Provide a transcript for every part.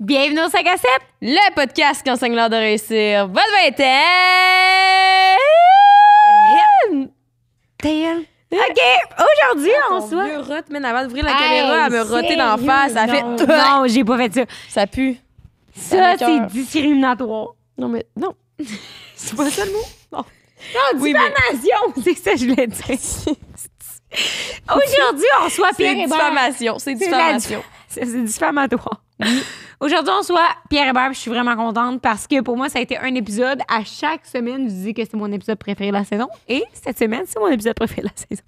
Bienvenue au 5 à 7, le podcast qui enseigne l'art de réussir votre vingtaine. OK, aujourd'hui, on Ton soit... vieux rot, man, avant d'ouvrir la caméra, elle me roter d'en face. Ça fait... Non, j'ai pas fait ça. Ça pue. Ça, c'est m'écoeure. discriminatoire. Non, mais non. C'est pas ça le mot? Non. Non, Oui, diffamation, c'est ça que je voulais dire. Aujourd'hui, on soit Pierre C'est Hébert. diffamation. C'est diffamation. C'est diffamatoire. Aujourd'hui, on soit Pierre Hébert, puis je suis vraiment contente parce que pour moi, ça a été un épisode. À chaque semaine, je dis que c'est mon épisode préféré de la saison. Et cette semaine, c'est mon épisode préféré de la saison.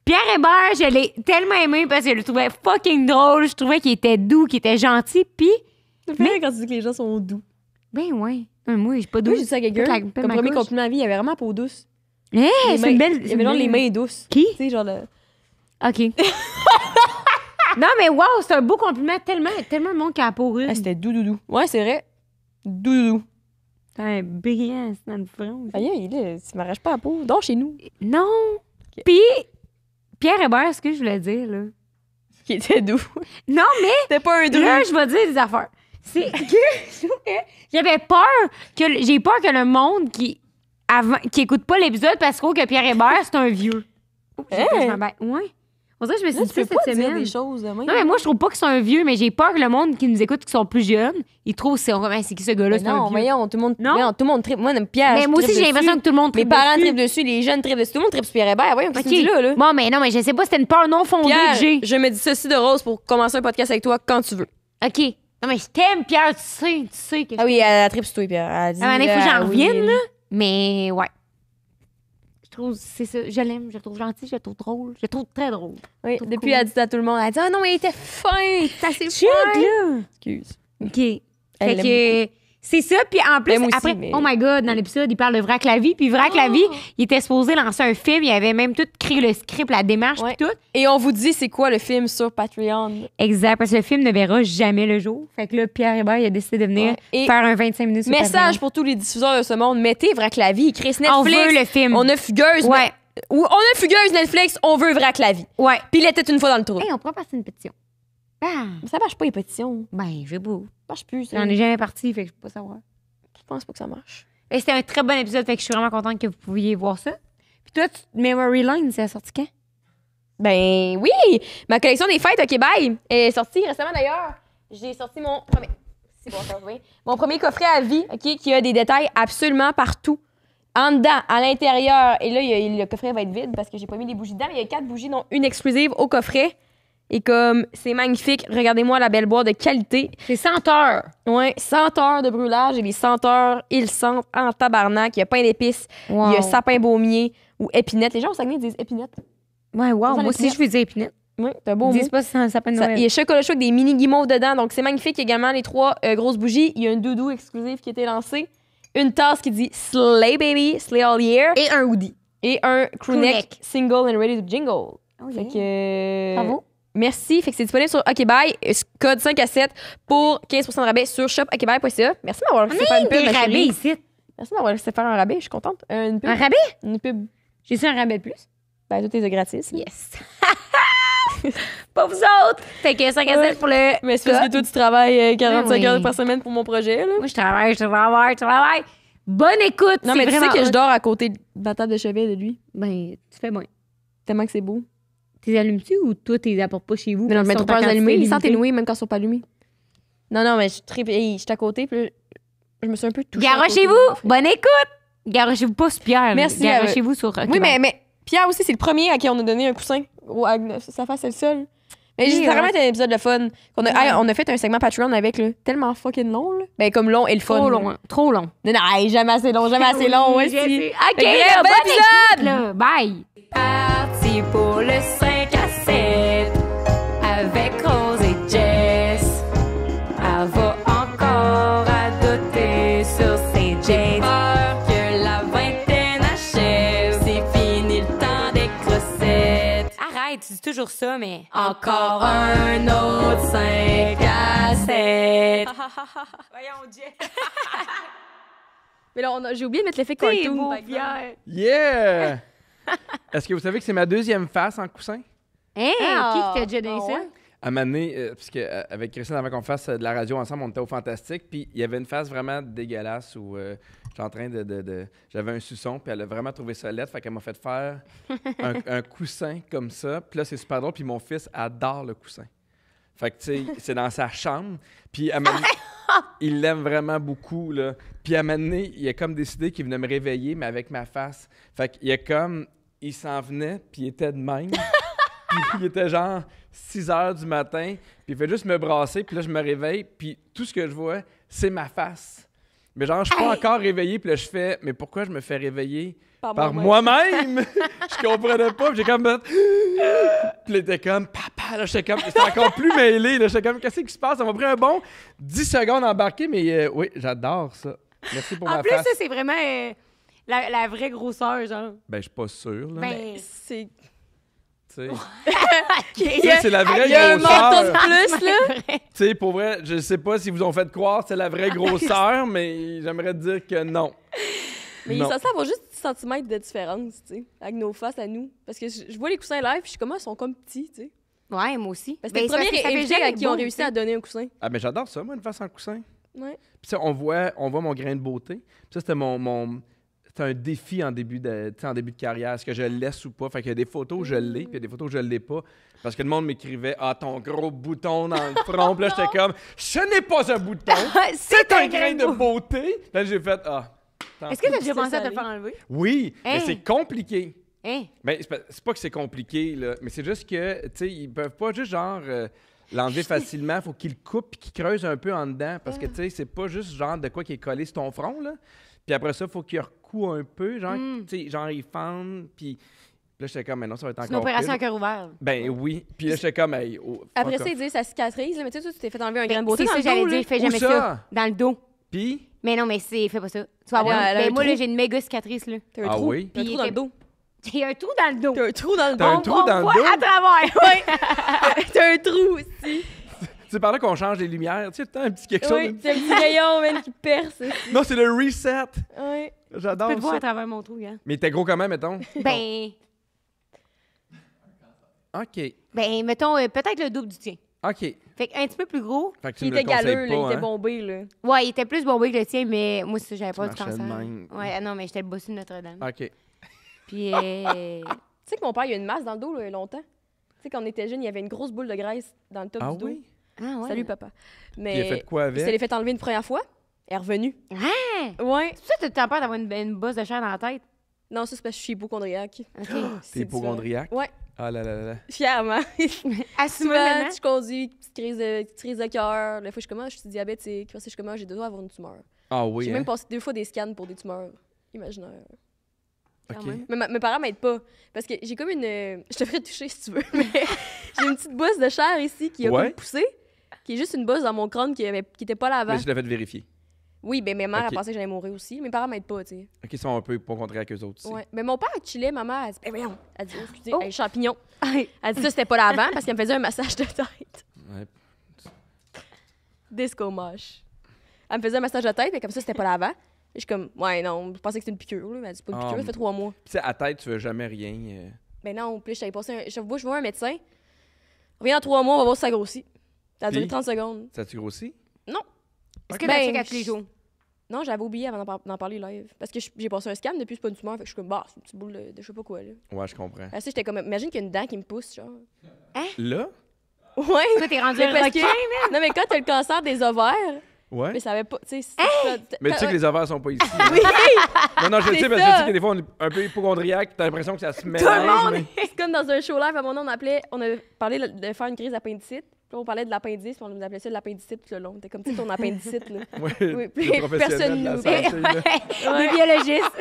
Pierre Hébert, je l'ai tellement aimé parce que je le trouvais fucking drôle. Je trouvais qu'il était doux, qu'il était gentil. Puis, Ça fait rire quand tu dis que les gens sont doux. ben ouais. Moi, je suis pas douce. Moi, j'ai dit ça à quelqu'un. Comme premier compliment à la vie, il avait vraiment la peau douce. Hey, Les c'est une mains- belle. Il avait genre les mains douces. Qui? Tu sais, genre le... OK. Non, mais wow, c'est un beau compliment. Tellement de monde qui a la peau rude. Ah, c'était doux. Ouais, c'est vrai. Doux. C'est un brillant, c'est dans le front. Aïe, là, tu m'arraches pas la peau. Donc, chez nous. Non. Puis, Pierre Hébert, ce que je voulais dire, là. Qui était doux. Non, mais C'était pas un dru. là, je vais dire des affaires. C'est que je trouve que j'avais peur j'ai peur que le monde qui écoute pas l'épisode parce que Pierre Hébert, c'est un vieux. Oh, j'ai fait, je m'embête. Ouais. On dirait que je me suis Là, dit tu peux ça pas cette dire semaine. des choses de même. Non, mais moi, je trouve pas que c'est un vieux, mais j'ai peur que le monde qui nous écoute, qui sont plus jeunes, ils trouvent c'est qui ce gars-là, c'est un non, vieux. voyons, tout le monde, Non? voyons, tout le monde tripe. Moi, Pierre, Mais je moi aussi, tripe j'ai l'impression dessus. que tout le monde Mes tripe parents dessus. trippent dessus, les jeunes trippent dessus, tout le monde tripe sur Pierre Hébert. Voyons, qu'est-ce que tu dis là? Bon, mais non, mais je sais pas, c'était une peur non fondée Pierre, que j'ai. je me dis ceci de Rose pour commencer un podcast avec toi quand tu veux. OK. Non, mais je t'aime, Pierre, tu sais que Ah oui, elle tripe sur toi, Pierre. Elle dit, Ah, il faut que là, j'en oui, revienne, là. Mais, ouais. Je trouve, c'est ça, je l'aime, je le trouve gentil, je le trouve drôle, je le trouve très drôle. Oui, Tout depuis, cool. elle dit à tout le monde, elle dit, ah non, mais il était fin, c'est assez Chut, fin. là! Excuse. OK. Fait Elle que, c'est ça, puis en plus, Mais moi aussi, après, mais- oh my God, dans l'épisode, il parle de Vrac la vie, puis Vrac la vie, il était supposé lancer un film, il avait même tout créé le script, la démarche, Ouais. puis tout. Et on vous dit, c'est quoi le film sur Patreon? Exact, parce que le film ne verra jamais le jour. Fait que là, Pierre Hébert, il a décidé de venir Ouais. Et faire un 25 minutes sur Message Patreon. pour tous les diffuseurs de ce monde, mettez Vrac la vie, Chris Netflix. On veut le film. On a Fugueuse. Ouais. Ou on a Fugueuse Netflix, on veut Vrac la vie. Ouais. Puis il était une fois dans le trou. Hey, on pourrait passer une pétition. Ah, Ça marche pas les pétitions. ben, je sais pas. Ça marche plus, ça. J'en ai jamais parti, fait que je peux pas savoir. Je pense pas que ça marche. Et c'était un très bon épisode, fait que je suis vraiment contente que vous pouviez voir ça. Puis toi, Memory Line, c'est sorti quand? Ben oui! Ma collection des fêtes, OK, bye! Elle est sortie récemment d'ailleurs. J'ai sorti mon premier... C'est bon, ça va bien. Mon premier coffret à vie, OK, qui a des détails absolument partout. En dedans, à l'intérieur. Et là, le coffret va être vide parce que j'ai pas mis les bougies dedans. Mais il y a 4 bougies, dont une exclusive au coffret. Et comme c'est magnifique, regardez-moi la belle boîte de qualité. C'est 100 heures. Ouais, 100 heures de brûlage et les 100 heures, ils sentent en tabarnak. Il y a pain d'épices, Wow. il y a sapin baumier ou épinette. Les gens au Saguenay disent épinette. Ouais, wow. Ça, Moi les aussi, je faisais épinette. Oui, c'est un beau Ils mot. disent pas si ça s'appelle Ça- Noël. il y a chocolat chaud avec des mini guimauves dedans, donc c'est magnifique. Il y a également les 3 grosses bougies. Il y a un doudou exclusif qui a été lancé. Une tasse qui dit Slay Baby, Slay All Year. Et un hoodie. Et un crewneck Crewneck. single and ready to jingle. Oh, Fait yeah. que, Bravo. merci. Fait que c'est disponible sur OK Bye. Code 5 à 7 pour 15% de rabais sur shopokbye.ca. Merci de m'avoir laissé faire une pub, Des ma rabais chérie. ici. Merci de m'avoir laissé faire un rabais. Je suis contente. Une pub. Un rabais? Une pub. J'ai su un rabais de plus. Ben, tout est gratis. Yes. Pas vous autres. Fait que 5 à 7 pour le. Mais c'est parce que toi, tu travailles 45 Ben oui. heures par semaine pour mon projet. Là. Moi, je travaille. Bonne écoute. Non, c'est mais tu sais vraiment que je hot. dors à côté de la table de chevet de lui. Ben, tu fais bien. Tellement que c'est beau. T'es allumes-tu ou toi, t'es apportes pas chez vous? Mais non, parce mais qu'ils trop sont en peur d'allumer. quantité Ils sont limitée? énoués même quand ils sont pas allumés. Non, mais je tripe. Hey, je suis à côté. Puis là, je me suis un peu touchée. à côté de Garochez-vous. mon frère. Bonne écoute. Garochez-vous pas sur Pierre. Merci, Garochez-vous sur. Oui, mais Pierre aussi, c'est le premier à qui on a donné un coussin. Sa face, c'est le seul. Mais Oui, c'est vraiment un épisode de fun. On a fait un segment Patreon avec, là, tellement fucking long. Là. Ben, comme long et le fun. Trop là. long. Hein. Trop long. Non, hey, jamais assez long, jamais assez long. Oui, aussi. je sais. OK, Fait que, là, bon bonne épisode! écoute, là. Bye. Parti pour le 5 à 7 avec Rose et Jess. Elle va encore adoter sur ses jets. Peur que la vingtaine achève. C'est fini le temps des crossettes. Arrête, tu dis toujours ça, mais. Encore un autre 5 à 7. Voyons, Jess. Mais là, j'ai oublié de mettre l'effet C'est cartoon. beau, par exemple. Pierre. Yeah! Est-ce que vous savez que c'est ma deuxième face en coussin? Hein? Ah, Qui t'a déjà donné ah ça? ouais? À un moment donné, parce qu'avec Christine, avant qu'on fasse de la radio ensemble, on était au Fantastique, puis il y avait une phase vraiment dégueulasse où j'étais en train j'avais un suçon, puis elle a vraiment trouvé ça laid, fait qu'elle m'a fait faire un coussin comme ça, puis là, c'est super drôle, puis mon fils adore le coussin. Fait que, tu sais, c'est dans sa chambre, puis à un moment donné, il l'aime vraiment beaucoup, là. Puis à un moment donné, il a comme décidé qu'il venait me réveiller, mais avec ma face. Fait il s'en venait, puis il était de même. Puis il était genre 6 heures du matin, puis il fait juste me brasser, puis là, je me réveille, puis tout ce que je vois, c'est ma face. Mais genre, je suis pas encore réveillé, puis là, je fais, mais pourquoi je me fais réveiller par moi-même? Je comprenais pas, puis j'ai comme... Puis il était comme, papa, là, j'étais encore plus mêlé, là, j'étais comme, qu'est-ce qui se passe? Ça m'a pris un bon 10 secondes à embarquer, mais oui, j'adore ça. Merci pour ma face. En plus, ça, c'est vraiment la vraie grosseur, genre. Ben, je suis pas sûr, là. Ben, C'est... Tu sais, c'est la vraie Il y a un menton de grosseur. plus, là. Tu sais, pour vrai, je sais pas si vous ont fait croire que c'est la vraie grosseur, mais j'aimerais dire que non. Mais Non. il est censé avoir juste 10 cm de différence, tu sais, avec nos faces à nous. Parce que je vois les coussins live, puis je suis comme, ils sont comme petits, tu sais. ouais, moi aussi. Parce que c'est le premier invité à qui ont réussi à donner un coussin. Ah, mais j'adore ça, moi, une face en coussin. Ouais. Puis ça, on voit mon grain de beauté. Puis ça, c'était c'était un défi en début de carrière. Est-ce que je le laisse ou pas? Fait qu'il y a des photos où je l'ai, puis il y a des photos où je l'ai pas. Parce que le monde m'écrivait « Ah, ton gros bouton dans le front. » Puis là, j'étais comme « Ce n'est pas un bouton, c'est un grain de beauté. » Là, j'ai fait « Ah. » Est-ce que tu as déjà Ça, pensé ça à te arrive. faire enlever? Oui, mais Hein? c'est compliqué. Hein? Ben, c'est pas que c'est compliqué, là, mais c'est juste que, tu sais, ils peuvent pas juste, genre, l'enlever facilement. Faut qu'ils le coupent et qu'ils creusent un peu en dedans. Parce que, tu sais, c'est pas juste, genre, de quoi qui est collé sur ton front, là. Puis après ça, faut qu'ils recouent un peu, genre, tu sais, genre, ils fendent, puis... Là, j'étais comme, mais non, ça va être C'est encore une opération pire. à cœur ouvert. Ben oui. Puis là, j'étais comme, hey, oh, Après fuck ça, off. ils disent ça cicatrise, là, mais tu sais, toi, tu t'es fait enlever un grain de beauté C'est dans ça, le j'allais dos, dire, là. fais Où jamais ça? ça. Dans le dos. Puis, Mais non, mais fais pas ça. Tu vas avoir. Elle a un Ben moi, là, trou. j'ai une méga cicatrice, là. T'as un Ah trou. oui? T'as un Puis trou dans le t'es- dos. J'ai un trou dans le dos. T'as un trou dans le T'as un dos. trou dans le voit dos? à travers. Ouais. T'as un trou aussi. c'est par là qu'on change les lumières. Tu sais, tout le temps, un petit quelque chose. Oui, t'as un petit rayon, man, qui perce aussi. Non, c'est le reset. Ouais. Tu J'adore peux te voir ça. à travers mon trou, hein. Mais t'es gros comment, mettons? Ben, mettons, peut-être le double du tien. OK. Fait un petit peu plus gros. Fait que tu Il me le était galeux, conseilles là, il pas, était hein? bombé, là. Ouais, il était plus bombé que le tien, mais moi, ça, j'avais pas du marchais de cancer. même. Ouais, non, mais j'étais le bossu de Notre-Dame. OK. Puis, Tu sais que mon père, il a une masse dans le dos, là, longtemps. Tu sais, quand on était jeune, il y avait une grosse boule de graisse dans le top Ah du dos. oui? ah ouais. Salut, papa. Puis Mais il a fait quoi il s'est avec? fait enlever une première fois. Elle est revenue. Ah! Ouais. C'est pour ça que t'as peur d'avoir une bosse de chair dans la tête. Non, ça, c'est parce que je suis hypochondriaque. OK. C'est T'es hypochondriaque? différent. Ouais, Ah là là là. fièrement. Assume-le Souvent, maintenant. je conduis, petite crise de cœur. La fois, je suis comment, je suis diabétique. Après, je suis comment, j'ai besoin d'avoir une tumeur. Ah oui, J'ai hein? même passé 2 fois des scans pour des tumeurs imaginaires. OK. quand même. Mais mes parents m'aident pas. Parce que j'ai comme une. Je te ferais toucher si tu veux. Mais j'ai une petite bosse de chair ici qui a Ouais. comme poussé. Qui est juste une bosse dans mon crâne qui était pas là avant. Mais je l'ai fait vérifier. Oui, ben mes mères Ok. a pensé que j'allais mourir aussi. Mes parents m'aident pas, tu sais. OK, ils sont un peu hypochondriaques qu'eux autres aussi. Ouais. Mais mon père chillait, ma mère, elle dit, ben voyons. Elle dit, oh, excusez, Oh. hey, champignon. Elle dit, ça, c'était pas là avant parce qu'elle me faisait un massage de tête. Ouais. Disco moche. Elle me faisait un massage de tête, mais comme ça, c'était pas là avant. Et je suis comme, ouais, non, je pensais que c'était une piqûre. Là. Mais elle dit, c'est pas une Ah, piqûre, ça fait 3 mois. Puis tu sais, à tête, tu veux jamais rien. Ben non, puis j'avais passé je vois un médecin. Reviens dans 3 mois, on va voir si ça grossit. Ça a duré Puis? 30 secondes. Ça tu grossi? Est-ce que Ben, tu checkes à tous les jours? Non, j'avais oublié avant d'en parler live. Parce que j'ai passé un scan depuis, c'est pas une tumeur. Fait que je suis comme, bah, c'est une petite boule de je sais pas quoi, là. Ouais, je comprends. Là, j'étais comme, imagine qu'il y a une dent qui me pousse, genre. Là? Ouais! Toi, t'es rendu Mais un parce requin, que, non, mais quand t'as le cancer des ovaires, Ouais. mais ça avait pas, tu sais, Mais tu sais que les ovaires sont pas ici. Oui! Non, non, je le C'est sais, parce que ça. je sais que des fois, on est un peu hypochondriaque, t'as l'impression que ça se mélange. le monde mais- C'est comme dans un show live, à mon nom, on a parlé de faire une crise d'appendicite. Puis là, on parlait de l'appendice, puis on nous appelait ça de l'appendicite tout le long. T'es comme, tu sais, ton appendicite, là. Ouais, Oui, le professionnel personne de la nous- santé, là. Le biologiste.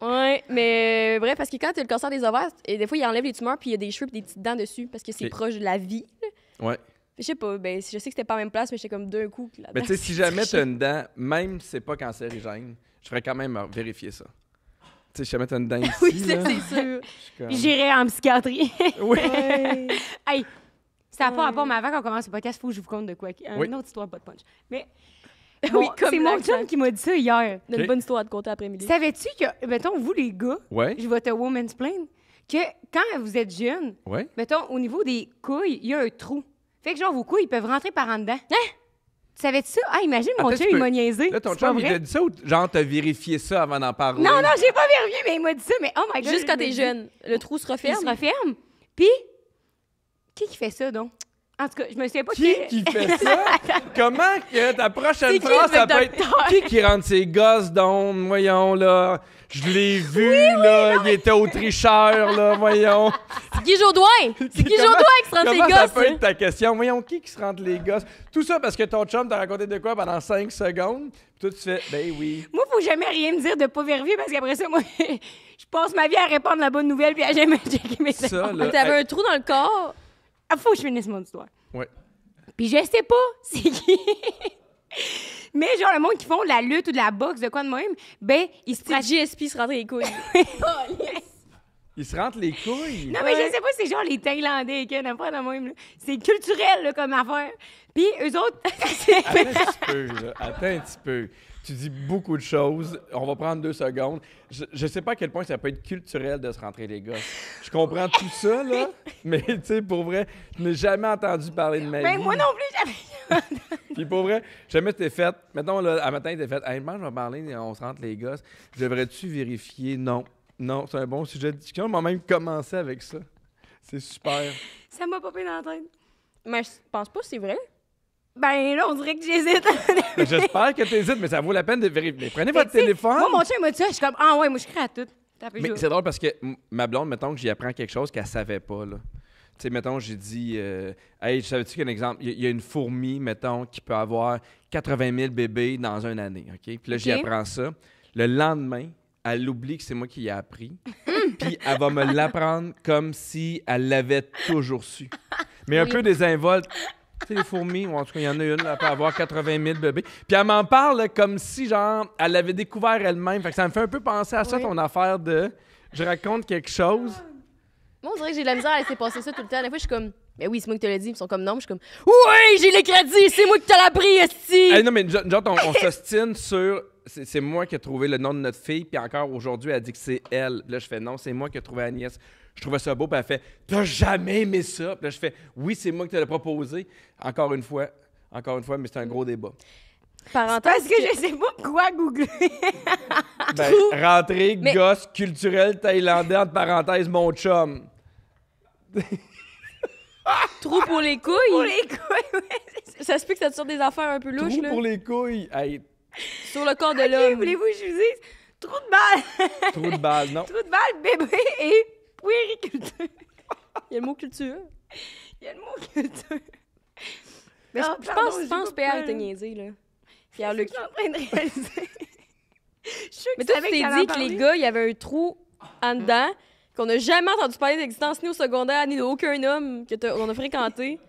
Ouais, mais bref, parce que quand t'as le cancer des ovaires, et des fois, il enlève les tumeurs, puis il y a des cheveux, puis des petites dents dessus, parce que c'est Ok. proche de la vie. Ouais. Je sais pas, ben, je sais que c'était pas à la même place, mais j'étais comme d'un coup. que la Mais dent tu sais, si s'est jamais tirée. t'as une dent, même si c'est pas cancérigène, je ferais quand même vérifier ça. Tu sais, si jamais t'as une dent ici, Oui, ça, là, c'est sûr. je suis comme- J'irai en psychiatrie. Oui. Ouais. Hey, ça n'a pas Ouais. rapport, mais avant qu'on commence le podcast, il faut que je vous conte de quoi. Une Oui. autre histoire, pas de punch. Mais Oui, bon, comme c'est mon l'accent. chum qui m'a dit ça hier. On a une Ok. bonne histoire à te conter après-midi. Savais-tu que, mettons, vous les gars, Ouais. je vais te woman's plain, que quand vous êtes jeune, Ouais. mettons, au niveau des couilles, il y a un trou. Fait que genre, vos couilles, ils peuvent rentrer par en dedans. Hein? Tu savais-tu ça? Ah, imagine, mon Attends, chum, tu il peux- m'a niaisé. Là, ton C'est pas chum, il vrai? t'a dit ça ou genre t'as vérifié ça avant d'en parler? Non, non, j'ai pas vérifié, mais il m'a dit ça. Mais oh my God. Juste quand je me t'es dis- jeune, le trou se Puis il referme. se referme. Puis, qui fait ça, donc? En tout cas, je me souviens pas Qui fait ça? Comment que ta prochaine C'est qui, phrase, le ça peut être... docteur? Qui rentre ses gosses d'onde? Voyons, là. Je l'ai vu, là. Il était au tricheur, là. Voyons. C'est Guy Jodoin! C'est Guy Comment- Jodoin qui se rend ses Comment ça gosses! peut être ta question? Voyons, qui se rentre les gosses? Tout ça parce que ton chum t'a raconté de quoi pendant 5 secondes? Puis toi, tu fais, ben oui. Moi, faut jamais rien me dire de pas vérifier parce qu'après ça, moi, je passe ma vie à répandre la bonne nouvelle puis à jamais checker mes Ça, infos. là. T'avais un trou dans le corps. Ah, faut que je finisse mon histoire. Ouais. Puis je sais pas c'est qui. Mais genre, le monde qui font de la lutte ou de la boxe, de quoi de même, ben, ils se C'est pratiquent. GSP se rentrait les couilles. Il se rentre les couilles. Non, mais je sais pas, c'est genre les Thaïlandais qui n'importe de même. Là. C'est culturel là, comme affaire. Puis eux autres, Attends un petit peu, là. Attends un petit peu. Tu dis beaucoup de choses. On va prendre 2 secondes. Je sais pas à quel point ça peut être culturel de se rentrer les gosses. Je comprends tout ça, là. Mais, tu sais, pour vrai, je n'ai jamais entendu parler de ma ben vie. moi non plus, j'avais. Puis pour vrai, jamais t'es fait. Mettons, là, à matin, t'es fait. Hey, moi, je vais parler, on se rentre les gosses. Devrais-tu vérifier? Non. Non, c'est un bon sujet de discussion. On va même commencer avec ça. C'est super. Ça m'a popé dans la tête. Mais je pense pas que c'est vrai. Ben là, on dirait que j'hésite. J'espère que t'hésites, mais ça vaut la peine de vérifier. Mais prenez Mais votre tu sais, téléphone. Moi, mon chum m'a dit ça, je suis comme, ah ouais, moi, je crée à tout. Tapez Mais jour. c'est drôle parce que ma blonde, mettons que j'y apprends quelque chose qu'elle savait pas, là. Tu sais, mettons, j'ai dit, hey, savais-tu qu'un exemple, il y a une fourmi, mettons, qui peut avoir 80 000 bébés dans une année, OK? Puis là, j'y OK. apprends ça. Le lendemain, elle oublie que c'est moi qui l'ai appris. Puis elle va me l'apprendre comme si elle l'avait toujours su. Mais un peu désinvolte. Tu sais, les fourmis, ou en tout cas, il y en a une, elle peut avoir 80 000 bébés. Puis elle m'en parle là, comme si, genre, elle l'avait découvert elle-même. Fait que ça me fait un peu penser à ça, Oui. ton affaire de... Je raconte quelque chose. Moi, on dirait que j'ai de la misère à laisser passer ça tout le temps. Des fois, je suis comme, mais oui, c'est moi qui te l'ai dit. Ils sont comme, non. Je suis comme, oui, j'ai les crédits, c'est moi qui te l'ai appris, esti. Hey, non, mais genre, on s'ostine sur... C'est moi qui ai trouvé le nom de notre fille, puis encore aujourd'hui, elle dit que c'est elle. Là, je fais non, c'est moi qui ai trouvé Agnès. Je trouvais ça beau, puis elle fait t'as jamais aimé ça. Puis là, je fais oui, c'est moi qui te l'ai proposé. Encore une fois, mais c'est un gros débat. Parenthèse. Parce que je sais pas quoi googler. Ben, rentrée, Mais- gosse, culturel, thaïlandais, entre parenthèses, mon chum. Trou pour les couilles. Pour les couilles, ouais. Ça se peut que ça te sorte des affaires un peu louches, Trou là. pour les couilles. Hey, Sur le corps de Ok, l'homme. voulez-vous que je vous dise? Trou de balle. trou de balle, non. Trou de balle, bébé et puériculture. Il y a le mot culture. Il y a le mot culture. Mais Ah, je pardon, pense, j'ai je pense pas PR peur. était niaisé, là. Je Pierre-Luc. suis en train de réaliser. Je suis sûre Mais que toi, tu t'es dit que les gars, il y avait un trou en dedans, qu'on n'a jamais entendu parler d'existence ni au secondaire, ni d'aucun homme qu'on a fréquenté.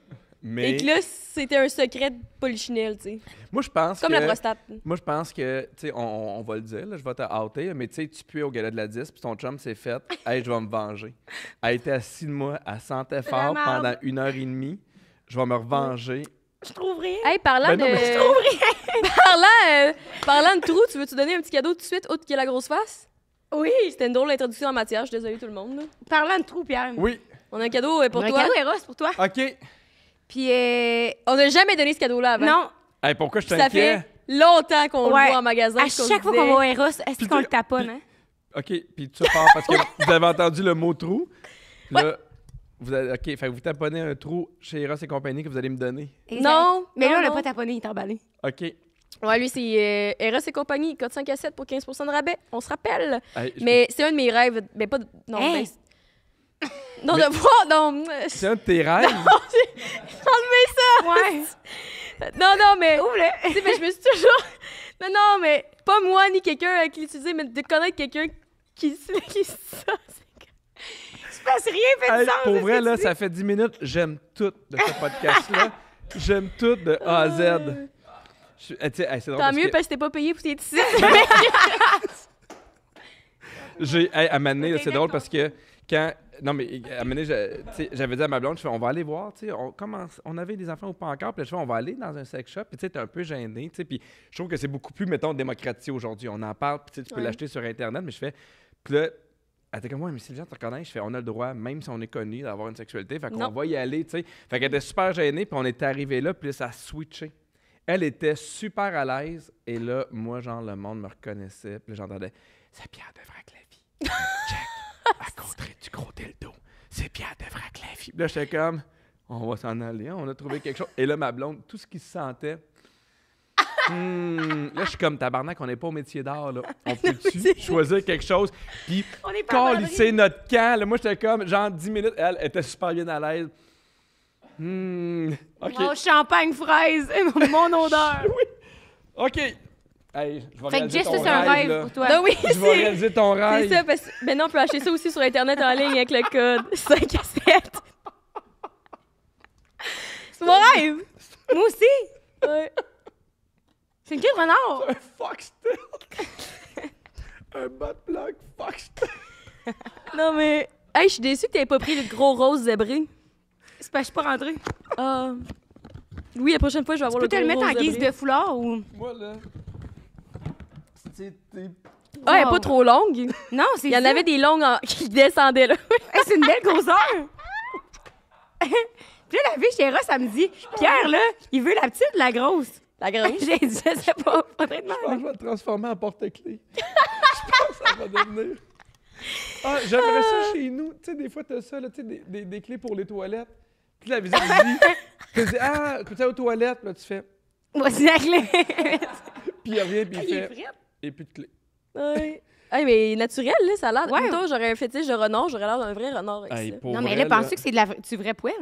Mais Et que là, c'était un secret de polichinelle, tu sais. moi, je pense Comme que... la prostate. Moi, je pense que, tu sais, on va le dire, là, je vais te outer, mais tu sais, tu pues au gala de la 10, puis ton chum s'est fait, hey, je vais me venger. Elle était assise de moi, elle sentait fort la pendant merde. 1h30. Je vais me revenger. Je trouve rien. Hey, parlant Ben non, de... mais je parlant de trou, tu veux-tu donner un petit cadeau tout de suite, autre que la grosse face? Oui. C'était une drôle d'introduction en matière, je suis désolée tout le monde. Là. Parlant de trou, Pierre. Oui, On a un cadeau pour Un toi. cadeau Eros pour toi. OK. Puis, On n'a jamais donné ce cadeau-là avant. non, Hey, pourquoi je Ça t'inquiète? fait longtemps qu'on Ouais. le voit en magasin. à qu'on chaque fois disait- qu'on va au Eros, est-ce Puis qu'on tu- le taponne, puis- hein? OK, puis tu pars parce que vous avez entendu le mot trou. Là, vous avez, OK, fait que vous taponnez un trou chez Eros et compagnie que vous allez me donner. Non, Mais non, là, on n'a non. pas taponné, il est emballé. OK. Ouais, lui, c'est Eros et compagnie, code 5 à 7 pour 15% de rabais. On se rappelle. Hey, je- Mais c'est un de mes rêves. Ben, pas de. Non, Hey! non, de voir. Non, C'est un de tes rêves? enlever ça. Ouais. Non, mais. Ouvre-le. Tu sais, mais je me suis toujours. Non, mais pas moi ni quelqu'un qui l'utilisait, mais de connaître quelqu'un qui ça. Tu passes rien, fait Hey, de sens. pour de ce vrai, que là, tu ça fait 10 minutes. J'aime tout de ce podcast-là. J'aime tout de A à Z. Tu sais, hey, c'est drôle Tant parce mieux que parce que t'es pas payé pour tes ici. à un moment donné, là, c'est T'es drôle d'accord. parce que quand... Non, mais à un moment donné, tu sais, j'avais dit à ma blonde, je fais, on va aller voir, tu sais, on avait des enfants ou pas encore, puis là, je fais, on va aller dans un sex shop, puis tu sais, t'es un peu gêné, tu sais, puis je trouve que c'est beaucoup plus, mettons, démocratisé aujourd'hui. On en parle, puis tu sais, tu peux Ouais. l'acheter sur Internet, mais je fais... Puis là, Elle était comme, ouais, mais si les gens te reconnaissent, je fais, on a le droit, même si on est connu, d'avoir une sexualité. Fait qu'on Non. va y aller, tu sais. Fait qu'elle était super gênée, puis on était arrivé là, puis là, ça a switché. Elle était super à l'aise, et là, moi, genre, le monde me reconnaissait, puis là, j'entendais, c'est Pierre de Vrac-Lévy. Check, à côté du gros dildo. C'est Pierre de Vrac-Lévy. Puis là, j'étais comme, on va s'en aller, hein, on a trouvé quelque chose. Et là, ma blonde, tout ce qui se sentait, là, je suis comme tabarnak, on n'est pas au métier d'art, là. On peut-tu choisir quelque chose? Puis, On est pas c'est notre camp. Là, moi, j'étais comme, genre, 10 minutes. Elle était super bien à l'aise. OK. Oh, champagne fraise, mon odeur. Oui. OK. Hey, je vais Fait que réaliser Jess, ton ça, c'est un rêve là. pour toi. Non, oui, Je vais réaliser ton c'est rêve. ça. Parce que maintenant, on peut acheter ça aussi sur Internet en ligne avec le code 5 à 7. C'est mon rêve! Moi aussi. Ouais. C'est une queue de renard. Un foxtail. Un butt plug foxtail. Non, mais. Hey, je suis déçue que t'aies pas pris le gros rose zébré. C'est parce que je suis pas rentrée. Ah. Oui, la prochaine fois, je vais avoir Tu peux te le le gros mettre en rose guise zébré. de foulard ou... Moi, là. C'était. Ah, elle est Wow. pas trop longue. Non, c'est Il y en ça. avait des longues qui descendaient là. Hey, c'est une belle grosseur. Puis là, la fille chez Ross, elle me dit, Pierre, là, il veut la petite ou la grosse? La grande. J'ai dit, je sais pas, faudrait Je pense que demander. je vais le transformer en porte-clés. Je pense que ça va devenir. Ah, j'aimerais ça chez nous. Tu sais, des fois, t'as ça, là, tu sais, des clés pour les toilettes. Puis la visite dit, tu dis, ah, tu es aux toilettes, puis là, tu fais. Voici la clé. Puis il revient, puis il Il est fait. frette. Et plus de clés. Ouais. Hey, mais naturel, là, ça a l'air. Ouais. Plutôt, j'aurais un fétiche de renard, j'aurais l'air d'un vrai renard avec Hey, ça. pour Non, mais vrai, là, penses-tu que c'est du vrai poil?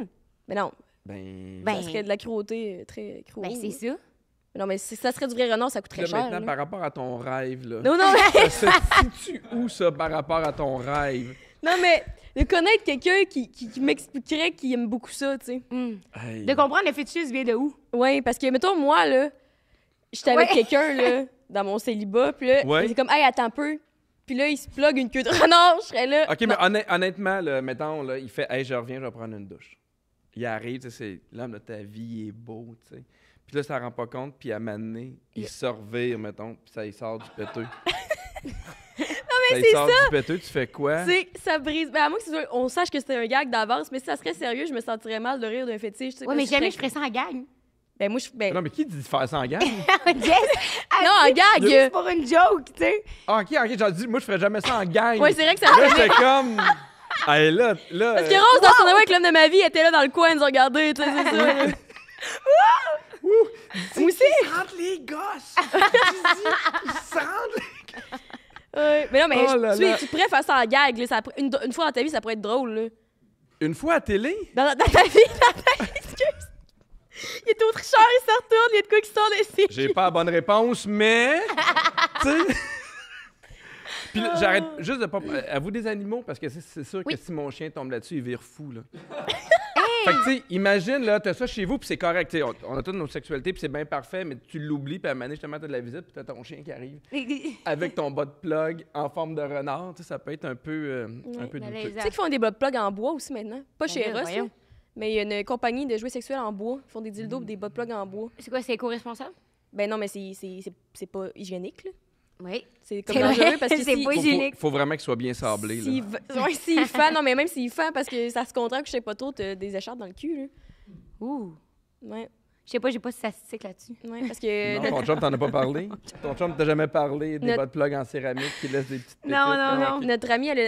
Mais non, Ben. Ben, ça serait de la cruauté très cruauté. Ben, c'est ça. Mais non, mais si ça serait du vrai renard, ça coûterait Là, cher. maintenant, là. par rapport à ton rêve, là. Non, non, mais... Ça se situe où, ça, par rapport à ton rêve? non, mais de connaître quelqu'un qui m'expliquerait qu'il aime beaucoup ça, tu sais. Hey. De comprendre le fétiche vient de où? Ouais, parce que, mettons, moi, là, j'étais avec Ouais. quelqu'un, là, dans mon célibat, puis là, Ouais. c'est comme, hey, attends un peu. Puis là, il se plug une queue de renard, je serais là. OK, mais honnêtement, là, mettons, là, il fait, hey, je reviens, je vais prendre une douche. Il arrive, tu sais, c'est l'homme de ta vie, il est beau, tu sais. Puis là, ça rend pas compte, puis à un moment donné, il se revire, mettons, puis ça, il sort du péteux. Non, mais c'est il sort du péteux, tu fais quoi? Tu sais, ça brise. Ben, à moins on sache que c'était un gag d'avance, mais si ça serait sérieux, je me sentirais mal de rire d'un fétiche. tu sais, Ouais, parce mais que jamais je serais- ferais ça en gag. Ben, moi, je. Ben, Non, mais qui dit de faire ça en gamme? Jess, non, en gag! c'est pour une joke, tu sais. Ah, OK, j'en dis, moi, je ferais jamais ça en gang. Ouais, c'est vrai que ça. Là, j'étais comme... Hey, là... Parce que Rose, dans son amour avec l'homme de ma vie, était là dans le coin, elle nous regardait, tu sais, c'est ça. là. Moi aussi! Rentre les gosses! Ils sentent Ouais, mais non, mais Oh là là. tu pourrais faire ça en gag, là, une fois dans ta vie, ça pourrait être drôle, là. Une fois à télé? Dans ta vie, excuse. Il est au tricheur, il se retourne, il y a de quoi qui sort de ses J'ai pas la bonne réponse, mais... tu sais... Puis là, j'arrête juste de pas... À vous des animaux, parce que c'est sûr que si mon chien tombe là-dessus, il vire fou, là. Fait que, tu sais, imagine, là, t'as ça chez vous, puis c'est correct. Tu sais, on a toutes nos sexualités, puis c'est bien parfait, mais tu l'oublies, puis à un moment donné, justement, t'as de la visite, puis t'as ton chien qui arrive avec ton bas de plug en forme de renard. Tu sais, ça peut être un peu douteux. Tu sais qu'ils font des butt plugs en bois aussi maintenant. Pas chez là, Ross, là, voyons. mais il y a une compagnie de jouets sexuels en bois. Ils font des dildos et des butt plugs en bois. C'est quoi, c'est éco-responsable? Ben non, mais c'est pas hygiénique, là. Oui. C'est comme C'est dangereux vrai, parce que c'est si, pas hygiénique. Faut vraiment qu'il soit bien sablé, là. s'il fait, non, mais même s'il fait, parce que ça se contracte, je sais pas trop, t'as des écharpes dans le cul, là. Ouh. Ouais, Je sais pas, j'ai pas de statistiques là-dessus. ouais, parce que... Non, ton chum t'en a pas parlé? Ton chum t'a jamais parlé des Notre- bas de plug en céramique qui laissent des petites pépites? Non, non, non. Notre amie, elle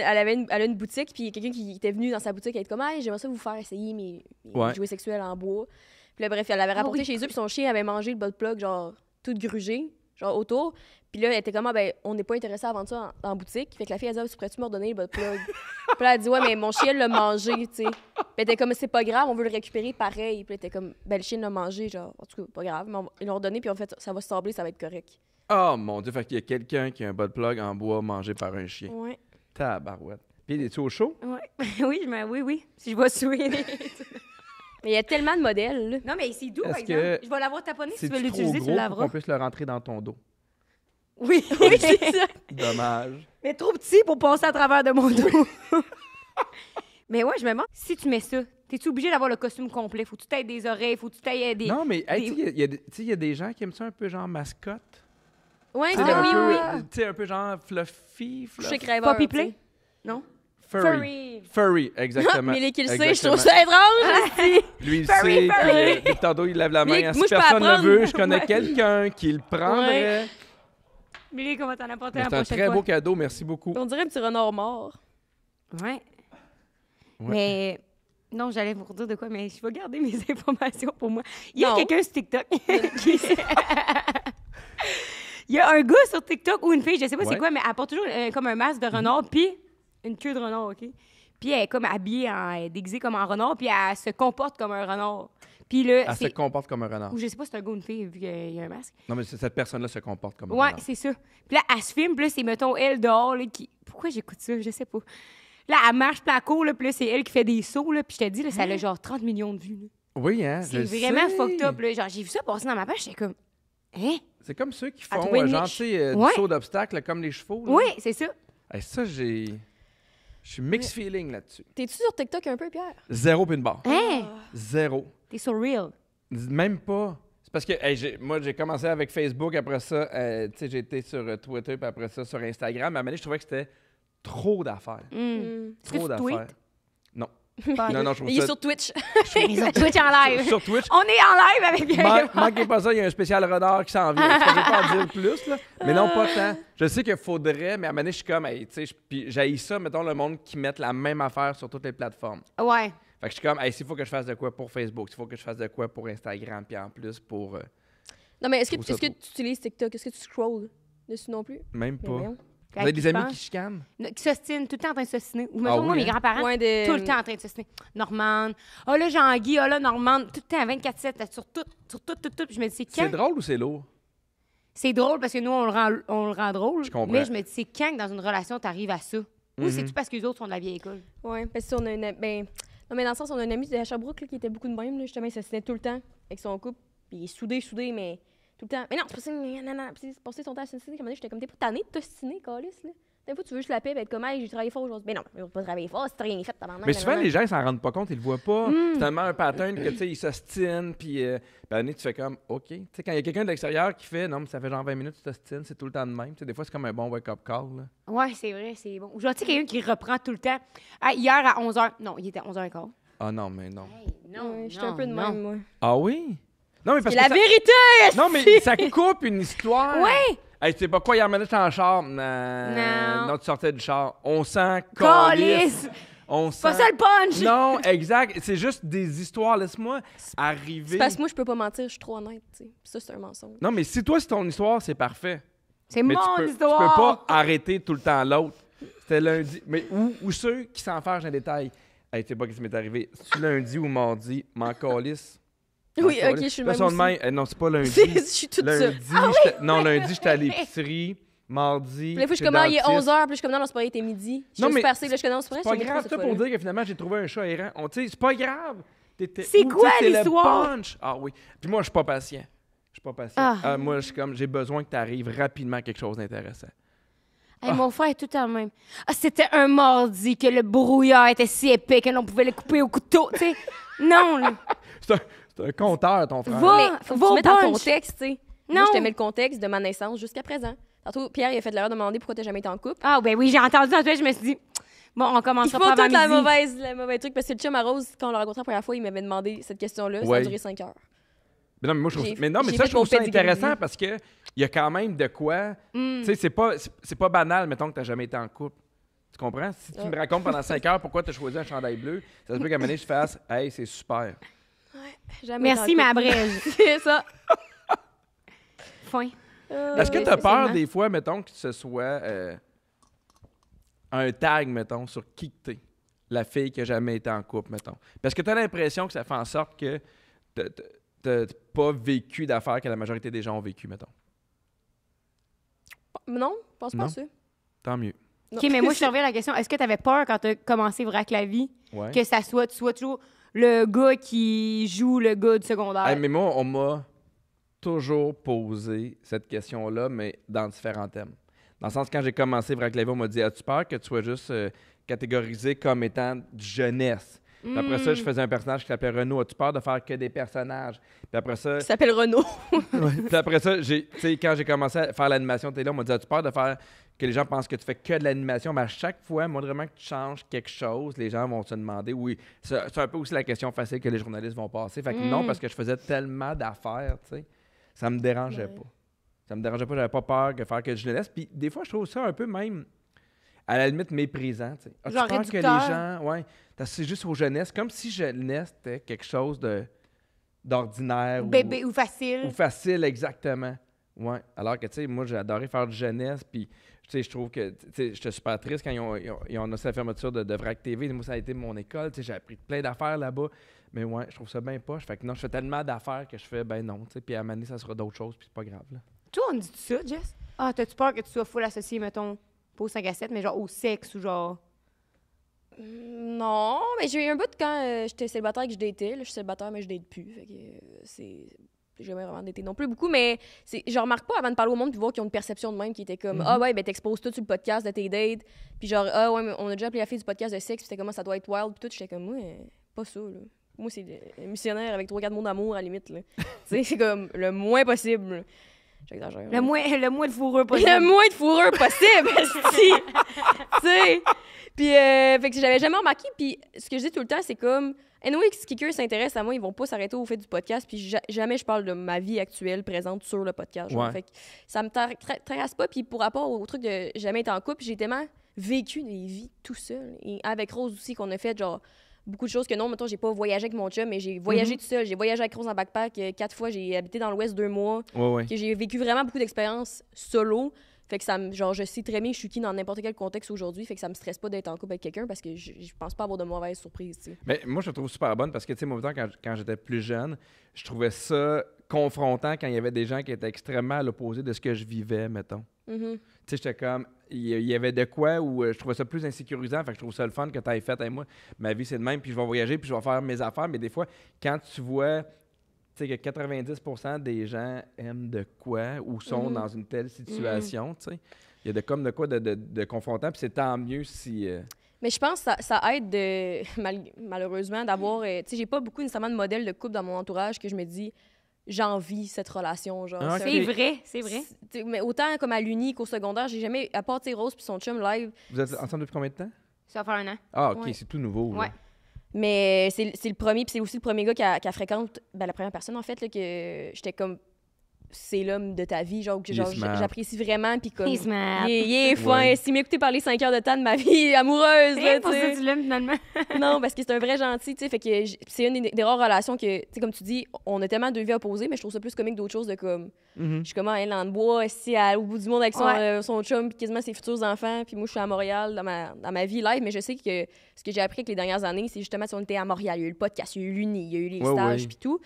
a une boutique, puis quelqu'un qui était venu dans sa boutique, elle était comme, hey, j'aimerais ça vous faire essayer mes Ouais. jouets sexuels en bois. Puis là, bref, elle avait rapporté oui. chez eux, puis son chien avait mangé le butt plug, genre, tout grugé, genre, autour. Puis là, elle était comme, ah, ben, on n'est pas intéressé à vendre ça en boutique. Fait que la fille, elle dit, ah, pourrais-tu me redonner le butt plug? Puis là, elle dit, ouais, mais mon chien l'a mangé, tu sais. Puis elle était comme, c'est pas grave, on veut le récupérer pareil. Puis elle était comme, ben, le chien l'a mangé, genre, en tout cas, pas grave. Mais ils l'ont redonné, puis en fait, ça va se sabler, ça va être correct. Oh mon Dieu, fait qu'il y a quelqu'un qui a un bas de plug en bois mangé par un chien. Ouais. Tabarouette. Puis il est-tu au chaud? Ouais. Oui. Si je vois souiller. Mais il y a tellement de modèles, là. Non, mais c'est doux, par Est-ce exemple. que Je vais l'avoir taponné si tu veux C'est-tu trop l'utiliser, tu gros pour laveras. Ah, qu'on puisse le rentrer dans ton dos? Oui, Oui, c'est ça. Dommage. mais trop petit pour passer à travers de mon dos. Mais ouais, je me demande, si tu mets ça, t'es-tu obligé d'avoir le costume complet? Faut-tu t'aies des oreilles? Faut-tu t'aies des... Non, mais hey, des- tu sais, il y a des gens qui aiment ça un peu genre mascotte. Ouais, Tu c'est sais, oui, un oui, peu, oui. tu sais, un peu genre fluffy. Chez Crèveur. Poppy tu sais. Play? Non? Furry, exactement. Mais les qui le sait, je Exactement. trouve ça étrange. aussi. Lui, il Furry, sait, furry. puis tantôt, il lève la main. Mais hein, moi, si je peux personne ne le apprendre. veut, je connais Ouais. quelqu'un qui le prendrait. Billy, comment t'en apporter Mais la c'est un prochaine très fois? beau cadeau, merci beaucoup. On dirait un petit renard mort. Ouais. Mais non, j'allais vous redire de quoi, mais je vais garder mes informations pour moi. Il y a Non. quelqu'un sur TikTok qui... Il y a un gars sur TikTok ou une fille, je sais pas Ouais. c'est quoi, mais elle porte toujours comme un masque de renard, puis une queue de renard, OK? Puis elle est comme habillée, déguisée comme un renard, puis elle se comporte comme un renard. Puis là, Elle se comporte comme un renard. Ou je sais pas si c'est un gars ou une fille, vu qu'il y a un masque. Non, mais cette personne-là se comporte comme un Ouais, renard. c'est ça. Puis là, elle se filme, puis là, c'est, mettons, elle dehors, là, qui... Pourquoi j'écoute ça? Je sais pas. Là, elle marche, puis elle court, là, puis là, c'est elle qui fait des sauts, là, puis je te dis, là, ça a genre 30 millions de vues, là. Oui, hein? C'est je vraiment sais. fucked up, là. Genre, j'ai vu ça passer dans ma page, j'étais comme... Hein? C'est comme ceux qui À font, trouver une genre, niche. tu sais, Ouais. du saut d'obstacle, là, comme les chevaux. là. Oui, c'est ça. Hey, ça, Je suis mixed feeling là-dessus. T'es-tu sur TikTok un peu, Pierre? Zéro pin barre. Hein? Zéro. T'es so real. Même pas. C'est parce que hey, moi, j'ai commencé avec Facebook, après ça, tu sais, j'ai été sur Twitter, puis après ça, sur Instagram. À un moment donné, je trouvais que c'était trop d'affaires. Est-ce que Trop tu d'affaires. tweets? Non. Pas Non, non, je trouve Il est ça... sur Twitch. Ils ont Twitch en live. Sur Twitch. On est en live avec Pierre. Manquez pas ça, il y a un spécial renard qui s'en vient. Je ne vais pas en dire plus, là. Mais non, pas tant. Je sais qu'il faudrait, mais à un moment donné, je suis comme, hey, tu sais, puis j'haïs ça, mettons, le monde qui mette la même affaire sur toutes les plateformes. Ouais. Fait que je suis comme, hey, s'il faut que je fasse de quoi pour Facebook, s'il faut que je fasse de quoi pour Instagram, puis en plus pour... Non, mais est-ce que Je trouve ça tu utilises TikTok? Est-ce que tu scrolls dessus non plus? même Mais pas. voyons. Vous avez des Qui amis pense? qui chicanent? Qui s'ostinent, tout le temps en train de s'ostiner. Ou Ah mettons, moi, oui, mes hein? grands-parents, Ouais, de... tout le temps en train de s'ostiner. Normande. Oh là, Jean-Guy. Oh là, Normande. Tout le temps à 24/7, là, sur tout. Puis je me dis, c'est C'est quand? drôle ou c'est lourd? C'est drôle parce que nous, on le rend drôle. Je comprends. Mais je me dis, c'est quand que dans une relation, t'arrives à ça? Ou Mhm. c'est-tu parce que les autres sont de la vieille école? Ouais, parce que on a une... Ben... Non, mais dans le sens, on a un ami de Sherbrooke là, qui était beaucoup de même, là, justement, il s'assinait tout le temps avec son couple, puis il est soudé, mais tout le temps. Mais non, c'est pas ça, non, puis c'est passé son temps à s'assiner, comme j'étais comme, t'es pas tannée de t'ostiner, calice, là. Des fois, tu veux juste la paix, être comme, hey, j'ai travaillé fort aujourd'hui. Mais non, je vais pas travailler fort, c'est rien fait, tabarnak. Mais souvent, nanana. les gens, ils s'en rendent pas compte, ils le voient pas. C'est tellement un pattern que, tu sais, ils s'ostinent, puis à un moment donné, tu fais comme, OK. Tu sais, quand il y a quelqu'un de l'extérieur qui fait, non, mais ça fait genre 20 minutes que tu t'ostines, c'est tout le temps de même. Tu sais, des fois, c'est comme un bon wake-up call, là. Ouais, c'est vrai, c'est bon. Genre, tu sais, quelqu'un qui reprend tout le temps. Ah, hier à 11h. Non, il était à 11h15. Ah non, mais non. Ouais, j'étais un peu de même, moi. Ah oui? Non, mais parce C'est que la ça... vérité! Non, mais ça coupe une histoire. Ouais! Hey, tu sais pas quoi, hier, maintenant, j'étais en char. Non, tu sortais du char. On sent Calice! On sent... Pas ça le punch! Non, exact. C'est juste des histoires. Laisse-moi arriver. C'est parce que moi, je peux pas mentir, je suis trop honnête, tu sais. Puis ça, c'est un mensonge. Non, mais si toi, c'est ton histoire, c'est parfait. C'est Mais mon tu peux histoire! pas arrêter tout le temps l'autre. C'était lundi. Mais ou ceux qui s'en fâchent un détail. Hey, tu sais pas ce qui m'est arrivé. C'est lundi ou mardi, m'en calisse. Oui, ok, je suis le même Façon de aussi. même. Non, c'est pas lundi. Je suis toute ça. Lundi, lundi, j'étais à l'épicerie. Mardi. Puis là, je suis chez comme, le ah, il est dentiste. 11h, puis je suis comme, non, c'est pas vrai, il était midi. Je Non, suis mais super safe, là, je suis comme, non, c'est pas vrai, C'est pas je suis grave, cette ça, pour fois-là. dire que finalement, j'ai trouvé un chat errant. Tu sais, c'est pas grave. T'étais C'est où? quoi Tu sais, l'histoire? C'est le punch. Ah oui. Puis moi, je suis pas patient. Je suis pas patient. Ah. Moi, je suis comme, j'ai besoin que tu arrives rapidement à quelque chose d'intéressant. Hey, mon frère est tout le même. Ah, c'était un mardi que le brouillard était si épais que l'on pouvait le couper au couteau, tu sais. Non, là. C'est un compteur, ton frère. Va. Mais faut que tu Vos mettes en punch. contexte, tu sais. Non. Moi, je te mets le contexte de ma naissance jusqu'à présent. Tantôt, Pierre, il a fait l'erreur de demander pourquoi t'as jamais été en couple. Ah, ben oui, j'ai entendu dans toi, je me suis dit, bon, on Ils commencera font pas avant toute la midi. mauvaise truc, parce que le chum à Rose, quand on l'a rencontré la première fois, il m'avait demandé cette question-là. Ça a Ouais. duré 5 heures. Mais non, mais moi, je trouve, J'ai- mais non, mais j'ai ça, fait je trouve mon ça pedigree. intéressant parce que il y a quand même de quoi. Tu sais, c'est pas banal, mettons, que tu n'as jamais été en couple. Tu comprends? Si tu me racontes pendant 5 heures pourquoi tu as choisi un chandail bleu, ça se peut qu'à un moment donné, je fasse hey, c'est super. Jamais été en Merci, couple. ma abrège. C'est ça. Fin. Est-ce que Oui, tu as peur spécialement. des fois, mettons, que ce soit un tag, mettons, sur qui que t'es? La fille qui n'a jamais été en couple, mettons. Parce que tu as l'impression que ça fait en sorte que t'as pas vécu d'affaires que la majorité des gens ont vécu, mettons. Non, je pense pas Non. à ça. Tant mieux. Non. OK, mais moi, je te reviens à la question. Est-ce que tu avais peur quand tu as commencé Vrac la vie Ouais. que ça soit, tu sois toujours le gars qui joue le gars du secondaire? Hey, mais moi, on m'a toujours posé cette question-là, mais dans différents thèmes. Dans le sens, quand j'ai commencé Vrac la vie, on m'a dit as-tu peur que tu sois juste catégorisé comme étant de jeunesse? Puis après ça, je faisais un personnage qui s'appelait Renaud. As-tu peur de faire que des personnages? Puis après ça, Il s'appelle Renaud. puis après ça, tu sais, quand j'ai commencé à faire l'animation télé, on m'a dit as-tu peur de faire que les gens pensent que tu fais que de l'animation, mais à chaque fois, moi, vraiment que tu changes quelque chose, les gens vont se demander, oui, c'est un peu aussi la question facile que les journalistes vont passer. Fait que non, parce que je faisais tellement d'affaires, tu sais, ça me dérangeait pas. Ça me dérangeait pas, j'avais pas peur de faire que je le laisse. Puis des fois, je trouve ça un peu même, à la limite, méprisant, tu sais. Tu Genre penses que les réducteur. gens, c'est juste aux jeunesses, comme si jeunesse était quelque chose d'ordinaire Bébé ou ou facile. facile, exactement. Ouais. Alors que, tu sais, moi, j'ai adoré faire du jeunesse, puis, tu sais, je trouve que, tu sais, j'étais super triste quand ils ont annoncé la fermeture de VRAC TV. Moi, ça a été mon école, tu sais, j'ai appris plein d'affaires là-bas. Mais ouais, je trouve ça bien poche. Fait que non, je fais tellement d'affaires que je fais, ben non, tu sais, puis à un moment donné, ça sera d'autres choses, puis c'est pas grave, là. Toi, on dit ça, Jess? Ah, t'as-tu peur que tu sois full associé, mettons, pas au 5 à 7, mais genre au sexe ou genre. Non, mais j'ai eu un bout de quand j'étais célibataire que je datais. Là, je suis célibataire, mais je date plus. Fait que c'est. J'ai jamais vraiment daté non plus beaucoup, mais je remarque pas avant de parler au monde puis voir qu'ils ont une perception de même qui était comme ah ouais, ben t'exposes tout sur le podcast de tes dates. Puis genre, ah ouais, mais on a déjà appelé la fille du podcast de sexe, puis c'était comment ça doit être wild, puis tout. J'étais comme, ouais, pas ça, là. Moi, c'est missionnaire avec 3-4 mots d'amour à la limite, là. Tu sais, c'est comme le moins possible. Là. J'exagère. Le moins de fourrure possible. Le moins de fourrure possible, esti. Tu sais. Puis, fait que j'avais jamais remarqué. Puis, ce que je dis tout le temps, c'est comme, anyway, si quelqu'un s'intéresse à moi, ils vont pas s'arrêter au fait du podcast. Puis, jamais je parle de ma vie actuelle présente sur le podcast. Genre. Ouais. Fait que ça me tracasse pas. Puis, pour rapport au truc de jamais être en couple, j'ai tellement vécu des vies tout seul. Et avec Rose aussi, qu'on a fait, genre, beaucoup de choses que non, mettons, j'ai pas voyagé avec mon chum, mais j'ai voyagé tout seul. J'ai voyagé avec Rose en backpack 4 fois. J'ai habité dans l'Ouest 2 mois. Ouais. Que j'ai vécu vraiment beaucoup d'expériences solo. Fait que genre, je sais très bien que je suis qui dans n'importe quel contexte aujourd'hui. Fait que ça me stresse pas d'être en couple avec quelqu'un parce que je pense pas avoir de mauvaises surprises, tu sais. Mais moi, je la trouve super bonne parce que, tu sais, moi, quand j'étais plus jeune, je trouvais ça confrontant quand il y avait des gens qui étaient extrêmement à l'opposé de ce que je vivais, mettons. Mm-hmm. Tu sais, j'étais comme, il y avait de quoi où je trouvais ça plus insécurisant. Fait que je trouve ça le fun que tu aies fait. Hey, moi, ma vie, c'est de même, puis je vais voyager, puis je vais faire mes affaires. Mais des fois, quand tu vois, tu sais, que 90% des gens aiment de quoi ou sont dans une telle situation, tu sais, il y a de quoi de confrontant, puis c'est tant mieux si... Mais je pense que ça aide malheureusement d'avoir... tu sais, j'ai pas beaucoup nécessairement de modèles de couple dans mon entourage que je me dis, j'envie cette relation, genre. Ah, C'est ok. C'est vrai. Mais autant comme à l'uni qu'au secondaire, j'ai jamais... À part, tu sais, Rose puis son chum live... Vous êtes ensemble depuis combien de temps? Ça va faire un an. Ah, OK, Ouais. c'est tout nouveau. là. Ouais. Mais c'est le premier, puis c'est aussi le premier gars qui fréquente, ben, la première personne, en fait, là, que j'étais comme, c'est l'homme de ta vie, genre, que Il est genre, smart. j'apprécie vraiment, puis comme, Il est smart. il est fin. Ouais. S'il m'écoutait parler 5 heures de temps de ma vie amoureuse, là, Pour tu ça, sais. tu l'aimes finalement. Non, parce que c'est un vrai gentil, tu sais, fait que c'est une des rares relations que, tu sais, comme tu dis, on a tellement deux vies opposées, mais je trouve ça plus comique d'autres choses de comme, je suis comment elle en bois, ici, au bout du monde avec son chum, puis quasiment ses futurs enfants, puis moi, je suis à Montréal dans ma vie live, mais je sais que ce que j'ai appris avec les dernières années, c'est justement si on était à Montréal, il y a eu le podcast, il y a eu l'Uni, il y a eu les stages, puis tout.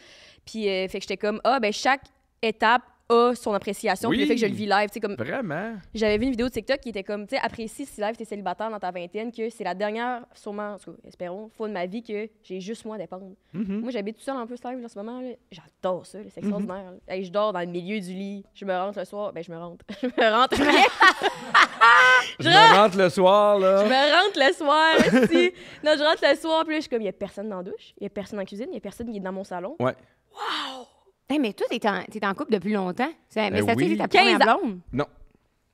Puis, fait que j'étais comme, ben chaque étape a son appréciation, puis le fait que je le vis live, tu sais, comme... Vraiment? J'avais vu une vidéo de TikTok qui était comme, tu sais, apprécie si live t'es célibataire dans ta vingtaine, que c'est la dernière, sûrement, en tout cas, espérons, fois de ma vie que j'ai juste moi à dépendre. Moi, j'habite tout seul en plus live en ce moment, là. J'adore ça, c'est extraordinaire. Là. Hey, je dors dans le milieu du lit, je me rentre le soir, je me rentre rien. Je me rentre le soir, là. Je me rentre le soir, si. Non, je rentre le soir, puis là, je suis comme, il y a personne dans la douche, il y a personne dans la cuisine, il y a personne qui est dans mon salon. Ouais. Hey, mais toi, t'es en couple depuis longtemps. Mais Ben ça oui. fait ta première 15 ans. blonde. Non.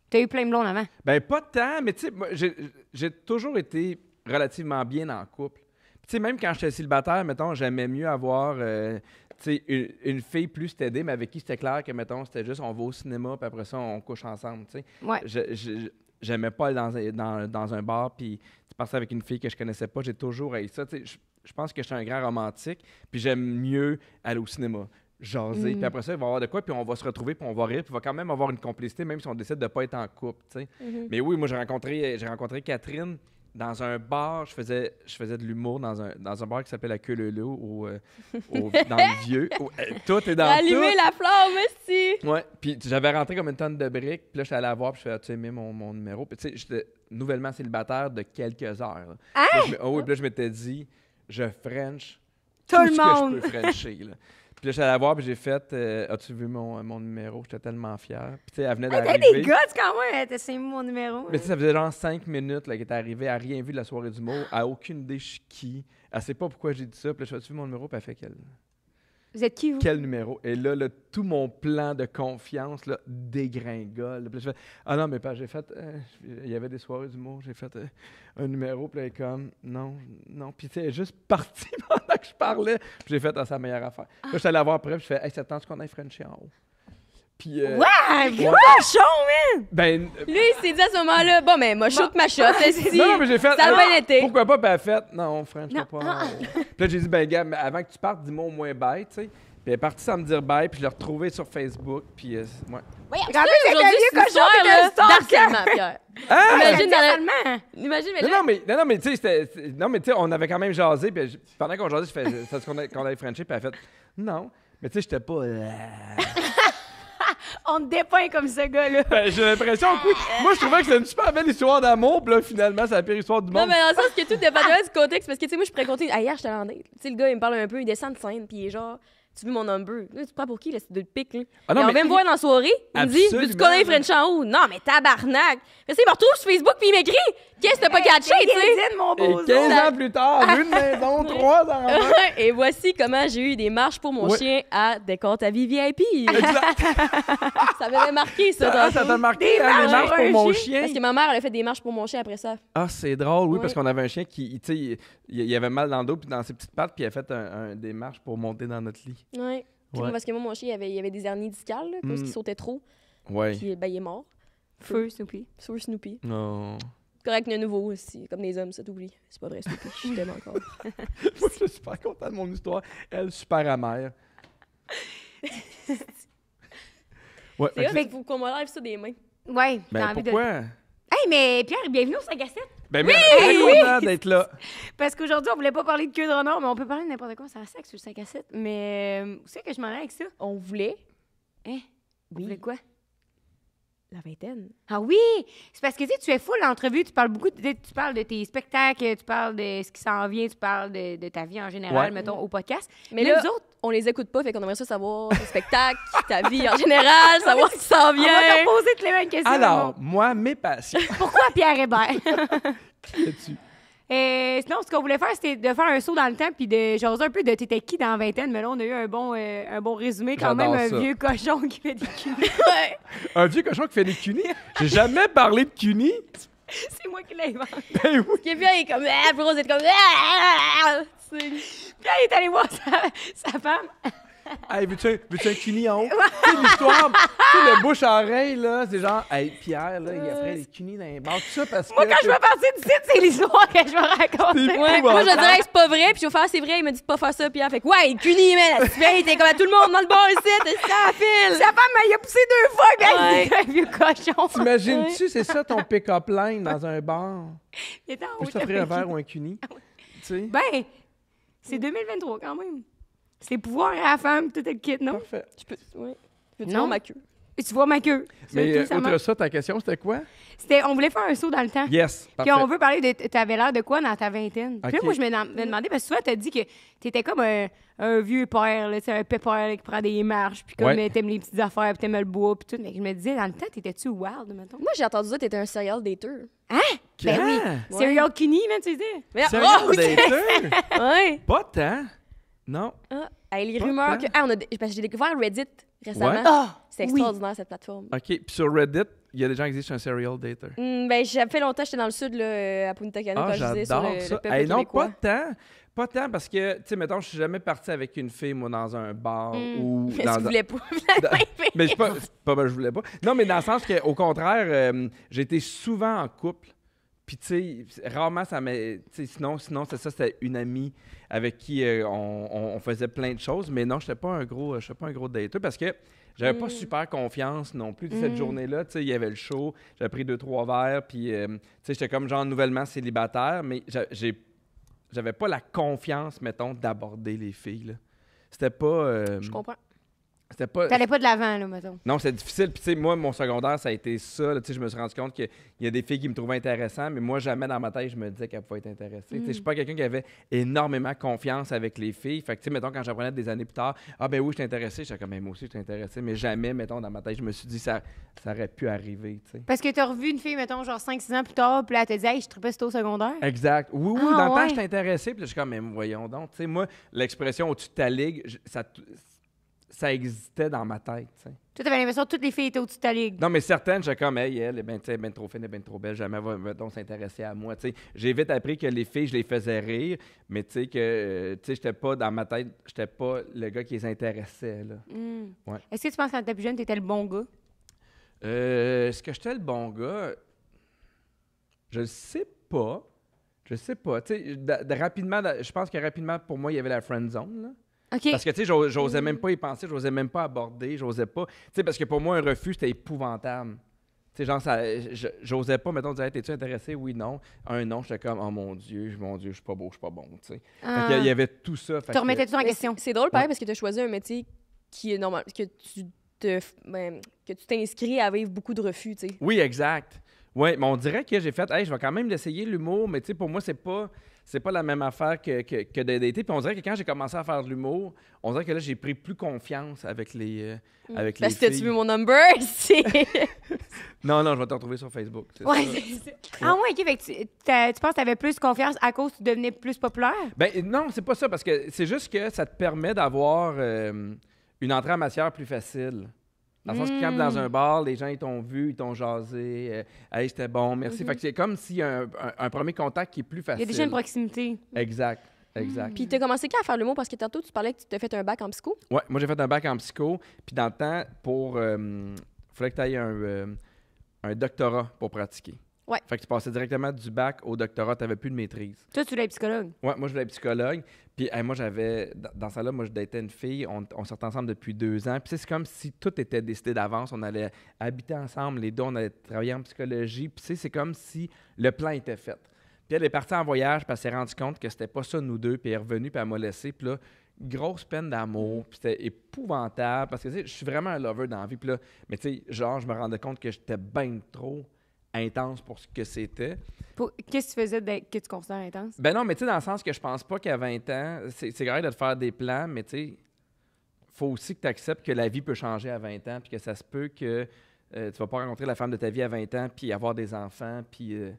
T'as eu plein de blondes avant. Ben, pas tant, mais tu sais, moi, j'ai toujours été relativement bien en couple. Puis, tu sais, même quand j'étais célibataire, mettons, j'aimais mieux avoir, tu sais, une fille plus stédée, mais avec qui c'était clair que, mettons, c'était juste on va au cinéma, puis après ça, on couche ensemble, tu sais. Ouais. J'aimais pas aller dans un bar, puis passer avec une fille que je connaissais pas. J'ai toujours haï ça, tu sais. Je pense que je suis un grand romantique, puis j'aime mieux aller au cinéma. Jaser, puis après ça, il va y avoir de quoi, puis on va se retrouver, puis on va rire, puis il va quand même avoir une complicité, même si on décide de pas être en couple, tu sais. Mais oui, moi, j'ai rencontré Catherine dans un bar, je faisais de l'humour dans un bar qui s'appelle la Queue Leu dans le Vieux. Tout est dans Allumer tout. la flamme, merci! Ouais, puis j'avais rentré comme une tonne de briques, puis là, j'étais allé la voir, puis je fais, as-tu aimé mon numéro? Puis tu sais, j'étais nouvellement célibataire de quelques heures. Là. Puis là, je m'étais dit, je French Tout le ce monde. que je peux Frencher, là. Puis là, j'étais allé la voir, puis j'ai fait, as-tu vu mon numéro? J'étais tellement fier. Puis tu sais, elle venait T'as d'arriver. des gars, quand même. T'as essayé mon numéro. Mais tu sais, ça faisait genre 5 minutes qu'elle était arrivée, elle n'a rien vu de la soirée d'humour, elle n'a aucune idée je suis qui, elle sait pas pourquoi j'ai dit ça, puis là, je fais, as-tu vu mon numéro? Puis elle fait qu'elle Vous êtes qui, vous? Quel numéro? Et là, tout mon plan de confiance là, dégringole. Puis là, je fais, ah non, mais pas, j'ai fait, il y avait des soirées d'humour, j'ai fait un numéro, puis là, elle est comme, non. Puis tu sais, elle est juste partie pendant que je parlais. Puis j'ai fait, ah, c'est la meilleure affaire. Là, je suis allé la voir après, puis je fais, hey, c'est temps qu'on aille Frenchie en haut. Puis, Ouais, cochon, man! ben, Lui, il s'est dit à ce moment-là, bon, mais moi, shoot ma shot. non, mais j'ai fait, Ça a bien été. pourquoi pas? Puis elle a fait, non, French, Non. pas. Puis là, j'ai dit, ben, gars, mais avant que tu partes, dis-moi au moins bye, tu sais. Puis elle est partie sans me dire bye, puis je l'ai retrouvée sur Facebook, puis ouais. Oui, En plus, c'est un vieux cochon qui était un stalker. d'harcèlement, Pierre. Ah! Imagine dans la... Finalement. Imagine, mais Non, là... non, mais tu sais, non, mais tu sais, on avait quand même jasé, puis pendant qu'on jasait, je fais, ça qu'on allait Frencher, puis elle a fait, non. Mais tu sais, j'étais pas. On te dépeint comme ce gars-là. Ben, j'ai l'impression que oui. Moi, je trouvais que c'était une super belle histoire d'amour, puis là, finalement, c'est la pire histoire du Non, monde. mais dans le sens que tout dépendait du contexte, parce que, tu sais, moi, je pourrais compter... Ah, hier, j'étais en date. Tu sais, le gars, il me parle un peu, il descend de scène, puis il est genre... Tu veux mon number? Là, tu te prends pour qui, là? C'est de pique, là. Ah non, Et on mais- vient me voir dans la soirée. Il me dit, veux-tu connaître French en haut? Non, mais tabarnak! Mais il me retrouve sur Facebook, puis il m'écrit. Qu'est-ce que t'as pas catché, tu sais? LinkedIn, mon beau Et 15 ans plus tard, une maison, 3 enfants. Et voici comment j'ai eu des marches pour mon Ouais. chien à Décompte à vie VIP. Exact. Ça m'avait marqué, ça. Ah, ça tantôt. t'a marqué, hein, les marches pour mon chien. Parce que ma mère, elle a fait des marches pour mon chien après ça. Ah, c'est drôle, oui, Ouais. parce qu'on avait un chien qui, tu sais, il avait mal dans le dos, puis dans ses petites pattes, puis il a fait des marches pour monter dans notre lit. Ouais. Ouais. Parce que moi, mon chien, il y avait des hernies discales, là, parce qu'il sautait trop. Ouais. Puis, ben, il est mort. Feu, Snoopy. Sur Snoopy. Non. Correct, le nouveau aussi. Comme des hommes, ça t'oublie. C'est pas vrai, Snoopy. Je t'aime encore. Moi, je suis super content de mon histoire. Elle, super amère. Ouais, C'est fait vrai, que- faut qu'on m'enlève ça des mains. Ouais, t'as ben envie pourquoi? de... Hey, mais Pierre, bienvenue au 5 à 7. Ben merci, content d'être là. Parce qu'aujourd'hui, on voulait pas parler de queue de renard, mais on peut parler de n'importe quoi, ça reste sur le 5 à 7. Mais où c'est que je m'en vais avec ça? On voulait Hein? On voulait quoi? la vingtaine. Ah oui! C'est parce que tu es full l'entrevue, tu parles beaucoup, tu parles de tes spectacles, tu parles de ce qui s'en vient, tu parles de ta vie en général, Ouais. mettons, au podcast. Mais Là, là, nous autres, on les écoute pas, fait qu'on aimerait ça savoir tes spectacles, ta vie en général, savoir ce qui s'en on va te vient. poser toutes les mêmes questions. Alors, Maman. moi, mes passions. Pourquoi Pierre Hébert? Là-dessus. Sinon, ce qu'on voulait faire, c'était de faire un saut dans le temps puis de jaser un peu de t'étais qui dans la vingtaine. Mais là, on a eu un bon résumé quand J'adore même, ça. un vieux cochon qui fait des cunis. Ouais. Un vieux cochon qui fait des cunis. J'ai jamais parlé de cunis. C'est moi qui l'ai inventé. Ben oui. Kevin est comme, ah, puis Rose est comme, ah, tu sais. Pierre est allé voir sa femme. Hey, veux-tu un cunis en haut? Tu sais, l'histoire, tu sais, le bouche-à-oreille, là, c'est genre, hey, Pierre, là, il a fait des cunis dans les bars. Tout ça parce que. Moi, quand je vais partir du site, c'est l'histoire que je vais raconter. C'est Ouais, fou, moi, je hein. dirais que c'est pas vrai, puis je vais faire, c'est vrai, il m'a dit de pas faire ça, puis elle fait, ouais, Cuny, man, il était comme à tout le monde dans le bar ici, t'es ça à fil. Sa femme, elle, il a poussé 2 fois, puis elle Ouais. dit un vieux cochon. T'imagines-tu, c'est ça ton pick-up line dans un bar? Il était en haut, Peux-tu t'offrir un verre ou un cunis? Tu sais? Ben, c'est 2023 quand même. C'est pouvoir à la femme, tout est kit, non? Parfait. Je peux, ouais. Peux-tu Non. voir ma queue? Et tu vois ma queue. Mais C'est tout, ça outre marche. ça, ta question, c'était quoi? On voulait faire un saut dans le temps. Yes, Puis parfait. on veut parler de. T'avais l'air de quoi dans ta vingtaine? Puis là, Ok. moi, je me demandais, parce que souvent, t'as dit que t'étais comme un vieux père, là, tu sais, un pépère là, qui prend des marches, puis comme Ouais. t'aimes les petites affaires, puis t'aimes le bois, puis tout. Mais je me disais, dans le temps, t'étais-tu wild, mettons? Moi, j'ai entendu ça, t'étais un serial dater. Ben oui. Quand? C'est un Kini, man, tu sais. Mais, Sérieux, oh, dater? ouais. Pas tant. Non. Ah, hey, les Pas rumeurs tant. que. Ah, parce que j'ai découvert Reddit récemment. Ouais. Ah! C'est extraordinaire, cette plateforme. OK. Puis sur Reddit, il y a des gens qui disent que je suis un serial dater. Ben, j'ai fait longtemps, j'étais dans le sud, là, à Punta Cana, Ah, quand je disais sur j'adore le ça. peuple Hey, non, québécois. pas tant. Pas tant parce que, tu sais, mettons, je suis jamais parti avec une fille, moi, dans un bar ou Mais dans tu voulais pas. Mais je pas, je voulais pas. Non, mais dans le sens qu'au contraire, j'ai été souvent en couple. Puis, tu sais, rarement ça m'est. Tu sais, sinon c'est ça, c'était une amie avec qui on faisait plein de choses. Mais non, je n'étais pas un gros dater parce que j'avais pas super confiance non plus. Cette journée-là, tu sais, il y avait le show, j'avais pris 2-3 verres, puis, tu sais, j'étais comme genre nouvellement célibataire, mais j'avais pas la confiance, mettons, d'aborder les filles, là. C'était pas. Je comprends. C'était pas... T'allais pas de l'avant, là, mettons. Non, c'est difficile. Puis, tu sais, moi, mon secondaire, ça a été ça. Tu sais, je me suis rendu compte qu'il y a des filles qui me trouvaient intéressant, mais moi, jamais dans ma tête, je me disais qu'elles pouvaient être intéressées. Tu sais, je suis pas quelqu'un qui avait énormément confiance avec les filles. Fait que, tu sais, mettons, quand j'apprenais des années plus tard, ah, ben oui, je suis intéressé. J'étais comme, ben, moi aussi, je suis intéressé. Mais jamais, mettons, dans ma tête, je me suis dit, ça aurait pu arriver, tu sais. Parce que t'as revu une fille, mettons, genre 5-6 ans plus tard, puis là, elle t'a dit, hey, je trippais sur au secondaire. Exact. Oui, Ah, dans le temps, ouais. j'étais intéressé. Puis là, je suis comme, mais voyons donc. Tu sais, moi, l'expression au-dessus de ta ligue, ça existait dans ma tête, tu sais. Toi, t'avais l'impression que toutes les filles étaient au-dessus de ta ligue. Non, mais certaines, j'étais comme, hey, elle est bien trop fine, elle est bien trop belle, jamais va donc s'intéresser à moi. Tu sais, j'ai vite appris que les filles, je les faisais rire, mais tu sais, que j'étais pas dans ma tête, j'étais pas le gars qui les intéressait. Là. Ouais. Est-ce que tu penses que quand t'étais plus jeune, t'étais le bon gars? Est-ce que j'étais le bon gars? Je le sais pas. Je sais pas. Tu sais, rapidement, je pense que rapidement, pour moi, il y avait la friend zone, là. OK. Parce que, tu sais, j'osais même pas y penser, j'osais même pas aborder, j'osais pas. Tu sais, parce que pour moi, un refus, c'était épouvantable. Tu sais, genre, j'osais pas, mettons, dire, hey, t'es-tu intéressé? Oui, non. Un non, j'étais comme, oh mon Dieu, je suis pas beau, je suis pas bon, tu sais. Ah. Fait qu'il y avait tout ça. Tu remettais tout en Mais question. C'est drôle, pareil, parce que tu as choisi un métier qui est normal, que tu t'inscris à vivre beaucoup de refus, tu sais. Oui, exact. Oui, mais on dirait que j'ai fait, hey, je vais quand même l'essayer, l'humour, mais tu sais, pour moi, c'est pas la même affaire que de dater. Puis on dirait que quand j'ai commencé à faire de l'humour, on dirait que là, j'ai pris plus confiance avec les Parce que filles. tu veux mon number? C'est... Non, je vais te retrouver sur Facebook. c'est Ouais, ça. c'est ça. Ah ouais, OK. Fait que tu penses que t'avais plus confiance à cause que tu devenais plus populaire? Ben non, c'est pas ça, parce que c'est juste que ça te permet d'avoir une entrée en matière plus facile. Dans le sens que quand t'es dans un bar, les gens, ils t'ont vu, ils t'ont jasé. Hey, c'était bon, merci. Fait que c'est comme s'il y a un premier contact qui est plus Il facile. y a déjà une proximité. Exact. Puis t'as commencé quand à faire l'humour? Parce que tantôt, tu parlais que tu t'as fait un bac en psycho. Ouais, moi, j'ai fait un bac en psycho. Puis dans le temps, il fallait que tu ailles un doctorat pour pratiquer. Ouais. Fait que tu passais directement du bac au doctorat, tu n'avais plus de maîtrise. Toi, tu voulais être psychologue. Ouais, moi, je voulais être psychologue. Puis moi, dans ça là, moi, je datais une fille. On sortait ensemble depuis 2 ans. Puis c'est comme si tout était décidé d'avance. On allait habiter ensemble, les deux, on allait travailler en psychologie. Puis c'est comme si le plan était fait. Puis elle est partie en voyage, puis elle s'est rendue compte que c'était pas ça, nous deux. Puis elle est revenue, puis elle m'a laissé. Puis là, grosse peine d'amour. Puis c'était épouvantable. Parce que, tu sais, je suis vraiment un lover dans la vie. Puis là, mais tu sais, genre, je me rendais compte que j'étais bien trop intense pour ce que c'était. Qu'est-ce que tu faisais que tu considères intense? Ben non, mais tu sais, dans le sens que je pense pas qu'à 20 ans, c'est grave de te faire des plans, mais tu sais, faut aussi que tu acceptes que la vie peut changer à 20 ans, puis que ça se peut que tu vas pas rencontrer la femme de ta vie à 20 ans, puis avoir des enfants, puis... tu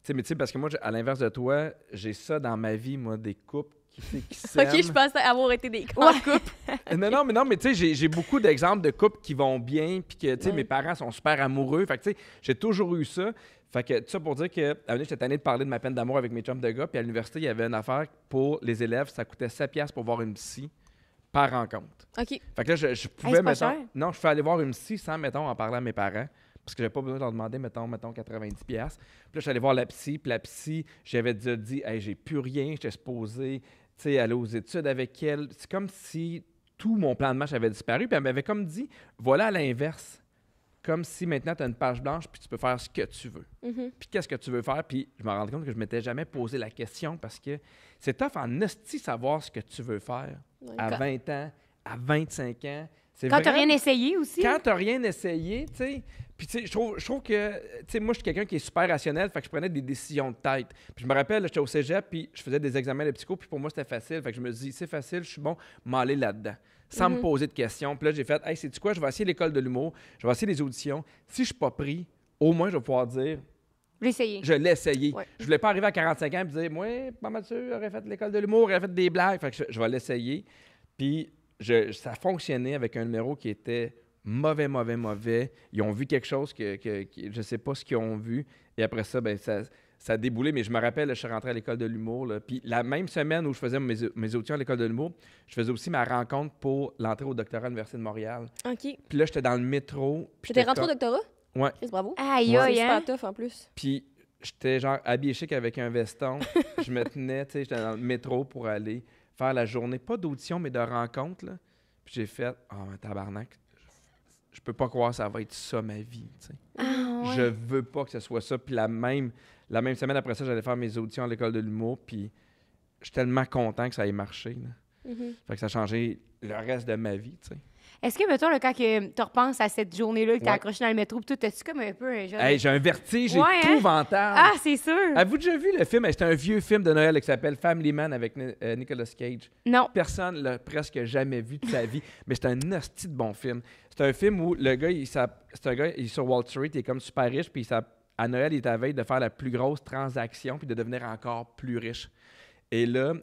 sais, mais tu sais, parce que moi, à l'inverse de toi, j'ai ça dans ma vie, moi, des couples qui s'aiment. OK, je pensais avoir été des grands couples. Non, mais tu sais, j'ai beaucoup d'exemples de couples qui vont bien, puis que, tu sais, mes parents sont super amoureux. Fait que, tu sais, j'ai toujours eu ça. Fait que, tout ça pour dire que, à un moment donné, j'étais tanné de parler de ma peine d'amour avec mes chums de gars, puis à l'université, il y avait une affaire pour les élèves, ça coûtait 7$ pour voir une psy par rencontre. OK. Fait que là, je pouvais, c'est pas mettons... cher. Non, je fais aller voir une psy sans, mettons, en parler à mes parents. Parce que j'avais pas besoin de leur demander, mettons 90$. Puis là, je suis allé voir la psy. Puis la psy, j'avais déjà dit, hey, j'ai plus rien, j'étais supposé, tu sais, aller aux études avec elle. C'est comme si tout mon plan de match avait disparu. Puis elle m'avait comme dit, voilà à l'inverse. Comme si maintenant, tu as une page blanche, puis tu peux faire ce que tu veux. Puis qu'est-ce que tu veux faire? Puis je me rendais compte que je m'étais jamais posé la question parce que c'est tough en esti savoir ce que tu veux faire à 20 ans, à 25 ans. C'est Quand t'as vraiment- rien essayé aussi? Quand t'as rien essayé, tu sais. Puis, tu sais, je trouve que, tu sais, moi, je suis quelqu'un qui est super rationnel, fait que je prenais des décisions de tête. Puis, je me rappelle, j'étais au cégep, puis je faisais des examens de psycho, puis pour moi, c'était facile. Fait que je me dis, c'est facile, je suis bon, m'aller là-dedans, sans me poser de questions. Puis là, j'ai fait, hey, sais-tu quoi, je vais essayer l'école de l'humour, je vais essayer les auditions. Si je suis pas pris, au moins, je vais pouvoir dire, Je l'ai essayé. je l'ai essayé. Ouais. Je voulais pas arriver à 45 ans et dire, moi, pas Mathieu, aurait fait l'école de l'humour, aurait fait des blagues. Fait que je vais l'essayer. Puis, ça a fonctionné avec un numéro qui était mauvais. Ils ont vu quelque chose que je sais pas ce qu'ils ont vu. Et après ça, ben ça a déboulé. Mais je me rappelle, je suis rentré à l'école de l'humour. Là. Puis la même semaine où je faisais mes auditions à l'école de l'humour, je faisais aussi ma rencontre pour l'entrée au doctorat à l'Université de Montréal. OK. Puis là, j'étais dans le métro. puis T'étais j'étais rentré au comme- doctorat? Ouais. Chris, bravo. Aïe, C'est aïe, super hein? tough en plus. Puis j'étais genre habillé chic avec un veston. Je me tenais, tu sais, j'étais dans le métro pour aller faire la journée, pas d'audition, mais de rencontre. Là. Puis j'ai fait, oh, tabarnak, je peux pas croire que ça va être ça ma vie. Tu sais. Ah, ouais. Je veux pas que ce soit ça. Puis la même semaine après ça, j'allais faire mes auditions à l'école de l'humour. Puis je suis tellement content que ça ait marché. Là. Fait que ça a changé le reste de ma vie. Tu sais. Est-ce que, mettons, là, quand tu repenses à cette journée-là, que t'as Ouais. accroché dans le métro, pis tout, t'as-tu comme un peu un genre... Hey, j'ai un vertige Ouais, hein? épouvantable. Ah, c'est sûr! Avez-vous déjà vu le film? C'est un vieux film de Noël qui s'appelle Family Man avec Nicolas Cage. Non. Personne l'a presque jamais vu de sa vie, mais c'est un hostie de bon film. C'est un film où le gars, c'est un gars, il est sur Wall Street, il est comme super riche, puis à Noël, il est à la veille de faire la plus grosse transaction, puis de devenir encore plus riche. Et là,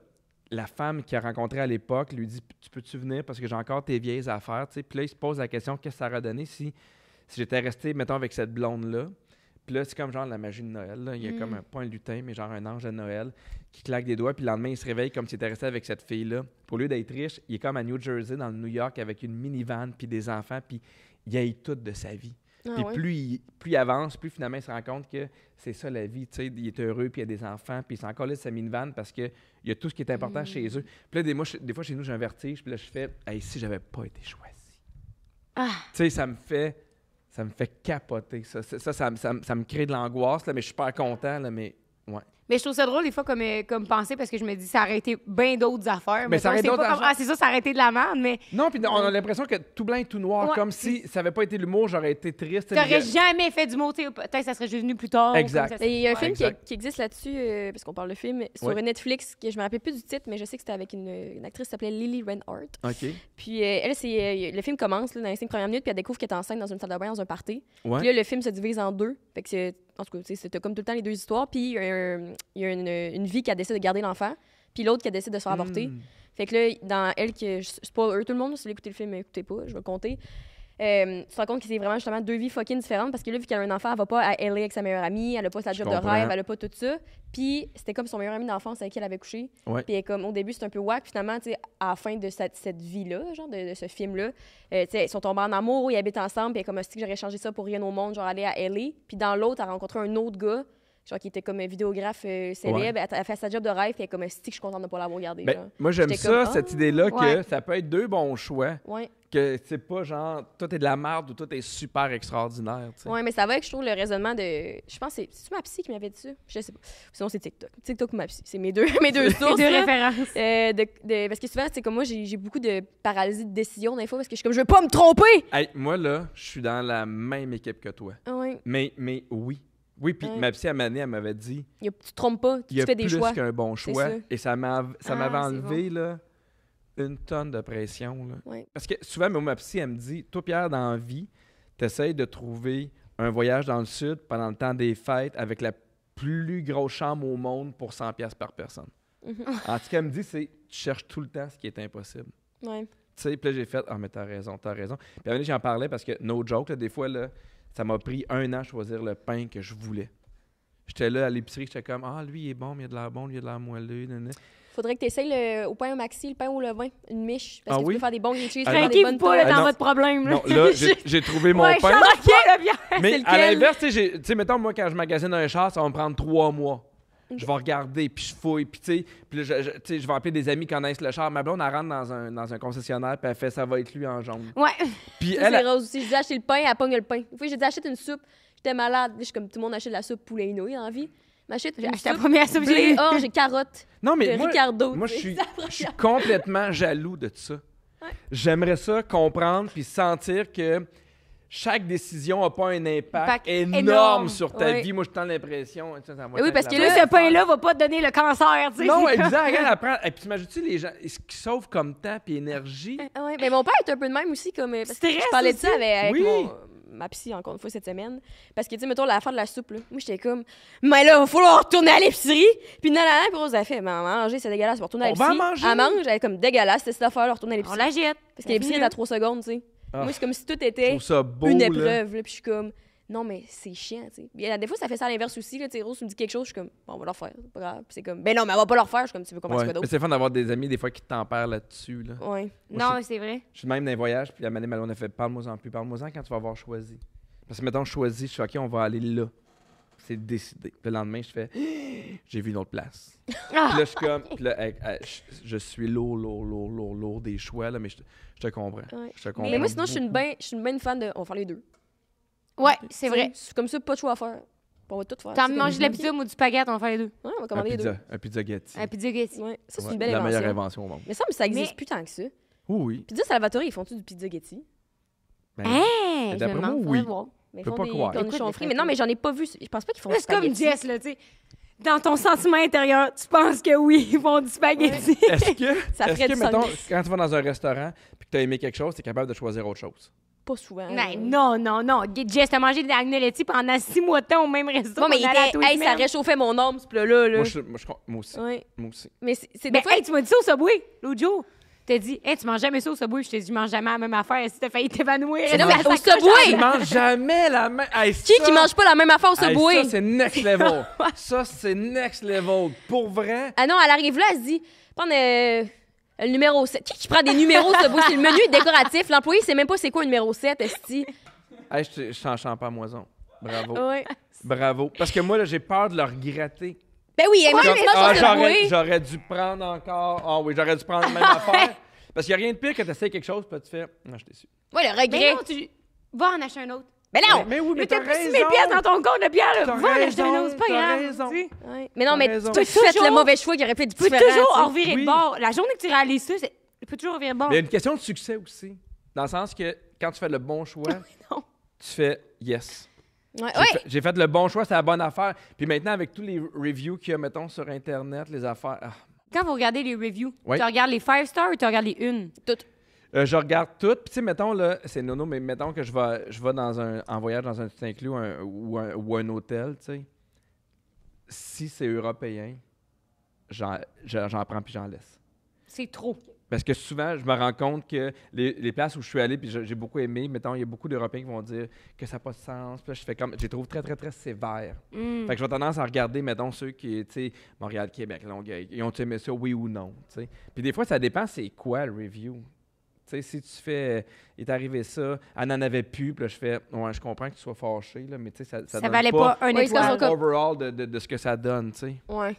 la femme qu'il a rencontrée à l'époque lui dit « Tu peux-tu venir parce que j'ai encore tes vieilles affaires? » Puis là, il se pose la question « Qu'est-ce que ça aurait donné si j'étais resté, mettons, avec cette blonde-là? » Puis là, c'est comme genre la magie de Noël. Là. Il y a comme pas un lutin, mais genre un ange de Noël qui claque des doigts. Puis le lendemain, il se réveille comme s'il était resté avec cette fille-là. Au lieu d'être riche, il est comme à New Jersey, dans le New York, avec une minivan puis des enfants. Puis il haït tout de sa vie. Ah, Puis ouais. plus il avance, plus finalement, il se rend compte que c'est ça la vie. Tu sais, il est heureux, puis il y a des enfants, puis il s'en encore là de sa minivan parce qu'il y a tout ce qui est important chez eux. Puis là, des fois, chez nous, j'ai un vertige. Puis là, je fais « Hey, si j'avais pas été choisi. Ah. Tu sais, ça me fait capoter. Ça me crée de l'angoisse, là, mais je suis super content, là, mais ouais. Mais je trouve ça drôle des fois comme penser parce que je me dis ça aurait été bien d'autres affaires. Mais ça aurait c'est été pas d'autres comme, ah, c'est ça aurait été de la merde, mais Non, puis on a l'impression que tout blanc et tout noir, Ouais. comme si ça n'avait pas été l'humour, j'aurais été triste. t'aurais jamais fait du mot, tu sais, peut-être que ça serait juste venu plus tard. Exact. comme ça. Et il y a un Ouais, film exact. qui existe là-dessus, parce qu'on parle de film, sur Ouais. Netflix, que je me rappelle plus du titre, mais je sais que c'était avec une actrice qui s'appelait Lily Reinhardt. OK. Puis elle, le film commence là, dans les 5 premières minutes, puis elle découvre qu'elle est enceinte dans une salle de bain, dans un party. Ouais. Puis là, le film se divise en deux. Fait que en tout cas, c'était comme tout le temps les deux histoires. Puis il y a une vie qui a décidé de garder l'enfant, puis l'autre qui a décidé de se faire avorter. Mm. Fait que là, dans elle, je spoil tout le monde, si vous voulez écouter le film, écoutez pas, je vais le compter. Tu te rends compte que c'est vraiment justement deux vies fucking différentes parce que là, vu qu'elle a un enfant, elle va pas à LA avec sa meilleure amie, elle a pas sa job de comprends. rêve, elle a pas tout ça. Puis c'était comme son meilleur ami d'enfance avec qui elle avait couché. Ouais. Puis elle est comme, au début, c'est un peu wack. Finalement, tu sais, à la fin de cette vie-là, genre de ce film-là, tu sais, ils sont tombés en amour, ils habitent ensemble, puis elle est comme, est-ce que j'aurais changé ça pour rien au monde, genre aller à LA. Puis dans l'autre, elle a rencontré un autre gars, genre qui était comme un vidéographe célèbre. Ouais. Elle a fait sa job de rêve, puis elle est comme, est-ce que je suis contente de pas l'avoir gardé. Ben, genre. moi, j'aime J'étais ça, comme, cette ah, idée-là, que ouais. ça peut être deux bons choix. Ouais. Que c'est pas genre, tout est de la merde ou tout est super extraordinaire. Tu sais. Ouais, mais ça va avec, je trouve, le raisonnement de. Je pense que c'est ma psy qui m'avait dit ça. Je sais pas. Sinon, c'est TikTok. TikTok ou ma psy. C'est mes deux sources. Deux là. références. Parce que souvent, c'est comme moi, j'ai beaucoup de paralysie de décision des fois parce que je suis comme, je veux pas me tromper! Hey, moi, là, je suis dans la même équipe que toi. Ah ouais. Mais oui. Oui, puis Ouais. ma psy, à Mané, elle m'avait dit Tu te trompes pas, il y tu a fais des plus choix. qu'un bon C'est choix. ça. Et ça m'avait c'est enlevé là, une tonne de pression. Là. Ouais. Parce que souvent, ma psy, elle me dit toi, Pierre, dans la vie, tu essaies de trouver un voyage dans le Sud pendant le temps des fêtes avec la plus grosse chambre au monde pour 100$ par personne. Mhm. En tout cas, elle me dit tu cherches tout le temps ce qui est impossible. Ouais. Tu sais, puis là, j'ai fait mais t'as raison. Puis à un moment donné, j'en parlais parce que, no joke, là, des fois, là, ça m'a pris 1 an à choisir le pain que je voulais. J'étais là à l'épicerie, j'étais comme lui, il est bon, mais il a de l'air bon, lui, il a de l'air moelleux. Nanana. Faudrait que tu essayes au pain au maxi, le pain au levain, une miche. Parce Ah que oui? tu peux faire des bons grilled cheese, Ah, faire des Craquez-vous bonnes pas là, tomates. Ah, dans non. votre problème. Là. Non, là, j'ai trouvé mon Ouais, pain. change pas, là, Pierre. Mais c'est à lequel? l'inverse, tu sais, mettons, moi, quand je magasine un char, ça va me prendre 3 mois. Je vais regarder, puis je fouille, puis tu sais, puis là, tu sais, je vais appeler des amis qui connaissent le char. Ma blonde, elle rentre dans un concessionnaire, puis elle fait, ça va être lui en jaune. Ouais. Puis Ça, elle, c'est rose aussi. J'ai dit acheter le pain, elle pogne le pain. Une fois, j'ai dit achète une soupe. J'étais malade. Je suis comme tout le monde achète de la soupe poulet inouï dans la vie. M'achète J'ai une acheté la soupe. première soupe. Blé, orge et carottes. non, mais de moi, Ricardo. moi tu sais. je suis complètement jaloux de ça. J'aimerais ça comprendre puis sentir que chaque décision n'a pas un impact énorme énorme. sur ta Ouais. vie. Moi, j'ai tant l'impression. Ça va Oui, être parce la que Que là, là, même ce pain-là va pas te donner le cancer, tu sais. Non, c'est comme- exact. Elle apprend. Et puis, t'imagines-tu les gens qui sauvent comme temps et énergie? Ah ouais, mais mon père est un peu de même aussi, comme. Parce que Stress je parlais de ça aussi. avec Oui. ma psy, encore une fois, cette semaine. Parce que, tu sais, mettons, l'affaire de la soupe, là. Moi, j'étais comme, mais là, il va falloir retourner à l'épicerie. Puis, non, puis Rose a fait, manger, c'est dégueulasse, on va retourner à On va l'épicerie. manger. Elle mange, elle est comme dégueulasse, cette affaire-là, retourner à On l'épicerie. la jette. Parce que l'épicerie est à 3 secondes, tu sais. Ah. Moi, c'est comme si tout Je était trouve ça beau. une là. épreuve, là. Puis, je suis comme, non, mais c'est chiant, tu sais. Puis, des fois, ça fait ça à l'inverse aussi, là. Tu sais, Rose me dit quelque chose, je suis comme, bon, on va le refaire, c'est pas grave. Puis, c'est comme, ben non, mais elle va pas le refaire. Je suis comme, tu veux qu'on fasse Ouais. quoi Mais d'autre? c'est fun d'avoir des amis, des fois, qui tempèrent là-dessus. Là. Ouais. Non, c'est vrai. Je suis même dans les voyages, puis la manée on a fait parle-moi-en plus, parle-moi-en quand tu vas avoir choisi. Parce que, mettons, je choisis, je suis OK, on va aller là. C'est décidé. Puis le lendemain, je fais j'ai vu une autre place. Puis là, je suis comme, puis là, je suis lourd des choix, là, mais je te comprends. Ouais. Je te comprends. Mais moi, sinon, je suis beaucoup. une bonne fan de. On va faire les deux. Ouais, c'est Tu sais, vrai. C'est comme ça, pas de choix à faire. On va tout faire. T'as C'est mangé de la comme- pizza ou du spaghetti, on va faire les deux. Ouais, on va Un commander les deux. pizza Getty. Un pizza Getty. Ouais. Ça, c'est Ouais, une belle la meilleure invention. invention au monde. Mais ça existe Mais- plus tant que ça. Oui. Pizza Salvatore, ils font-tu du pizzaghetti? Ben, Hein? d'après Je me moi, demande. oui. Faudrait voir. Mais ils Peux font pas des croire. cornichons Écoute, frits. des Mais non, mais j'en ai pas vu. Je pense pas qu'ils font Là, du c'est comme spaghetti. Jess, là, tu sais. Dans ton sentiment intérieur, tu penses que oui, ils font du spaghetti. Est-ce que, Ça ferait est-ce que du mettons, sens. quand tu vas dans un restaurant et que tu as aimé quelque chose, tu es capable de choisir autre chose? Pas souvent. Non. Jess, t'as mangé des agnoletti pendant 6 mois de temps au même resto. Bon, mais on allait à il tous était, les hey, ça semaines. réchauffait mon âme, ce plat-là. Là. Moi aussi. Ouais. Moi aussi. Mais c'est Ben, des fois... hey, tu m'as dit ça au Subway l'autre jour. T'as dit, hey, tu manges jamais ça au Subway. Je t'ai dit, je mange jamais la même affaire. Si t'as failli t'évanouir. Mais non, mais Ça au s'accroche Subway! Tu manges jamais la même. Hey, Qui mange pas la même affaire au Hey, Subway? ça, c'est next level. Ça, c'est next level. Pour vrai. Ah non, elle arrive là, elle se dit, prends le numéro 7. Qui prend des numéros au Subway? C'est le menu décoratif. L'employé sait même pas c'est quoi le numéro 7, esti. Hey, je t'en chante pas à moison. Bravo. Ouais. Bravo. Parce que moi, là, j'ai peur de le regretter. Ben oui, moi, Comme, je mange au Subway. j'aurais dû prendre encore. Ah oui, j'aurais dû prendre la même affaire. Parce qu'il n'y a rien de pire que tu essaies quelque chose, puis tu fais. Non, je suis déçu. Ouais, le Mais regret. non, tu vas en acheter un autre. Ben non! Mais oui, mais Mais t'as t'as plus 6 000 raison. piastres dans ton compte de bière, là. T'as Va en acheter un raison, autre, c'est pas t'as grave. raison. tu sais. Ouais. Mais non, T'as mais raison. tu as fait toujours- le mauvais choix qui aurait fait du Tu peux différent. toujours tu sais. revirer Oui. de bord. La journée que tu réalises ça, tu peux toujours revirer de bord. Mais il y a une question de succès aussi. Dans le sens que quand tu fais le bon choix, non. tu fais yes. Ouais, J'ai fait le bon choix, c'est la bonne affaire. Puis maintenant, avec tous les reviews qu'il y a, mettons, sur Internet, les affaires. Quand vous regardez les reviews, Oui. tu regardes les 5 stars ou tu regardes les 1? tout. Je regarde tout. Puis, tu sais, mettons, là, c'est nono, mais mettons que je vais en voyage dans un tout inclus ou un hôtel, tu sais. Si c'est européen, j'en prends puis j'en laisse. C'est trop. Parce que souvent, je me rends compte que les places où je suis allé, puis j'ai beaucoup aimé, mettons, il y a beaucoup d'Européens qui vont dire que ça n'a pas de sens. Puis là, je fais comme, je les trouve très, très, très sévères. Fait que j'ai tendance à regarder, mettons, ceux qui, tu sais, Montréal, Québec, Longueuil, ils ont aimé ça, oui ou non, tu sais. Puis des fois, ça dépend c'est quoi le review. Tu sais, si tu fais, il est arrivé ça, elle n'en avait plus, puis là, je fais, ouais, je comprends que tu sois fâché, là, mais tu sais, ça donne valait pas un Oui, étoile. ça, ça, overall de ce que ça donne, tu sais. Ouais.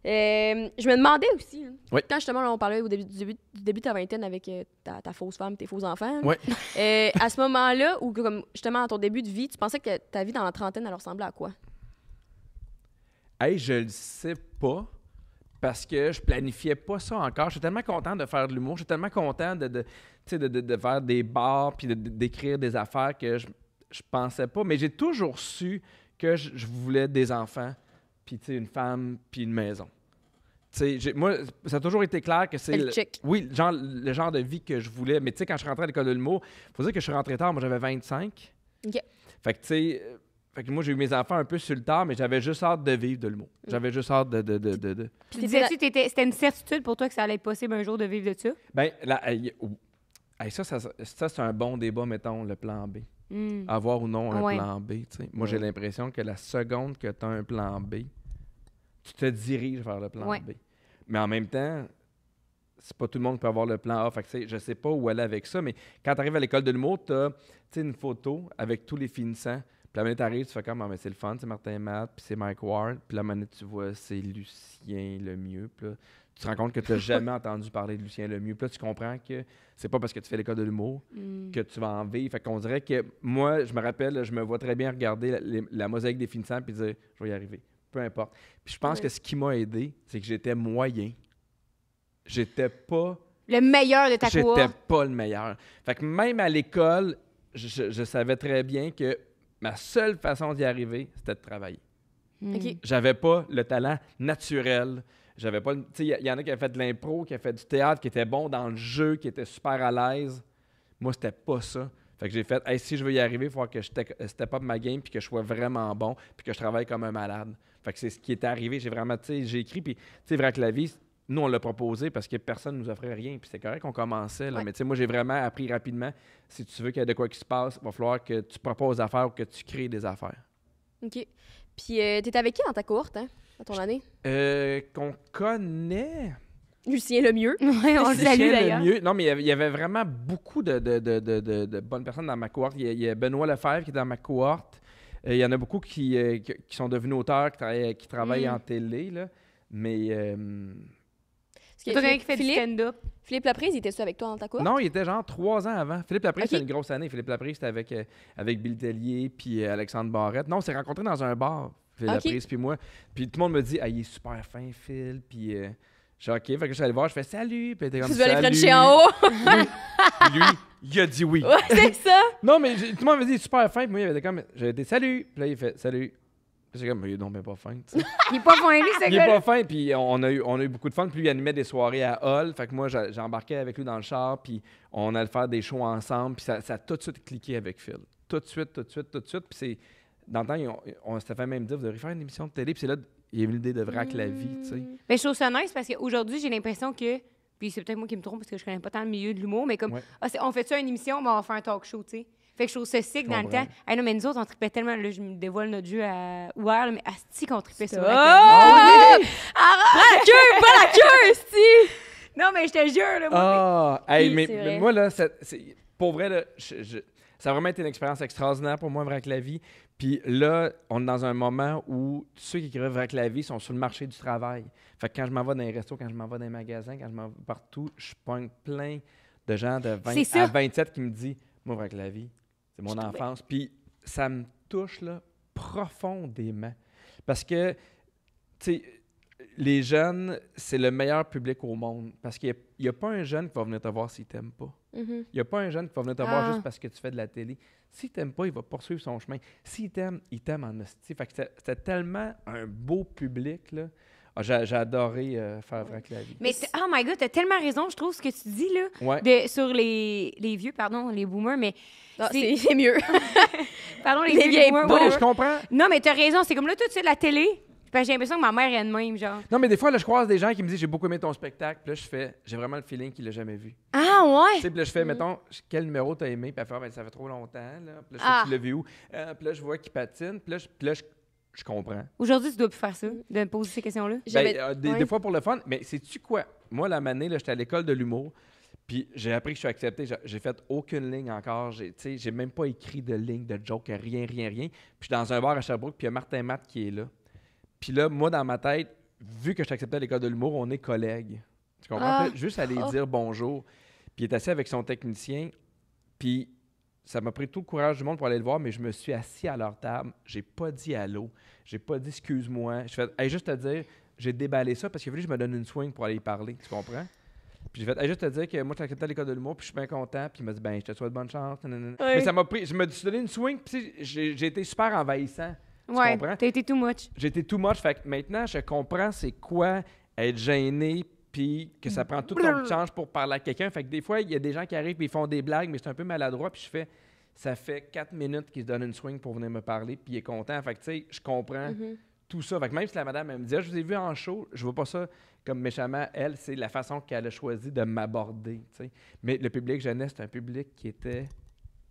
Je me demandais aussi, hein, Oui. quand justement là, on parlait au début de ta vingtaine avec ta fausse femme, tes faux enfants, Ouais. à ce moment-là, ou comme justement à ton début de vie, tu pensais que ta vie dans la trentaine, elle ressemblait à quoi? Hey, je le sais pas. Parce que je planifiais pas ça encore. Je suis tellement content de faire de l'humour. Je suis tellement content de faire des bars puis d'écrire des affaires que je pensais pas. Mais j'ai toujours su que je voulais des enfants, puis une femme, puis une maison. Moi, ça a toujours été clair que c'est Le chick. oui, le genre de vie que je voulais. Mais tu sais, quand je suis rentré à l'école de l'humour, il faut dire que je suis rentré tard. Moi, j'avais 25. OK. Fait que, tu sais... Fait que moi, j'ai eu mes enfants un peu sur le tard, mais j'avais juste hâte de vivre de l'humour. J'avais juste hâte de... Puis disais-tu, c'était une certitude pour toi que ça allait être possible un jour de vivre de ça? Ben, là, ça, c'est un bon débat, mettons, le plan B. Avoir ou non un Ouais. plan B, tu sais. Moi, j'ai l'impression que la seconde que tu as un plan B, tu te diriges vers le plan Ouais. B. Mais en même temps, c'est pas tout le monde qui peut avoir le plan A. Fait que, tu sais, je sais pas où aller avec ça, mais quand tu arrives à l'école de l'humour, tu as une photo avec tous les finissants. Puis la minute t'arrives, tu fais comme, ah, mais c'est le fun, c'est Martin Matt, puis c'est Mike Ward. Puis la minute tu vois, c'est Lucien Lemieux. Puis là, tu te rends compte que tu n'as jamais entendu parler de Lucien Lemieux. Puis là, tu comprends que c'est pas parce que tu fais l'école de l'humour que tu vas en vivre. Fait qu'on dirait que moi, je me rappelle, je me vois très bien regarder la mosaïque des finissants puis dire, je vais y arriver. Peu importe. Puis je pense que ce qui m'a aidé, c'est que j'étais moyen. J'étais pas Le meilleur de ta J'étais cour. pas le meilleur. Fait que même à l'école, je savais très bien que ma seule façon d'y arriver, c'était de travailler. OK. J'avais pas le talent naturel. J'avais pas, tu sais, il y en a qui avaient fait de l'impro, qui avaient fait du théâtre, qui étaient bons dans le jeu, qui étaient super à l'aise. Moi, c'était pas ça. Fait que j'ai fait, hey, si je veux y arriver, il faut que je step up ma game, puis que je sois vraiment bon, puis que je travaille comme un malade. Fait que c'est ce qui est arrivé. J'ai vraiment, tu sais, j'ai écrit, puis tu sais, Vrac la vie, nous, on l'a proposé parce que personne ne nous offrait rien. Puis c'est correct qu'on commençait, là. Ouais. Mais tu sais, moi, j'ai vraiment appris rapidement, si tu veux qu'il y ait de quoi qui se passe, il va falloir que tu proposes des affaires ou que tu crées des affaires. OK. Puis, t'étais avec qui dans ta cohorte, hein, dans ton année? Qu'on connaît... Lucien Lemieux. Ouais, on le salue Lucien d'ailleurs. Lemieux. Non, mais il y avait vraiment beaucoup de bonnes personnes dans ma cohorte. Il y a Benoît Lefebvre qui est dans ma cohorte. Il y en a beaucoup qui sont devenus auteurs, qui travaillent en télé, là. Mais... Parce que Toi, quelqu'un qui fait du stand-up. Philippe Laprise, il était-tu avec toi dans ta cohorte? Non, il était genre 3 ans avant. Philippe Laprise, Ok. c'était une grosse année. Philippe Laprise, c'était avec Bill Tellier puis Alexandre Barrette. Non, on s'est rencontrés dans un bar, Philippe Ok. Laprise puis moi. Puis tout le monde me dit, ah, il est super fin, Phil. Puis Je suis OK, fait que je suis allé voir, je fais salut. Puis il était comme Tu veux aller salut. frencher en haut? Puis lui, il a dit oui. Ouais, c'est ça. Non, mais tout le monde m'avait dit super fin. Puis moi, il avait comme, j'ai dit salut. Puis là, il fait salut. Puis j'ai comme, mais il est donc bien pas fin. Tu sais. Il est pas fin, lui, ce Il est gars-là. pas fin. Puis on a eu beaucoup de fun. Puis lui, il animait des soirées à Hall. Fait que moi, j'embarquais avec lui dans le char. Puis on allait faire des shows ensemble. Puis ça a tout de suite cliqué avec Phil. Tout de suite. Puis c'est. Dans le temps, on s'était fait même dire, vous devriez faire une émission de télé. Puis c'est là, il y a eu l'idée de Vrac la vie, tu sais. Mais je trouve ça nice parce qu'aujourd'hui, j'ai l'impression que. Puis c'est peut-être moi qui me trompe parce que je connais pas tant le milieu de l'humour, mais comme. Ouais. On fait ça une émission, mais on va faire un talk show, tu sais. Fait que je trouve ça sick dans le comprends. temps. Hey, non, mais nous autres, on tripait tellement. Là, je me dévoile notre jeu à ouvert, là, mais asti qu'on tripait sur Oh! la télé. Pas la queue, pas la queue, si! Non, mais je te jure, là, moi. Ah! Hey, Oui, mais c'est vrai. moi, là, pour vrai, là, ça a vraiment été une expérience extraordinaire pour moi, Vrac la vie. Puis là, on est dans un moment où ceux qui écrivent Vrac la vie sont sur le marché du travail. Fait que quand je m'en vais dans les restos, quand je m'en vais dans les magasins, quand je m'en vais partout, je pogne plein de gens de 20 C'est ça. à 27 qui me disent « Moi, Vrac la vie, c'est mon enfance. » Puis ça me touche là, profondément. Parce que, tu sais, les jeunes, c'est le meilleur public au monde. Parce qu'il n'y a pas un jeune qui va venir te voir s'il t'aime pas. Mhm. Il n'y a pas un jeune qui va venir te voir Ah. juste parce que tu fais de la télé. S'il t'aime pas, il va poursuivre son chemin. S'il t'aime, il t'aime en hostie. Fait que c'était tellement un beau public, là. Ah, j'ai adoré faire Vrac la vie. Mais oh my God, t'as tellement raison, je trouve, ce que tu dis, là, Ouais. sur les vieux, pardon, les boomers, mais... Ah, c'est- c'est mieux. Pardon, les Les vieux vieilles boomers, peaux. Non, whatever. je comprends. Non, mais t'as raison, c'est comme là, tout de suite, la télé, parce que j'ai l'impression que ma mère est de même, genre. Non, mais des fois, là, je croise des gens qui me disent « J'ai beaucoup aimé ton spectacle. » Puis là, je fais « J'ai vraiment le feeling qu'il l'a jamais vu. » Ah, Tu ouais? sais, puis là, je fais, mettons, quel numéro t'as aimé? Puis elle fait, ah, ben, ça fait trop longtemps, là. Puis là, je fais, Ah. tu l'as vu où? Puis là, je vois qu'il patine. Puis là, je comprends. Aujourd'hui, tu dois plus faire ça, de me poser ces questions-là. J'avais- Des ouais. fois pour le fun. Mais sais-tu quoi? Moi, la manée, là, j'étais à l'école de l'humour. Puis j'ai appris que je suis accepté. J'ai fait aucune ligne encore. J'ai même pas écrit de ligne, de joke, rien. Puis je suis dans un bar à Sherbrooke, puis il y a Martin Matt qui est là. Puis là, moi, dans ma tête, vu que je suis accepté à l'école de l'humour, on est collègues. Tu comprends? Ah. Puis là, juste aller dire bonjour. Puis il est assis avec son technicien. Puis ça m'a pris tout le courage du monde pour aller le voir, mais je me suis assis à leur table. J'ai pas dit allô. J'ai pas dit excuse-moi. Je fais, hey, juste te dire, j'ai déballé ça parce qu'il a fallu que je me donne une swing pour aller y parler. Tu comprends? Puis j'ai fait, hey, juste te dire que moi, je suis accepté à l'école de l'humour, puis je suis bien content. Puis il m'a dit, ben, je te souhaite bonne chance. Nanana. Ouais. Mais ça m'a pris, je me suis donné une swing, puis tu sais, j'ai été super envahissant. Tu Ouais, comprends? t'as été too much. J'ai été too much. Fait que maintenant, je comprends c'est quoi être gêné, puis que ça prend tout ton change pour parler à quelqu'un. Fait que des fois, il y a des gens qui arrivent et ils font des blagues, mais c'est un peu maladroit, puis je fais, ça fait 4 minutes qu'il se donne une swing pour venir me parler, puis il est content. Fait que tu sais, je comprends tout ça. Fait que même si la madame, elle me dit, ah, je vous ai vu en show, je vois pas ça comme méchamment. Elle, c'est la façon qu'elle a choisi de m'aborder, tu sais. Mais le public jeunesse, c'est un public qui était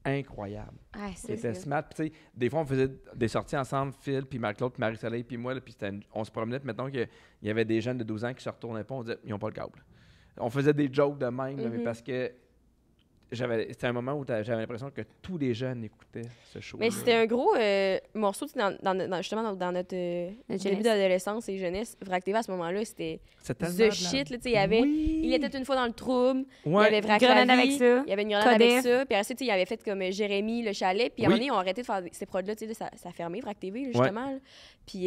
incroyable. Ah, Qui c'est était smart. Puis, tu sais, des fois, on faisait des sorties ensemble, Phil, puis Marc-Claude, puis Marie-Soleil, puis moi, là, puis on se promenait. Puis mettons qu'il y avait des jeunes de 12 ans qui se retournaient pas, on disait, ils n'ont pas le câble. On faisait des jokes de même, là, mais parce que c'était un moment où j'avais l'impression que tous les jeunes écoutaient ce show. Mais c'était un gros morceau tu sais, justement dans notre début jeunesse. d'adolescence et jeunesse. Vrac TV à ce moment-là, c'était the shit. Là, tu sais, il y avait Il était une fois dans le trouble. Il y avait Vrac Grenade la vie, avec ça. il y avait une grenade Codef. avec ça. Puis après ça, tu sais, il avait fait comme Jérémy, le chalet. Puis à un Oui. moment donné, ils ont arrêté de faire ces prods-là. Tu sais, là, ça a fermé, Vrac TV, là, justement. là. Puis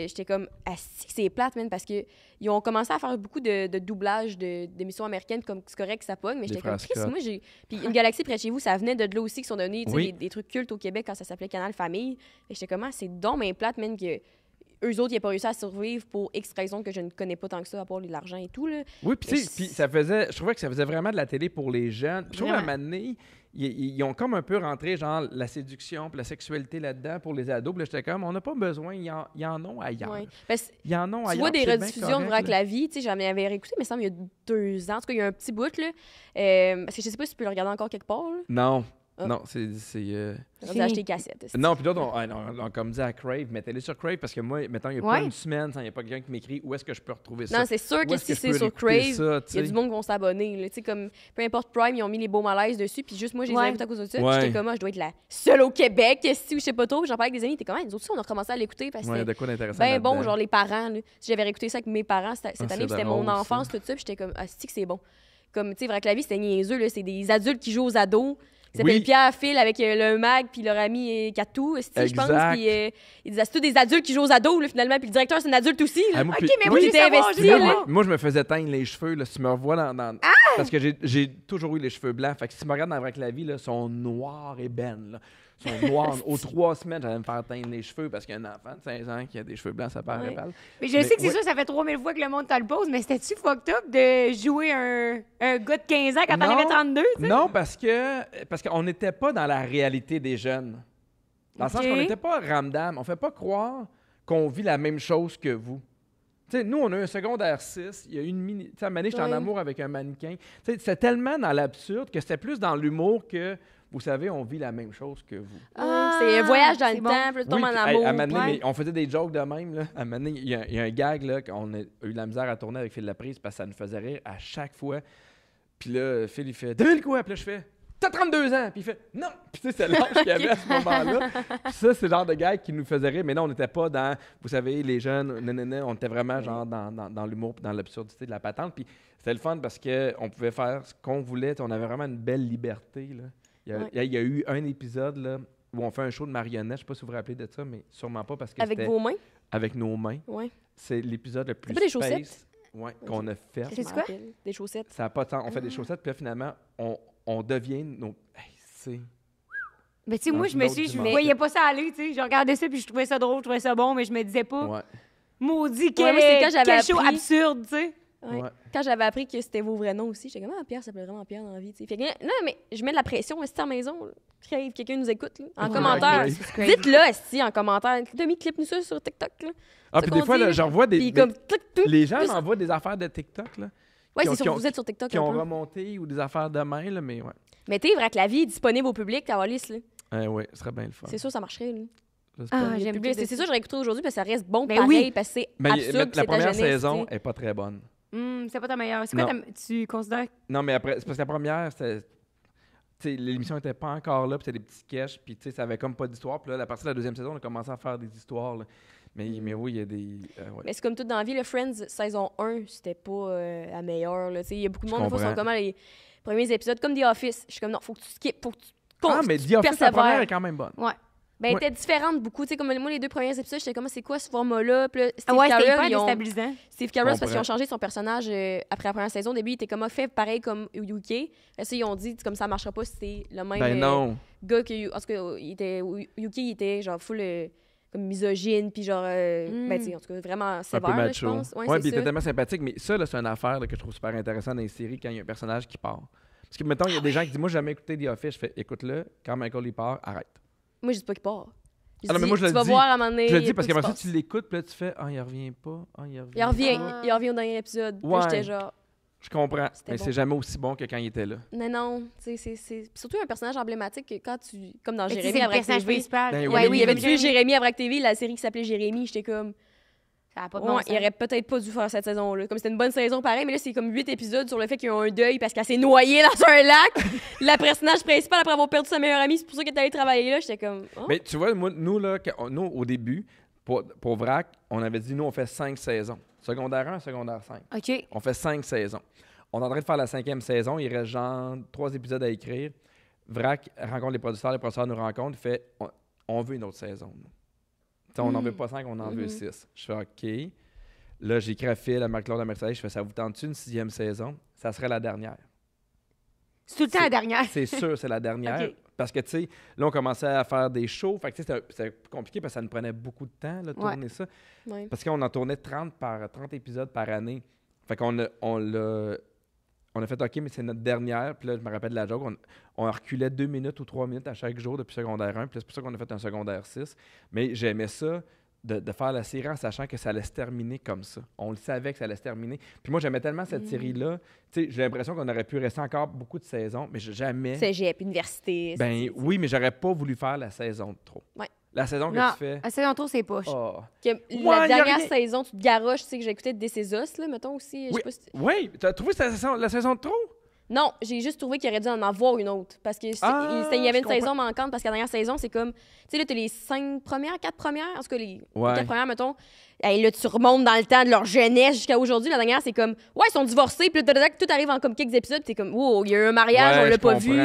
j'étais comme, asti que c'est plate, man, parce qu'ils ont commencé à faire beaucoup de doublage d'émissions américaines, comme c'est correct que ça pogne. Mais Des j'étais comme, frères Chris, Scott. moi, j'ai. Puis Une galaxie près de chez vous, ça venait de là aussi, qui sont devenus tu sais, Oui. des trucs cultes au Québec quand ça s'appelait Canal Famille. Et j'étais comme, ah, c'est donc mais plate, man, que eux autres, ils n'ont pas réussi à survivre pour X raisons que je ne connais pas tant que ça, à part l'argent et tout. Là. Oui, puis tu sais, puis ça faisait, je trouvais que ça faisait vraiment de la télé pour les jeunes. Je trouve qu'à un Vraiment. moment donné, ils ont comme un peu rentré, genre, la séduction puis la sexualité là-dedans pour les ados. Puis là, j'étais comme, on n'a pas besoin, ils en ont ailleurs. Ouais. Parce que Ils en ont tu ailleurs. vois des puis c'est bien rediffusions de correct, Vrac là. la vie, tu sais, j'en avais réécouté, mais ça me semble, il y a 2 ans. En tout cas, il y a un petit bout, là. Parce que je sais pas si tu peux le regarder encore quelque part, là. Non, Ah. non, c'est On a acheté les cassettes. est-ce non, puis d'autres, on comme dit à Crave, mettez-les sur Crave parce que moi, mettons, il n'y a pas Ouais. une semaine sans il n'y a pas quelqu'un qui m'écrit où est-ce que je peux retrouver ça. Non, c'est sûr Où que est-ce si je c'est peux sur réécouter Crave, ça, tu il y a sais? du monde qui vont s'abonner. là. Tu sais, comme, peu importe Prime, ils ont mis les beaux malaises dessus, puis juste moi, je les ai Ouais. écoutés à cause de ça. Ouais. Puis j'étais comme, ah, je dois être la seule au Québec, si ou je sais pas trop. Puis j'en parlais avec des amis, t'es comme, ah, nous autres aussi, on a recommencé à l'écouter parce que Ouais, c'était de quoi d'intéressant ben bon, là-dedans. genre les parents. Là. Si j'avais réécouté ça avec mes parents cette Ah, année, c'est puis c'était drôle, mon enfance, tout ça, puis j'étais comme, ah, c'est que c'est bon. Comme, tu sais, Vrac la vie, c'était niaiseux, là. C'est des adultes qui jouent aux ados. qui s'appelle Oui. Pierre, Phil, avec le mag, puis leur ami Katou, je pense. Exact. Puis ils disaient, c'est tous des adultes qui jouent aux ados, là, finalement. Puis le directeur, c'est un adulte aussi. Là. Ah, moi, OK, puis- mais oui, moi, j'ai t'es savoir, investi, je veux là. savoir. Moi, je me faisais teindre les cheveux. Là, si tu me revois dans... Parce que j'ai toujours eu les cheveux blancs. Fait que si tu me regardes dans la vie, là, ils sont noirs et bennes. Là. Ils sont noirs. Aux 3 semaines, j'allais me faire teindre les cheveux parce qu'un enfant de 16 ans qui a des cheveux blancs, ça paraît Ouais. pas. Mais je sais que c'est ouais. sûr, ça fait 3000 fois que le monde te le pose, mais c'était-tu fucked up de jouer un gars de 15 ans quand t'en Non. avais 32, tu sais? Non, parce qu'on n'était pas dans la réalité des jeunes. Dans le sens OK. qu'on n'était pas ramdam. On ne fait pas croire qu'on vit la même chose que vous. Tu sais, nous, on a eu un secondaire 6. Il y a eu une mini. Tu sais, à un moment donné, j'étais en Ouais. amour avec un mannequin. Tu sais, c'était tellement dans l'absurde que c'était plus dans l'humour que, vous savez, on vit la même chose que vous. C'est un voyage dans c'est le bon. temps, puis tu tombes Oui, en puis, amour. à un moment donné, ouais. mais on faisait des jokes de même. Là. À un moment donné, il y a un gag là, qu'on a eu de la misère à tourner avec Phil Laprise parce que ça nous faisait rire à chaque fois. Puis là, Phil, il fait « Devine quoi? » Puis là, je fais « T'as 32 ans! » Puis il fait « Non! » Puis tu sais, c'est l'âge qu'il y avait à ce moment-là. Puis ça, c'est le genre de gag qui nous faisait rire. Mais non, on n'était pas dans, vous savez, les jeunes, non, on était vraiment genre dans l'humour puis dans l'absurdité de la patente. Puis c'était le fun parce qu'on pouvait faire ce qu'on voulait. On avait vraiment une belle liberté. Là. Il y a eu un épisode là, où on fait un show de marionnettes. Je ne sais pas si vous vous rappelez de ça, mais sûrement pas parce que Avec c'était vos mains. avec nos mains. Ouais. C'est l'épisode le plus pas des chaussettes? space qu'on a fait. C'est Je me quoi? rappelle. Des chaussettes. Ça a pas de temps. On fait des chaussettes, puis là, finalement, on devient nos... Hey, c'est... Mais tu sais, moi, Dans je une me autre suis, je dimension. voyais pas ça aller, tu sais. Je regardais ça, puis je trouvais ça drôle, je trouvais ça bon, mais je me disais pas, Ouais. maudit, Ouais, quel, moi, c'est quand j'avais quel show appris. absurde, tu sais. Ouais. Ouais. Quand j'avais appris que c'était vos vrais noms aussi, j'étais comme, ah, Pierre, ça s'appelle vraiment Pierre dans la vie. Tu sais. Fait que, non, mais je mets de la pression, si à la maison, là. Quelqu'un nous écoute, là, en Ouais, commentaire. ouais. Dites-le, si en commentaire. Demi-clip-nous ça sur TikTok. Là. Ah, C'est puis qu'on des fois, dit, là, là. j'en vois Puis comme, clic, clic, Les gens plus- envoient des affaires de TikTok, là, Ouais, qui ont- c'est sûr qui que ont- vous êtes sur TikTok qui un ont peu. remonté ou des affaires de main, là, mais ouais. Mais t'es vrai que la vie est disponible au public, t'as liste, là. Ouais, ce serait bien le fun. C'est sûr, ça marcherait, là. J'espère. Ah, j'aime Public, tout C'est ça. sûr, je réécouterai aujourd'hui parce que ça reste bon Ben pareil, oui. parce que c'est Mais absurde, la puis c'est ta première jeunesse, saison tu sais. est pas très bonne. C'est pas ta meilleure. C'est quoi Non. tu considères? Non, mais après, c'est parce que la première, c'était... tu sais, l'émission n'était pas encore là, puis c'était des petits sketchs, puis tu sais, ça avait comme pas d'histoire. Puis là, à partir de la deuxième saison, on a commencé à faire des histoires. Là. Mais oui, il y a des... ouais. Mais c'est comme tout dans la vie, le Friends saison 1, c'était pas la meilleure. là. Tu sais, il y a beaucoup de Je monde, des fois, comprends. sont comme les premiers épisodes, comme The Office. Je suis comme, non, faut que tu skippes, faut que tu Ah, mais The Office, la persévères. première est quand même bonne. Ouais. Ben, elle était différente beaucoup. Tu sais, comme moi, les 2 premiers épisodes, j'étais comme, c'est quoi ce format-là? Puis là, Steve Ouais, c'était Carell, hyper ils ont- déstabilisant. Steve Carell, Je parce qu'ils ont comprends. changé son personnage après la première saison. Au début, il était comme fait pareil comme UK. Là, ça, ils ont dit, comme ça marchera pas si c'est le même Ben non. gars que. En tout cas, UK, il était genre full. Comme misogyne, puis genre. Ben, tu sais, en tout cas, vraiment Un peu sévère, là, je macho. pense. Ouais, Ouais, c'est puis il ça. était tellement sympathique. Mais ça, là, c'est une affaire là, que je trouve super intéressante dans les séries quand il y a un personnage qui part. Parce que, mettons, il y a des gens qui disent, moi, j'ai jamais écouté The Office. Je fais, écoute-le, quand Michael il part, arrête. Moi, je dis pas qu'il part. Je Ah non, mais dis, moi, je tu le vas dis. voir à un moment donné. Je le dis parce tout qu'après se ça, passe. tu l'écoutes, puis là, tu fais, ah, il revient pas. Ah, il revient. Il revient, Ah. il revient au dernier épisode. Puis là, Ouais. j'étais genre, Je comprends. C'était Mais bon. c'est jamais aussi bon que quand il était là. non, tu sais, c'est puis surtout un personnage emblématique que quand tu. Comme dans Mais tu sais, Jérémy c'est le Avrac personnage TV. principal. Ben Ouais, oui, il y avait même tué Jérémy Avrac TV, la série qui s'appelait Jérémy. J'étais comme. Ça a pas de Ouais, bon sens. il aurait peut-être pas dû faire cette saison-là. Comme c'était une bonne saison, pareil, mais là, c'est comme 8 épisodes sur le fait qu'ils ont un deuil parce qu'elle s'est noyée dans un lac. La personnage principale, après avoir perdu sa meilleure amie, c'est pour ça qu'elle est allée travailler là. J'étais comme. Oh. Mais tu vois, moi, nous, là, nous, au début, pour VRAC, on avait dit, nous, on fait 5 saisons. Secondaire 1, secondaire 5. OK. On fait 5 saisons. On est en train de faire la 5e saison. Il reste genre 3 épisodes à écrire. VRAC rencontre les producteurs nous rencontrent. Il fait, on veut une autre saison. nous. Tu sais, on n'en veut pas 5, on en veut 6. Je fais OK. Là, j'écris à Phil, à Marc-Claude, à Mercedes. Je fais, ça vous tente-tu une 6e saison? Ça serait la dernière. C'est tout le temps la dernière. C'est sûr, c'est la dernière. OK. Parce que, tu sais, là, on commençait à faire des shows. Fait que, tu sais, c'était compliqué parce que ça nous prenait beaucoup de temps, là, de Ouais. tourner ça. Ouais. Parce qu'on en tournait 30 épisodes par année. Fait qu'on on a fait OK, mais c'est notre dernière. Puis là, je me rappelle de la joke. On reculait 2 minutes ou 3 minutes à chaque jour depuis secondaire 1. Puis là, c'est pour ça qu'on a fait un secondaire 6. Mais j'aimais ça. De faire la série en sachant que ça allait se terminer comme ça. On le savait que ça allait se terminer. Puis moi, j'aimais tellement cette série-là. Tu sais, j'ai l'impression qu'on aurait pu rester encore beaucoup de saisons, mais jamais... Cégep, université. Ben oui, mais j'aurais pas voulu faire la saison de trop. Ouais. La saison que Non, tu fais... la saison trop, c'est poche. Oh. Que Ouais, la y a dernière rien. saison, tu te garoches, tu sais, que j'ai écouté Des Césos, là, mettons aussi. Je sais Oui, pas si- oui. T'as trouvé la saison de trop? Non, j'ai juste trouvé qu'il aurait dû en avoir une autre. Parce que il y avait une saison manquante, parce que la dernière saison, c'est comme. Tu sais, là, t'as les 4 premières. En tout cas, les 4 premières, mettons. Hey, là, tu remontes dans le temps de leur jeunesse jusqu'à aujourd'hui. La dernière, c'est comme. Ouais, ils sont divorcés, puis là, tout arrive en comme quelques épisodes, puis t'es comme. Wow, il y a eu un mariage, on l'a pas vu.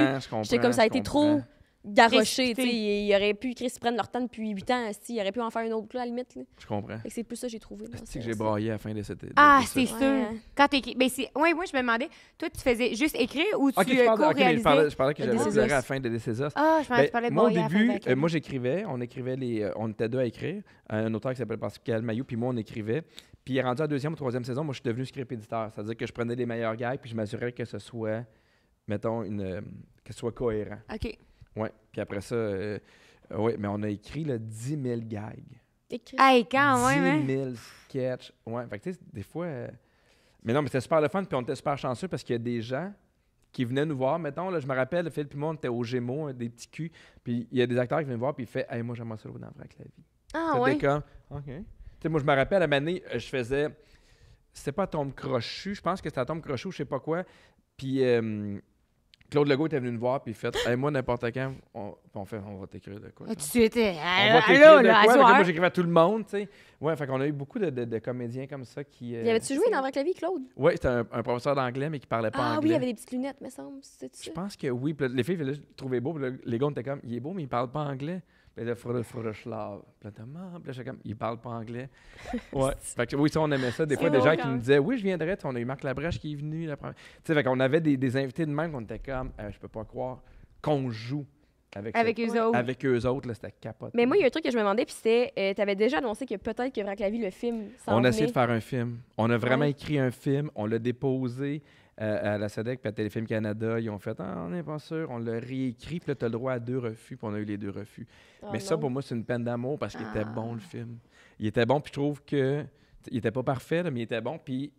J'étais comme ça a été trop garoché. Tu sais, il aurait pu, Chris, prendre leur temps depuis 8 ans. Il aurait pu en faire une autre, là, à la limite. Là. Je comprends. Fait que c'est plus ça que j'ai trouvé. C'est que j'ai braillé à la fin de cette. C'est sûr. Quand t'écris. Ben, moi, je me demandais, toi, tu faisais juste écrire ou tu co-réalisais? Je parlais que j'avais pleuré à la fin de This Is Us. Ah, je pensais que tu parlais de moi, au brailler début, moi, j'écrivais. On était 2 à écrire. Un auteur qui s'appelle Pascal Mailloux, puis moi, on écrivait. Puis, rendu à la 2e ou 3e saison, moi, je suis devenu script éditeur. C'est-à-dire que je prenais les meilleurs gags, puis je m'assurais que ce soit, mettons, que ce soit cohérent. OK. Oui. Puis après ça, oui, mais on a écrit 10 000 gags. Hey, quand même, 10 000 sketchs. Ouais. Fait que, tu sais, des fois. Mais non, mais c'était super le fun, puis on était super chanceux parce qu'il y a des gens qui venaient nous voir. Mettons, là, je me rappelle, Phil, puis moi, on était au Gémeaux, des petits culs. Puis il y a des acteurs qui viennent nous voir, puis ils font hey, moi, j'aimerais ça le voir dans Vrac la vie. Ah, ouais. C'était comme, OK. Tu sais, moi, je me rappelle, à un moment donné, je faisais. C'était pas Tombe Crochu, je pense que c'était Tombe Crochu, je sais pas quoi. Puis. Claude Legault était venu nous voir, puis il fait hey, moi, n'importe quand, on va t'écrire de quoi. Tu étais. On va t'écrire de quoi. Moi, j'écrivais à tout le monde, tu sais. Ouais, fait qu'on a eu beaucoup de comédiens comme ça qui. Y avait-tu joué dans Vrac la vie, Claude? Oui, c'était un professeur d'anglais, mais qui parlait pas anglais. Ah oui, il avait des petites lunettes, me semble. Je pense que oui. Puis les filles le trouvaient beau, puis les gars étaient comme il est beau, mais il parle pas anglais. Puis là, Puis là, j'étais comme il parle pas anglais. Ouais. Fait que oui, ça, on aimait ça. Des fois, des gens qui nous disaient oui, je viendrais. On a eu Marc Labrèche qui est venu la première. Tu sais, fait qu'on avait des invités de même qu'on était comme je peux pas croire qu'on joue avec eux autres. Avec eux autres, là, c'était capote. Mais moi, il y a un truc que je me demandais, puis c'était tu avais déjà annoncé que peut-être que Vrac la vie, le film, on a essayé de faire un film. On a vraiment écrit un film. On l'a déposé à la SEDEC puis à Téléfilm Canada. Ils ont fait on n'est pas sûr. On l'a réécrit, puis là, tu as le droit à 2 refus, puis on a eu les 2 refus. Mais ça, pour moi, c'est une peine d'amour parce qu'il était bon, le film. Il était bon, puis je trouve que il était pas parfait, là, mais il était bon. Puis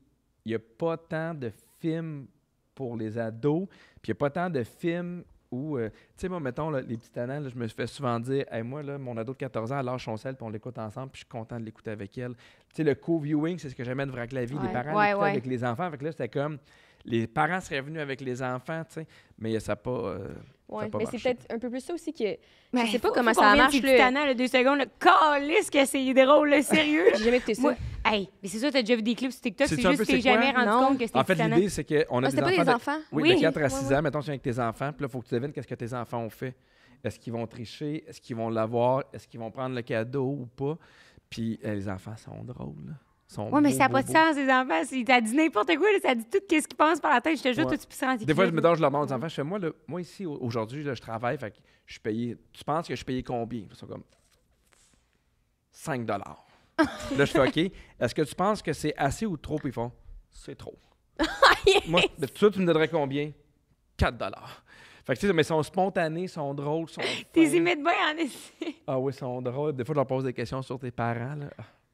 il n'y a pas tant de films pour les ados, puis il n'y a pas tant de films où, tu sais, moi, mettons, là, les petits talents, je me fais souvent dire, hey, moi, là, mon ado de 14 ans, elle lâche son sel, puis on l'écoute ensemble, puis je suis content de l'écouter avec elle. Tu sais, le co-viewing, c'est ce que j'aimais de Vrac la vie. Les parents l'écoutaient avec les enfants. Fait que là, c'était comme, les parents seraient venus avec les enfants, tu sais, mais ça n'a pas. Oui, mais c'est peut-être un peu plus ça aussi que. Mais je sais pas comment ça marche. Le 2 secondes, calisse que c'est drôle, le sérieux. J'ai jamais écouté ça. Hey, mais c'est ça, t'as déjà vu des clips sur TikTok, c'est juste que t'es jamais rendu compte que c'était en fait, l'idée, c'est qu'on a des enfants. Oui, de 4 à 6 ans, mettons, tu viens avec tes enfants, puis là, il faut que tu devines qu'est-ce que tes enfants ont fait. Est-ce qu'ils vont tricher? Est-ce qu'ils vont l'avoir? Est-ce qu'ils vont prendre le cadeau ou pas? Puis les enfants sont drôles, là. Oui, mais ça n'a pas de sens, les enfants. Ça dit n'importe quoi, là, ça dit tout ce qu'ils pensent par la tête. Je te jure, toi, tu peux se rendre. Des fois, je me donne, je leur demande aux enfants, je fais, moi ici, aujourd'hui, là, je travaille, fait que je suis payé. Tu penses que je suis payé combien? Ils sont comme 5 $. Là, je fais, OK, est-ce que tu penses que c'est assez ou trop? Puis ils font, c'est trop. Yes! Moi, de tout ça, tu me donnerais combien? 4 $. Fait que, tu sais, mais ils sont spontanés, ils sont drôles, ils sont. T'es imites bien en essai. Ah oui, ils sont drôles. Des fois, je leur pose des questions sur tes parents, là.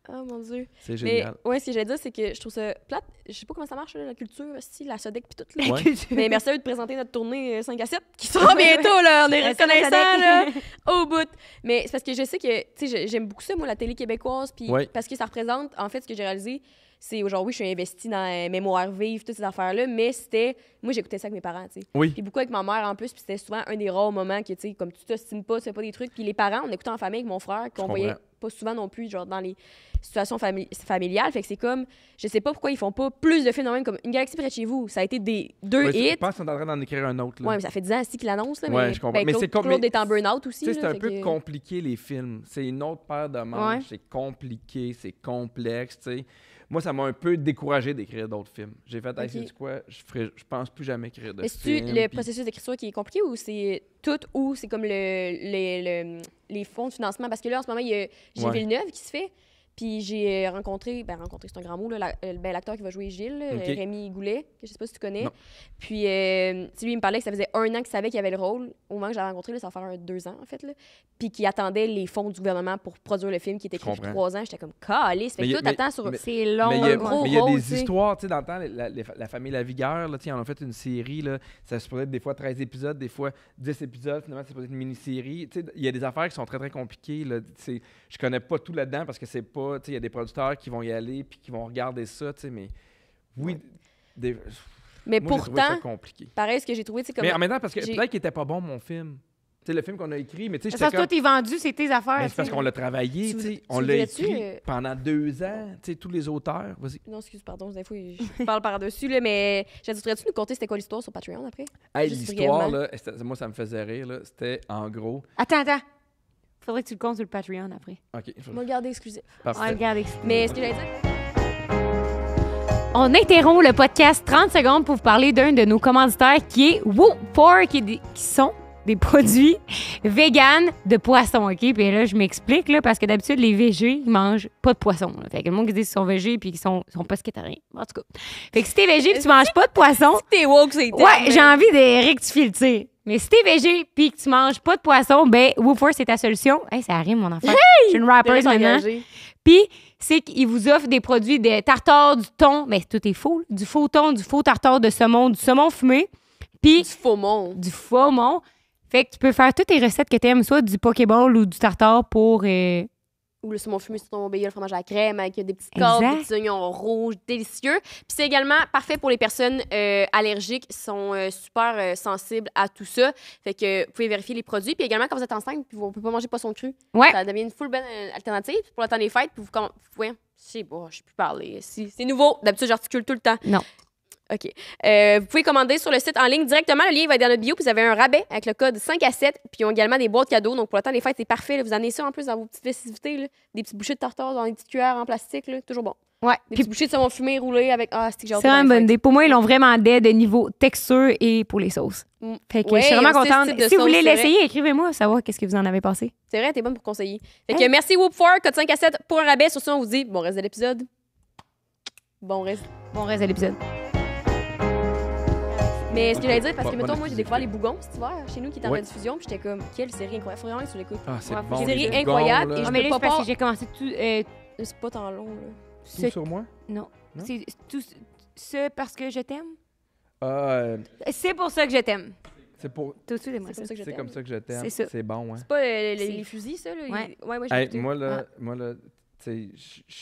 Oh mon Dieu. C'est génial. Mais ouais, ce que j'allais dire, c'est que je trouve ça plate. Je sais pas comment ça marche, là, la culture, aussi, la SODEC puis tout. Là. Ouais. Mais merci à eux de présenter notre tournée 5 à 7 qui sera bientôt, là. On est reconnaissants, là, au bout. Mais c'est parce que je sais que, tu sais, j'aime beaucoup ça, moi, la télé québécoise. Puis parce que ça représente, en fait, ce que j'ai réalisé, c'est aujourd'hui, je suis investie dans Mémoire vive, toutes ces affaires-là, mais c'était. Moi, j'écoutais ça avec mes parents, tu sais. Oui. Puis beaucoup avec ma mère en plus, puis c'était souvent un des rares moments que, tu sais, comme tu t'estimes pas, tu fais pas des trucs. Puis les parents, on écoutait en famille avec mon frère, qu'on voyait pas souvent non plus, genre dans les situations familiales. Fait que c'est comme. Je sais pas pourquoi ils font pas plus de films, même comme Une galaxie près de chez vous. Ça a été des 2 hits. Je pense qu'on est en train d'en écrire un autre, là. Ouais, mais ça fait 10 ans aussi qu'ils l'annoncent, là. Ouais, je comprends. Mais Claude est en burn-out aussi. Tu sais, c'est un peu compliqué, les films. C'est une autre paire de manches. C'est compliqué, c'est complexe, tu sais. Moi, ça m'a un peu découragé d'écrire d'autres films. J'ai fait, c'est quoi, je pense plus jamais écrire de films. Est-ce que le processus d'écriture qui est compliqué ou c'est tout ou c'est comme les fonds de financement? Parce que là, en ce moment, il y a Villeneuve qui se fait. Puis j'ai rencontré, c'est un grand mot, là, l'acteur qui va jouer Gilles, Rémi Goulet, que je sais pas si tu connais. Non. Puis lui, il me parlait que ça faisait 1 an qu'il savait qu'il avait le rôle. Au moment que je l'avais rencontré, là, ça va faire 2 ans, en fait. Là. Puis qu'il attendait les fonds du gouvernement pour produire le film qui était écrit depuis 3 ans. J'étais comme, calice. Fait que toi, t'attends sur. C'est long, mais il y a gros des histoires, tu sais, dans le temps, la famille Lavigueur, là, ils en ont fait une série, là, ça se pourrait être des fois 13 épisodes, des fois 10 épisodes, finalement, c'est peut-être une mini-série. Tu sais, il y a des affaires qui sont très, très compliquées, là. Je connais pas tout là-dedans parce que c'est pas, tu sais, il y a des producteurs qui vont y aller puis qui vont regarder ça, tu sais, mais oui, Mais Moi, j'ai trouvé ça pourtant, compliqué. pareil, ce que j'ai trouvé, c'est comme... Mais en même temps, parce que j'ai- peut-être qu'il était pas bon, mon film. Tu sais, le film qu'on a écrit, mais tu sais, Ça, j'étais comme... toi, t'es vendu, c'est tes affaires. Mais c'est parce tu sais. qu'on l'a travaillé, Tu tu sais. tu On l'a voudrais-tu, écrit pendant 2 ans, tu sais, tous les auteurs. Vas-y. Non, excuse, pardon, des fois, je parle par-dessus, là, mais voudrais-tu nous conter c'était quoi l'histoire sur Patreon après? Hey, Juste l'histoire, brièvement. là, moi, ça me faisait rire, là. C'était, en gros... Attends. Faudrait que tu le comptes sur le Patreon après. OK, On va le garder exclusif. On va parfait. regarder. Mais ce que j'allais dire... On interrompt le podcast 30 secondes pour vous parler d'un de nos commanditaires qui est Woo4, qui sont des produits véganes de poisson, OK? Puis là, je m'explique, là, parce que d'habitude, les végés, ils mangent pas de poisson. Là. Fait que le monde qui dit qu'ils sont végés puis qu'ils sont pas pescétariens. En tout cas. Fait que si t'es végé puis tu manges pas de poisson, T'es woke, c'est ouais, j'ai envie de rectifier le tir. Mais si t'es végé puis que tu manges pas de poisson, ben Woo4, c'est ta solution. Hey, ça arrive, mon enfant. Je suis une rapper maintenant. Puis, c'est qu'ils vous offrent des produits de tartare, du thon, mais tout est faux. Du faux thon, du faux tartare de saumon, du saumon fumé, puis Du faux monde. du saumon. Fait que tu peux faire toutes tes recettes que t'aimes, soit du Pokéball ou du tartare pour... Ou le saumon fumé sur ton bébé, le fromage à la crème avec des petites cordes, Exact. des petits oignons rouges, délicieux. Puis c'est également parfait pour les personnes allergiques qui sont super sensibles à tout ça. Fait que vous pouvez vérifier les produits. Puis également, quand vous êtes enceinte, puis vous ne pouvez pas manger poisson cru, Ouais. ça devient une full bonne alternative pour le temps des fêtes. Puis vous, ouais, je sais pas, je peux plus parler. C'est nouveau. D'habitude, j'articule tout le temps. Non. OK. Vous pouvez commander sur le site en ligne directement. Le lien va être dans notre bio. Puis vous avez un rabais avec le code 5 à 7. Puis ils ont également des boîtes cadeaux. Donc pour le temps des fêtes, c'est parfait. Là. Vous amenez ça en plus dans vos petites festivités. Là. Des petites bouchées de tartare dans des petites cuillères en plastique. Là. Toujours bon. Ouais. Des Puis petites bouchées de saumon fumé roulé avec... Ah, c'est que j'ai hâte c'est dans vraiment une les bonne fêtes. idée. Pour moi, ils l'ont vraiment d'aide de niveau texture et pour les sauces. Fait que Ouais, je suis vraiment il y a aussi ce contente. type de Si vous voulez sauce, c'est l'essayer, écrivez-moi, savoir qu'est-ce que vous en avez pensé. C'est vrai, t'es bonne pour conseiller. Fait que merci Whoop4, code 5 à 7 pour un rabais. Sur ça, on vous dit bon reste de l'épisode. Bon reste. Bon reste de l'épisode. Mais ce que j'allais dire, parce que Bonne mettons, moi, j'ai découvert exclusivité. Les Bougons cet hiver chez nous qui étaient en Ouais. rediffusion. Puis j'étais comme, quelle série incroyable. Faut vraiment que tu l'écoutes. Ah, c'est Ouais, bon. série les incroyable gons, et là. je mais là, peux c'est pas parce que j'ai commencé tout... C'est pas tant long, là. Tout sur moi? Non. Non? C'est tout ce parce que je t'aime. Ah, C'est pour ça que je t'aime. c'est pour... Tout de suite, moi, C'est comme ça que je C'est t'aime. comme ça que je t'aime. C'est ça. C'est bon, hein? C'est pas les C'est- fusils, ça, là? Ouais. Ouais, j'ai Hey, écouté. moi, là, tu sais, je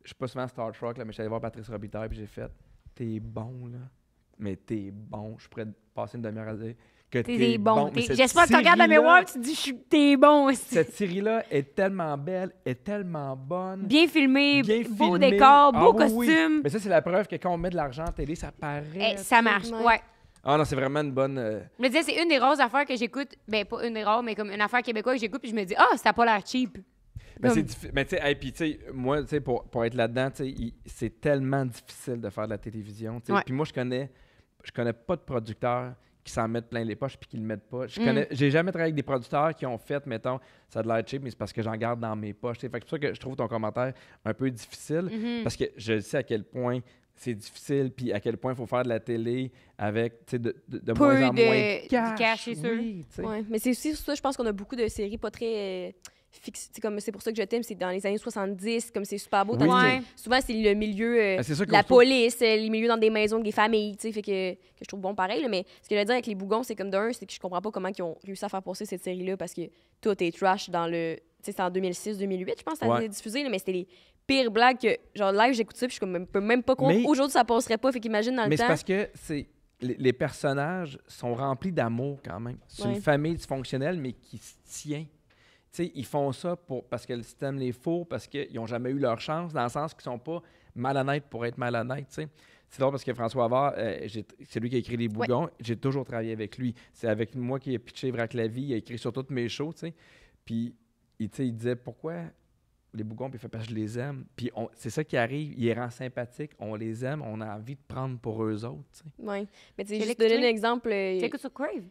suis pas souvent Star Trek, là, mais je suis allé voir Patrice Robitaille puis j'ai fait « T'es bon, là. Mais t'es bon. » Je pourrais passer une demi-heure à dire que T'es bon. Mais cette J'espère que tu regardes la série-là- mémoire et tu te dis t'es bon aussi. Cette série-là est tellement belle, est tellement bonne. Bien filmé, bien beau filmée. décor, Ah beau oui, oui. costume. Mais ça, c'est la preuve que quand on met de l'argent en télé, ça paraît. Eh, ça marche, Ouais. ouais. Ah non, c'est vraiment une bonne... Je me disais, c'est une des rares affaires que j'écoute. Ben, pas une des rares, mais comme une affaire québécoise que j'écoute, puis je me dis, ça n'a pas l'air cheap. Mais Comme- mais tu sais, hey, puis tu sais, moi, tu sais, pour être là-dedans, tu sais, c'est tellement difficile de faire de la télévision. Tu sais. Ouais. Puis moi, je connais pas de producteurs qui s'en mettent plein les poches puis qui le mettent pas. Mm. J'ai jamais travaillé avec des producteurs qui ont fait, mettons, ça a de l'air cheap, mais c'est parce que j'en garde dans mes poches. Tu sais. Fait que c'est pour ça que je trouve ton commentaire un peu difficile, Mhm. parce que je sais à quel point c'est difficile, puis à quel point il faut faire de la télé avec, tu sais, de Peu moins en de- moins du cash. cash, c'est sûr. Oui, tu sais. Ouais, mais c'est aussi sur ça, je pense qu'on a beaucoup de séries pas très fixes. C'est comme c'est pour ça que je t'aime, c'est dans les années 70, comme c'est super beau. Oui. tandis que Ouais. souvent, c'est le milieu Ben, c'est ça de la qu'on- police, les milieux dans des maisons avec des familles, tu sais, fait que je trouve bon pareil. Là, mais ce que je veux dire avec les Bougons, c'est comme d'un, c'est que je comprends pas comment ils ont réussi à faire passer cette série-là parce que tout est trash dans le. Tu sais, c'est en 2006-2008, je pense, ça a Ouais. été diffusé, là, mais c'était les pires blagues que. Genre, live, j'écoute ça, puis je peux même pas croire. Mais- Aujourd'hui, ça passerait pas, fait qu'imagine dans le Mais c'est temps. parce que les personnages sont remplis d'amour quand même. C'est Ouais. une famille dysfonctionnelle, mais qui se tient. Tu sais, ils font ça parce que le système les faut, parce qu'ils n'ont jamais eu leur chance, dans le sens qu'ils ne sont pas malhonnêtes pour être malhonnêtes. Tu sais. C'est drôle parce que François Havard, c'est lui qui a écrit Les Bougons. J'ai toujours travaillé avec lui. C'est avec moi qui a pitché Vrac la vie. Il a écrit sur toutes mes shows. Tu sais. Puis tu sais, il disait pourquoi les Bougons, puis il fait parce que je les aime. Puis c'est ça qui arrive, il les rend sympathiques, on les aime, on a envie de prendre pour eux autres. Tu sais. Ouais. Mais tu sais, Je l'ai juste donner un écouté. exemple. Tu écoutes sur Crave?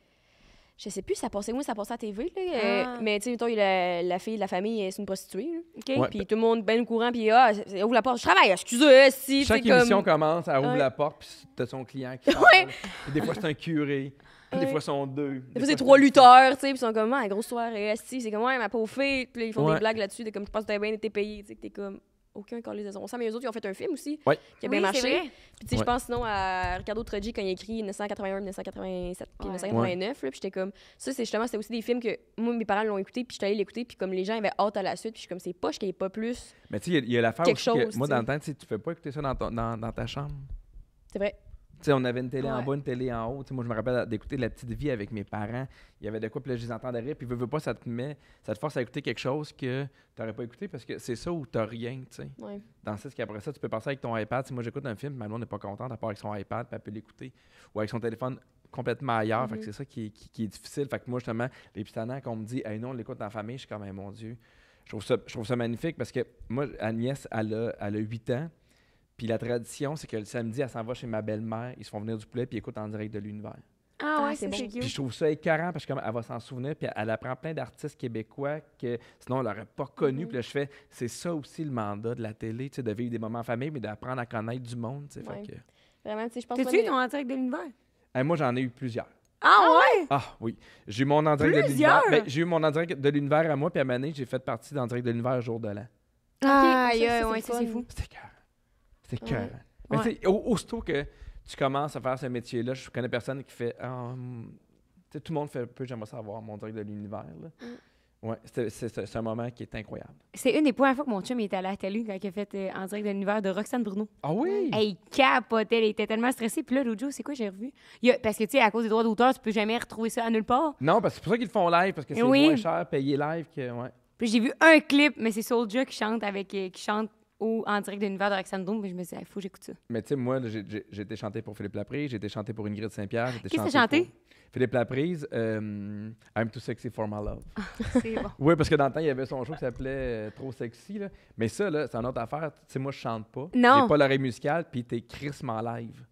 Je sais plus, ça passait où, ça passait à TV, là. Ah. Mais tu sais, mettons, il y a la fille de la famille, c'est une prostituée, là. OK. Ouais. Puis tout le monde bien au courant, puis ouvre la porte, je travaille, excusez, si. Chaque c'est comme... émission commence, elle ouvre Ouais. la porte, puis t'as son client qui parle. Ouais. Puis des fois, c'est un curé. Puis des Ouais. fois, ils sont deux. Des fois, c'est 3 lutteurs, tu sais, puis ils sont comme, ah, grosse soirée, si. C'est comme, ouais, ma pauvre fille. Puis là, ils font Ouais. des blagues là-dessus, de comme, tu penses que t'as bien été payé, tu sais, que t'es comme, aucun corps les a. On sent, mais eux autres, ils ont fait un film aussi, Ouais. qui a bien Oui, c'est marché. vrai. Puis tu sais, je Ouais. pense sinon à Ricardo Trogi quand il a écrit 1981, 1987, puis Ouais. 1989, là, puis j'étais comme, ça, c'est justement, c'était aussi des films que moi, mes parents l'ont écouté, puis j'étais allée l'écouter, puis comme les gens avaient hâte à la suite, puis je suis comme, c'est poche qu'il n'y ait pas plus. Mais tu sais, il y a l'affaire Quelque aussi que chose, moi, tu sais. dans le temps, tu sais, tu fais pas écouter ça dans ta chambre. C'est vrai. sais, on avait une télé en Ouais. bas, une télé en haut. Tu sais, moi, je me rappelle d'écouter La Petite Vie avec mes parents. Il y avait de quoi, puis là, je les entendais rire. Puis, veux pas, ça te force à écouter quelque chose que tu n'aurais pas écouté parce que c'est ça où tu n'as rien, tu sais. Ouais. Dans ce qu'après ça, tu peux passer avec ton iPad. Tu sais, moi, j'écoute un film, ma blonde n'est pas contente à part avec son iPad, puis elle peut l'écouter. Ou avec son téléphone complètement ailleurs. Fait que c'est ça qui est difficile. Fait que moi, justement, les petits tannants qu'on me dit, hey, non, on l'écoute en famille, je suis comme, hey, mon Dieu. Je trouve ça magnifique parce que moi, Agnès, elle a 8 ans. Puis la tradition, c'est que le samedi, elle s'en va chez ma belle-mère, ils se font venir du poulet, puis ils écoutent en direct de l'univers. Ah ouais, c'est c'est bon. bon. Puis je trouve ça écœurant parce qu'elle va s'en souvenir, puis elle apprend plein d'artistes québécois que sinon elle n'aurait pas connus. Puis là, je fais, c'est ça aussi le mandat de la télé, tu sais, de vivre des moments en famille, mais d'apprendre à connaître du monde, tu sais. Ouais. Fait que... Vraiment, tu sais, je pense T'as-tu eu ton en direct de l'univers? Moi, j'en ai eu plusieurs. Ah ouais? Ah oui, j'ai eu mon en direct de Plusieurs? l'univers. Ben, j'ai eu mon en direct de l'univers à moi, puis à Mané, j'ai fait partie d'en direct de l'univers jour de l'an. Ah, Ok, ça, ouais, c'est ça, c'est fun. fou. C'était écœurant. C'était Ouais. écœurant. Mais Ouais. tu sais, aussitôt que tu commences à faire ce métier-là, je connais personne qui fait... tu sais, tout le monde fait un peu, j'aimerais savoir mon direct de l'univers. Là. Ouais, c'est un moment qui est incroyable. C'est une des premières fois que mon chum il est allé à la télé quand il a fait en direct de l'univers de Roxane Bruno. Ah oui? Hey, il capotait, il était tellement stressé. Puis là, l'autre jour, c'est quoi j'ai revu? Parce que, tu sais, à cause des droits d'auteur, tu peux jamais retrouver ça à nulle part. Non, parce que c'est pour ça qu'ils le font live, parce que c'est Oui. moins cher payer live que... Ouais. Puis j'ai vu un clip, mais c'est Soulja qui chante en direct de l'univers de Roxane Bruno. Mais je me suis dit, il faut que j'écoute ça. Mais tu sais, moi, là, j'ai été chanté pour Philippe Laprise, j'ai été chanté pour Ingrid Saint-Pierre. Qu'est-ce que t'as chanté? pour Philippe Laprise, I'm Too Sexy for My Love. C'est bon. Oui, parce que dans le temps, il y avait son show qui s'appelait Trop Sexy. Là. Mais ça, là, c'est une autre affaire. Tu sais, moi, je chante pas. Non. J'ai pas l'oreille musicale, puis t'es crissement live.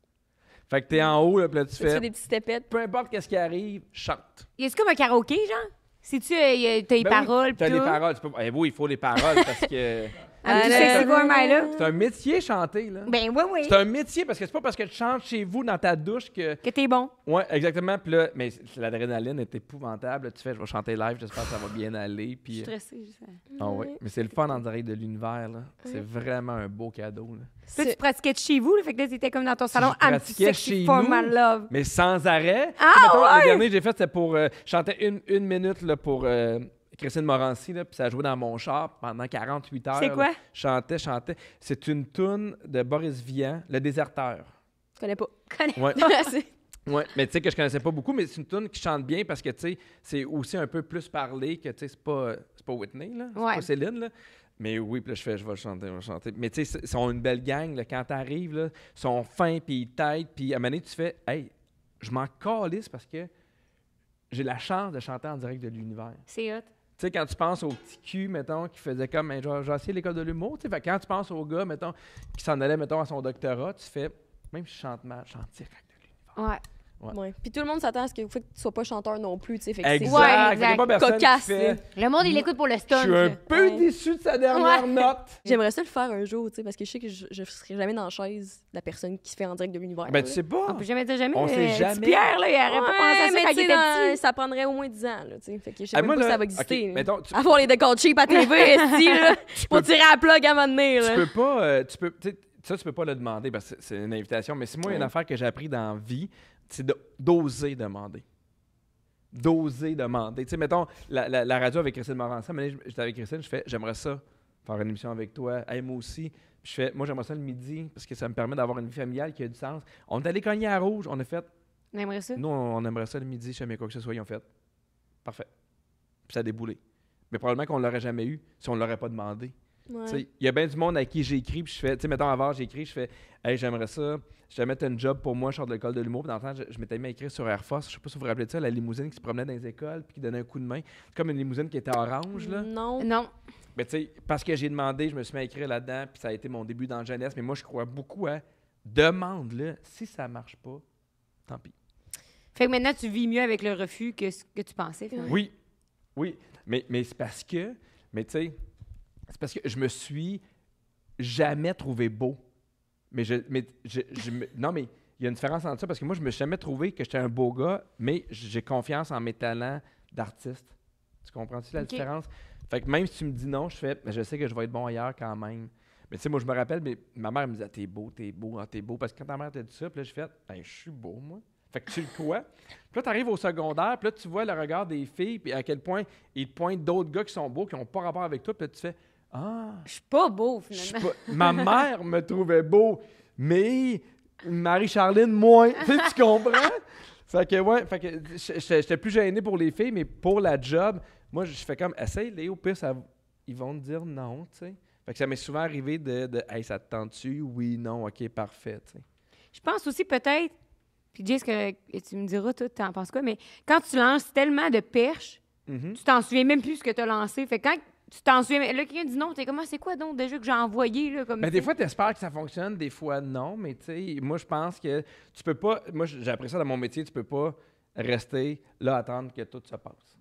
Fait que t'es en haut, là, puis là, tu Tu fais fais... des petites stepettes. Peu importe qu'est-ce qui arrive, chante. Y a-tu comme un karaoké, genre? C'est-tu, t'as les Ben oui, paroles, t'as pis les tout? paroles. Oui, il faut les paroles parce que... I'm too sexy for my love. C'est un métier, chanter, là. Ben oui, oui. C'est un métier parce que c'est pas parce que tu chantes chez vous dans ta douche que... Que t'es bon. Oui, exactement. Puis là, mais l'adrénaline est épouvantable. Tu fais, je vais chanter live, j'espère que ça va bien aller. Je Puis, suis stressée. Je sais. ah ouais. Mais c'est le fun en direct de l'univers, là. C'est vraiment un beau cadeau, là. Là, tu pratiquais de chez vous, là, fait que là, t'étais comme dans ton salon. je I'm too pratiquais sexy chez for nous. my love. Mais sans arrêt. Ah, Tu sais, mettons, ouais! le dernier que j'ai fait, c'était pour... je chantais une minute là, pour Christine Morancy, là, puis ça jouait dans mon char pendant 48 heures. C'est quoi? Là. Chantais. C'est une toune de Boris Vian, Le Déserteur. Je connais pas. Ouais. C'est- Oui, mais tu sais que je connaissais pas beaucoup, mais c'est une tune qui chante bien parce que, tu sais, c'est aussi un peu plus parlé que, tu sais, c'est pas Whitney, là, c'est Ouais. pas Céline, là. Mais oui, puis là, je vais chanter. Mais tu sais, ils sont une belle gang, là, quand t'arrives, là, ils sont fins, puis ils t'aident, puis à un moment donné, tu fais, hey, je m'en calisse parce que j'ai la chance de chanter en direct de l'univers. C'est hot. Tu sais, quand tu penses au petit cul, mettons, qui faisait comme, hey, j'ai essayé l'école de l'humour, tu sais, fait que quand tu penses au gars, mettons, qui s'en allait, mettons, à son doctorat, tu fais, même si je chante mal, je chante direct de l'univers. Ouais. Ouais. Puis tout le monde s'attend à ce que tu sois pas chanteur non plus, tu sais. Fait que Exact. Ouais, Fait qu'il y a exact. pas personne qui Cocasse, fait, Le monde, il l'écoute pour le je stun. suis un là. peu Ouais. déçu de sa dernière Ouais. note. J'aimerais ça le faire un jour, tu sais, parce que je sais que je serai jamais dans la chaise de la personne qui se fait en direct de l'univers. Ben, là. tu sais pas. On peut jamais dire jamais. On sait Petit jamais. Pierre, là, il aurait pas pensé à ça mais quand tu il sais, était petit. ça prendrait au moins 10 ans, là, tu sais. Fait que je sais Ah, même moi, pas si là, ça va exister. ok, là. mettons, Avoir les décomptes cheap à TV, ici, là, pour tirer à la plug à un moment donné, tu là. peux pas, tu sais, ça, tu peux pas le demander parce que c'est une invitation. Mais si moi, il y a une Ouais. affaire que j'ai appris dans la vie, c'est d'oser demander. D'oser demander. Tu sais, mettons, la radio avec Christine Morancy, j'étais avec Christine, je fais, j'aimerais ça, faire une émission avec toi. Hey, moi aussi. Puis je fais, moi, j'aimerais ça le midi parce que ça me permet d'avoir une vie familiale qui a du sens. On est allé cogner à Rouge, on a fait, On aimerait ça. nous, on aimerait ça le midi, je sais quoi que ce soit, ils ont fait. Parfait. Puis ça a déboulé. Mais probablement qu'on ne l'aurait jamais eu si on ne l'aurait pas demandé. Ouais. Tu sais, il y a bien du monde à qui j'écris, puis je fais, tu sais, mettons avant, j'écris, je fais, hey, j'aimerais ça, si jamais tu as une job pour moi, je sors de l'école de l'humour, puis dans le temps, je m'étais mis à écrire sur Air Force, je sais pas si vous vous rappelez de ça, la limousine qui se promenait dans les écoles, puis qui donnait un coup de main. C'est comme une limousine qui était orange, là. Non. Non. Mais tu sais, parce que j'ai demandé, je me suis mis à écrire là-dedans, puis ça a été mon début dans la jeunesse, mais moi, je crois beaucoup à demande-le, si ça marche pas, tant pis. Fait que maintenant, tu vis mieux avec le refus que ce que tu pensais. finalement. Oui, oui, mais c'est parce que, mais tu sais, c'est parce que je me suis jamais trouvé beau. Non, mais il y a une différence entre ça, parce que moi, je me suis jamais trouvé que j'étais un beau gars, mais j'ai confiance en mes talents d'artiste. Tu comprends-tu la Ok. différence? Fait que même si tu me dis non, je fais, mais je sais que je vais être bon ailleurs quand même. Mais tu sais, moi, je me rappelle, mais ma mère me disait, t'es beau, ah, t'es beau. Parce que quand ta mère t'a dit ça, puis là, je fais, ben, je suis beau, moi. Fait que tu le crois. Puis là, tu arrives au secondaire, puis là, tu vois le regard des filles, puis à quel point ils te pointent d'autres gars qui sont beaux, qui n'ont pas rapport avec toi, puis là, tu fais, ah, Je suis pas beau, je suis finalement. pas... ma mère me trouvait beau, mais Marie-Charline, moins. Tu comprends? Fait que j'étais plus gêné pour les filles, mais pour la job, moi, je fais comme, essaye, Léo, puis ils vont te dire non, tu sais. Fait que ça m'est souvent arrivé de hey, ça te tente-tu? Oui, non, OK, parfait, tu sais. Je pense aussi peut-être, puis Jay, tu me diras, toi, t'en penses quoi, mais quand tu lances tellement de perches, tu t'en souviens même plus ce que tu as lancé. Fait que quand tu t'en souviens, là, quelqu'un dit non, t'es comme, c'est quoi donc déjà que j'ai envoyé, là, comme Mais des fois, tu espères que ça fonctionne, des fois, non. Mais tu sais, moi, je pense que tu peux pas. Moi, j'ai appris ça dans mon métier, tu peux pas rester là, attendre que tout se passe.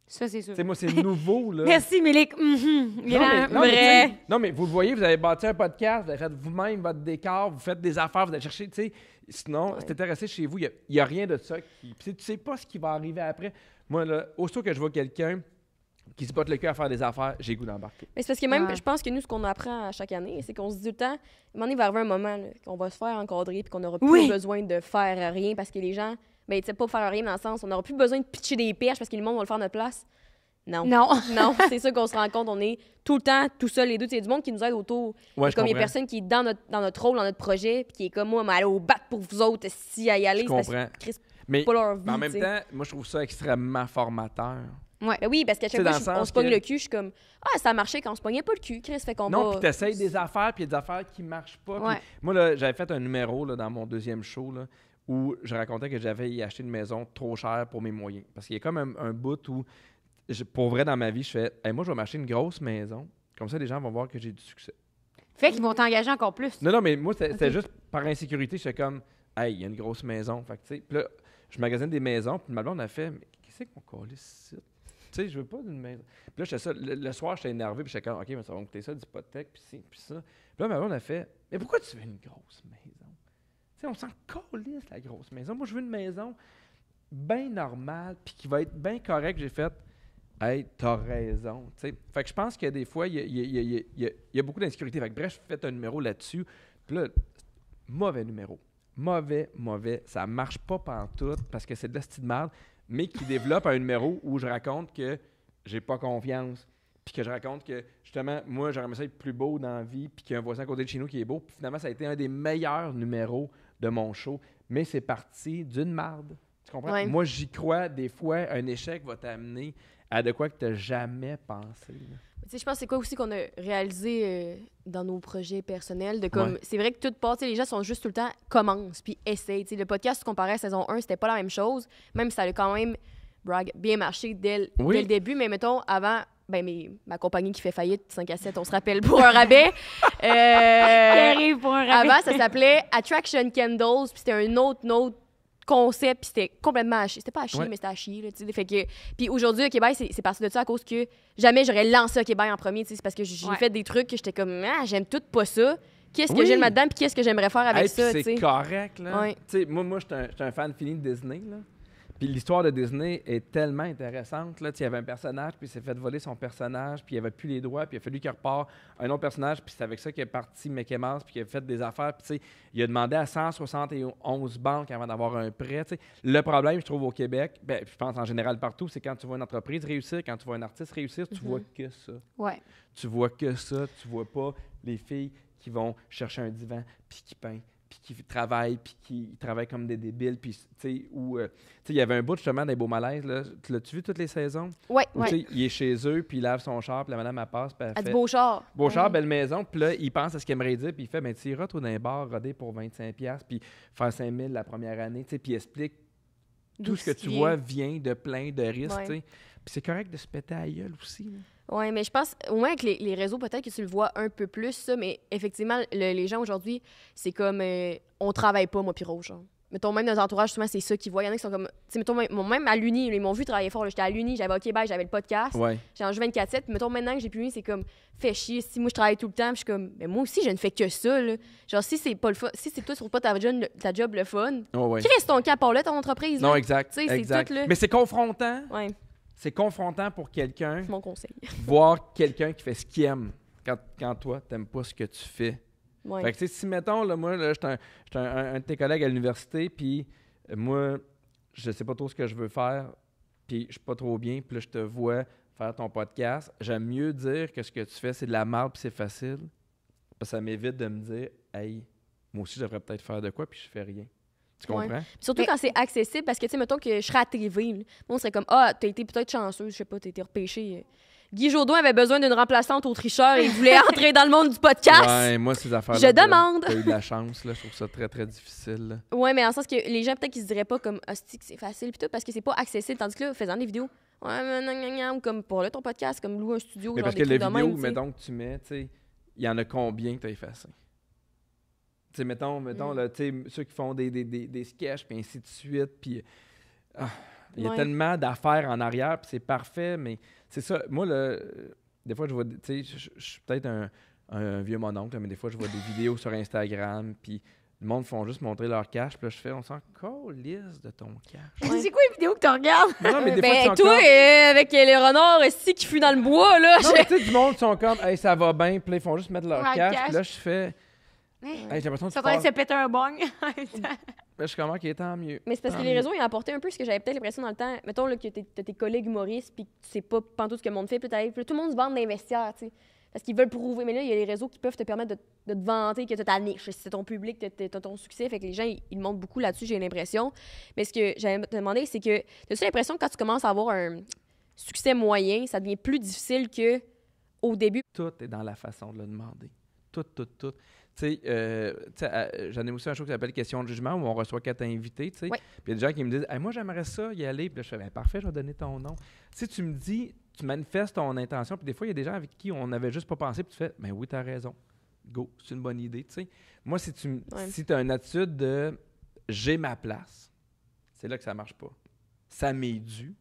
Ça, c'est sûr. Tu sais, moi, c'est nouveau, là. Merci, Mélic. Non, mais vous le voyez, vous avez bâti un podcast, vous avez fait vous-même votre décor, vous faites des affaires, vous allez chercher, tu sais. Sinon, si t'es resté chez vous, il n'y a rien de ça. Tu sais pas ce qui va arriver après. Moi, là, aussitôt que je vois quelqu'un qui se botte le cul à faire des affaires, j'ai le goût d'embarquer. Mais c'est parce que même, je pense que nous, ce qu'on apprend à chaque année, c'est qu'on se dit tout le temps, à un moment donné, il va arriver un moment là, qu'on va se faire encadrer puis qu'on n'aura plus besoin de faire rien parce que les gens, ben, tu sais, pas faire rien dans le sens, on n'aura plus besoin de pitcher des perches parce que le monde va le faire à notre place. Non. Non, c'est ça qu'on se rend compte. On est tout le temps tout seul, les deux. Il y a du monde qui nous aide autour. Ouais, comme il y a personne qui est dans notre rôle, dans notre projet, puis qui est comme moi, mais aller au bat pour vous autres, si à y aller, Je c'est comprends. parce que Mais pas leur vie. en même temps, moi, je trouve ça extrêmement formateur. Ouais. Ben oui, parce qu'à chaque C'est fois, on se pogne le cul, je suis comme, ça a marché quand on se pognait pas le cul, Chris, fait qu'on Non, va... puis t'essayes des affaires, puis il y a des affaires qui marchent pas. Ouais. Puis moi, là, j'avais fait un numéro là, dans mon deuxième show là, où je racontais que j'avais acheté une maison trop chère pour mes moyens. Parce qu'il y a comme un bout où, pour vrai, dans ma vie, je fais hey, moi, je vais m'acheter une grosse maison. Comme ça, les gens vont voir que j'ai du succès. Fait qu'ils vont t'engager encore plus. Non, mais moi, c'était juste par insécurité. J'étais comme, hey, il y a une grosse maison. Fait que, tu sais, puis là, je magasine des maisons, puis ma blonde a fait, mais qu'est-ce qu'on colle ici? Tu sais, je veux pas d'une maison. Puis là, j'étais ça. Le soir, j'étais énervé, puis j'étais comme, OK, mais ça va me coûter ça, d'hypothèque, puis ci, puis ça. Puis là, ma blonde a fait, mais pourquoi tu veux une grosse maison? Tu sais, on s'en calisse, la grosse maison. Moi, je veux une maison bien normale, puis qui va être bien correcte. J'ai fait, hey, t'as raison. Tu sais. Fait que je pense que des fois, il y a beaucoup d'insécurité. Fait que bref, je fais un numéro là-dessus. Puis là, mauvais numéro. Mauvais. Ça marche pas pantoute parce que c'est de la style de merde, mais qui développe un numéro où je raconte que j'ai pas confiance. Puis que je raconte que, justement, moi, j'aurais aimé ça être plus beau dans la vie, puis qu'il y a un voisin à côté de chez nous qui est beau. Puis finalement, ça a été un des meilleurs numéros de mon show. Mais c'est parti d'une marde. Tu comprends? Ouais. Moi, j'y crois. Des fois, un échec va t'amener à de quoi que tu n'as jamais pensé. Tu sais, je pense que c'est quoi aussi qu'on a réalisé dans nos projets personnels. De comme, c'est vrai que tout part, tu sais, les gens sont juste tout le temps commence puis essaye. Tu sais, le podcast comparé à saison 1, c'était pas la même chose, même si ça a quand même bien marché dès le début. Mais mettons, avant, ma compagnie qui fait faillite, 5 à 7, on se rappelle, pour un rabais. Qui arrive pour un rabais. Avant, ça s'appelait Attraction Candles, puis c'était un autre concept, puis c'était complètement à chier. C'était pas à chier, mais c'était à chier. Là, fait que, puis aujourd'hui, au Québec, c'est parti de ça à cause que jamais j'aurais lancé au Québec en premier. C'est parce que j'ai fait des trucs que j'étais comme, j'aime tout pas ça. Qu'est-ce que j'aime là-dedans, puis qu'est-ce que j'aimerais faire avec ça. C'est correct. Là. Ouais. Moi, j'étais un fan fini de Disney. Là. Puis l'histoire de Disney est tellement intéressante. Là. Il y avait un personnage, puis il s'est fait voler son personnage, puis il avait plus les droits, puis il a fallu qu'il repart un autre personnage, puis c'est avec ça qu'il est parti Mickey Mouse, puis qu'il a fait des affaires. Puis il a demandé à 171 banques avant d'avoir un prêt. T'sais. Le problème, je trouve, au Québec, je pense en général partout, c'est quand tu vois une entreprise réussir, quand tu vois un artiste réussir, tu vois que ça. Ouais. Tu vois que ça. Tu vois pas les filles qui vont chercher un divan, puis qui peignent, puis qui travaillent, puis qui travaillent comme des débiles, puis, tu sais, il y avait un bout, justement, des beaux malaises, là. L'as-tu vu toutes les saisons? Oui, où, il est chez eux, puis il lave son char, puis la madame, elle passe, puis elle fait... beau char. Beau char, belle maison, puis là, il pense à ce qu'il aimerait dire, puis il fait, ben, tu iras, toi, dans un bar, roder pour 25$, puis faire 5 000 la première année, tu sais, puis il explique tout ce que tu vois vient de plein de risques, tu sais. Puis c'est correct de se péter à la gueule aussi, là. Oui, mais je pense, au moins avec les réseaux, peut-être que tu le vois un peu plus, ça, mais effectivement, les gens aujourd'hui, c'est comme, on travaille pas, moi puis Rose, genre. Mettons, même dans notre entourage, souvent, c'est ça qu'ils voient. Il y en a qui sont comme, tu sais, mettons, même à l'Uni, ils m'ont vu travailler fort, là. J'étais à l'Uni, j'avais OK Bye, j'avais le podcast, j'ai en jeu 24/7, puis mettons, maintenant que j'ai plus l'Uni, c'est comme, fais chier, si moi je travaille tout le temps, puis je suis comme, mais moi aussi, je ne fais que ça, là. Genre, si c'est pas le fun, si c'est toi, sur pas ta job le fun, crisse ton cap, là, ton entreprise. Non, là. exact. Tu sais, c'est tout, là. Mais c'est confrontant. Ouais. C'est confrontant pour quelqu'un. C'est mon conseil. Voir quelqu'un qui fait ce qu'il aime quand toi, t'aimes pas ce que tu fais. Ouais. Fait que, tu sais, si, mettons, là, moi, là, j'étais un de tes collègues à l'université, puis moi, je sais pas trop ce que je veux faire, puis je suis pas trop bien, puis là, je te vois faire ton podcast, j'aime mieux dire que ce que tu fais, c'est de la merde, puis c'est facile, parce que ça m'évite de me dire, hey, moi aussi, je devrais peut-être faire de quoi, puis je fais rien. Tu Ouais. comprends? Puis surtout Mais- quand c'est accessible, parce que, tu sais, mettons que je serais à la TV, là. Moi, on serait comme, ah, t'as été peut-être chanceuse, je sais pas, t'as été repêché. Guy Jourdain avait besoin d'une remplaçante au tricheur et il voulait entrer dans le monde du podcast. Ouais, moi, ces affaires-là. Je demande. T'as eu de la chance, là. Je trouve ça très, très difficile, là. Ouais, mais en sens que les gens, peut-être qu'ils se diraient pas comme, hostie, que c'est facile, pis tout, parce que c'est pas accessible. Tandis que là, faisant des vidéos, ouais, ou comme pour là, ton podcast, comme louer un studio, Mais genre parce des que les trucs de vidéos, même, tu sais. mettons, que tu mets, tu sais, il y en a combien que tu as effacé? Tu sais, mettons, là, tu sais, ceux qui font des sketchs, puis ainsi de suite, puis... il y a Ouais. tellement d'affaires en arrière, puis c'est parfait, mais c'est ça. Moi, là, des fois, je vois... Tu sais, je suis peut-être un vieux mononcle, mais des fois, je vois des vidéos sur Instagram, puis le monde font juste montrer leur cash, puis là, je fais, on s'en calisse de ton cash. Ouais. C'est quoi les vidéos que tu regardes? Non, mais des fois, Ben, ils sont toi, comme... avec les renards, si qui fuient dans le bois, là, Non, mais tu sais, du monde, ils sont comme, hey, ça va bien, puis là, ils font juste mettre leur Leur cash, cash. puis là, je fais, hey, j'ai l'impression Ils que sont tu en train de passes- se péter un bong. Là, je suis comme, OK, tant mieux. Mais c'est parce que Tant les mieux. réseaux, ils ont apporté un peu ce que j'avais peut-être l'impression dans le temps. Mettons là, que t'as tes collègues humoristes, puis que tu sais pas pantoute ce que le monde fait, puis puis là, tout le monde se vante d'investir, tu sais. Parce qu'ils veulent prouver. Mais là, il y a les réseaux qui peuvent te permettre de te vanter que t'as ta niche. Si c'est ton public, t'as ton succès. Fait que les gens, ils montent beaucoup là-dessus, j'ai l'impression. Mais ce que j'allais te demander, c'est que t'as-tu l'impression que quand tu commences à avoir un succès moyen, ça devient plus difficile que au début? Tout est dans la façon de le demander. Tout. Tu sais, j'en ai aussi un show qui s'appelle Question de jugement où on reçoit 4 invités, tu sais. Ouais. Puis il y a des gens qui me disent hey, moi, j'aimerais ça y aller. Puis là, je fais ben, parfait, je vais donner ton nom. Si tu me dis, tu manifestes ton intention, puis des fois, il y a des gens avec qui on n'avait juste pas pensé, puis tu fais ben oui, tu as raison. Go, c'est une bonne idée, tu sais. Moi, si tu as une attitude de j'ai ma place, c'est là que ça marche pas. Ça m'est dû.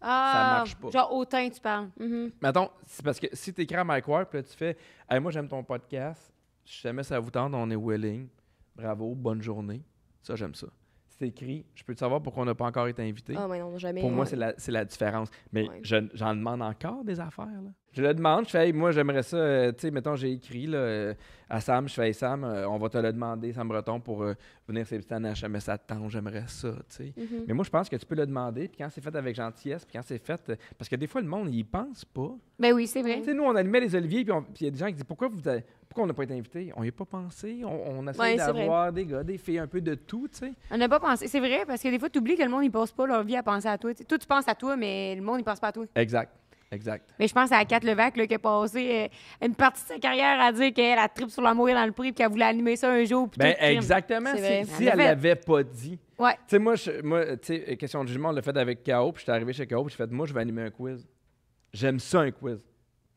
Ah, marche pas. Genre, au teint, tu parles. Mhm. Mettons, c'est parce que si tu écris à Mike Ward, puis là, tu fais hey, moi, j'aime ton podcast, si jamais ça vous tente, on est willing. Bravo, bonne journée. Ça, j'aime ça. Si tu écris, je peux te savoir pourquoi on n'a pas encore été invité. Ah, mais non, jamais. Pour moi, ouais. c'est la différence. Mais Ouais. j'en demande encore des affaires. Là. Je le demande, je fais, hey, moi, j'aimerais ça. Tu sais, mettons, j'ai écrit là, à Sam, je fais, hey, Sam, on va te le demander, Sam Breton, pour venir s'inviter à jamais ça te tente, j'aimerais ça. Tu sais. Mhm. Mais moi, je pense que tu peux le demander, puis quand c'est fait avec gentillesse, puis quand c'est fait. Parce que des fois, le monde, il pense pas. Ben oui, c'est vrai. Tu sais, nous, on animait les Oliviers, puis il y a des gens qui disent pourquoi on n'a pas été invités? On n'y a pas pensé. On essaie Ouais, c'est d'avoir des gars, des filles, un peu de tout, tu sais. On n'a pas pensé. C'est vrai, parce que des fois, tu oublies que le monde, il passe pas leur vie à penser à toi. T'sais, toi, tu penses à toi, mais le monde, il pense pas à toi. Exact. Mais je pense à Kat Levac, là, qui a passé une partie de sa carrière à dire qu'elle a tripe sur l'amour et dans le prix, puis qu'elle voulait animer ça un jour. Puis Ben tout, crime. exactement. C'est vrai. Si Elle elle l'a fait. l'avait pas dit. Ouais. Tu sais, moi, tu sais, question de jugement, on l'a fait avec K.O., puis j'étais arrivé chez K.O., puis j'ai fait, moi, je vais animer un quiz. J'aime ça, un quiz.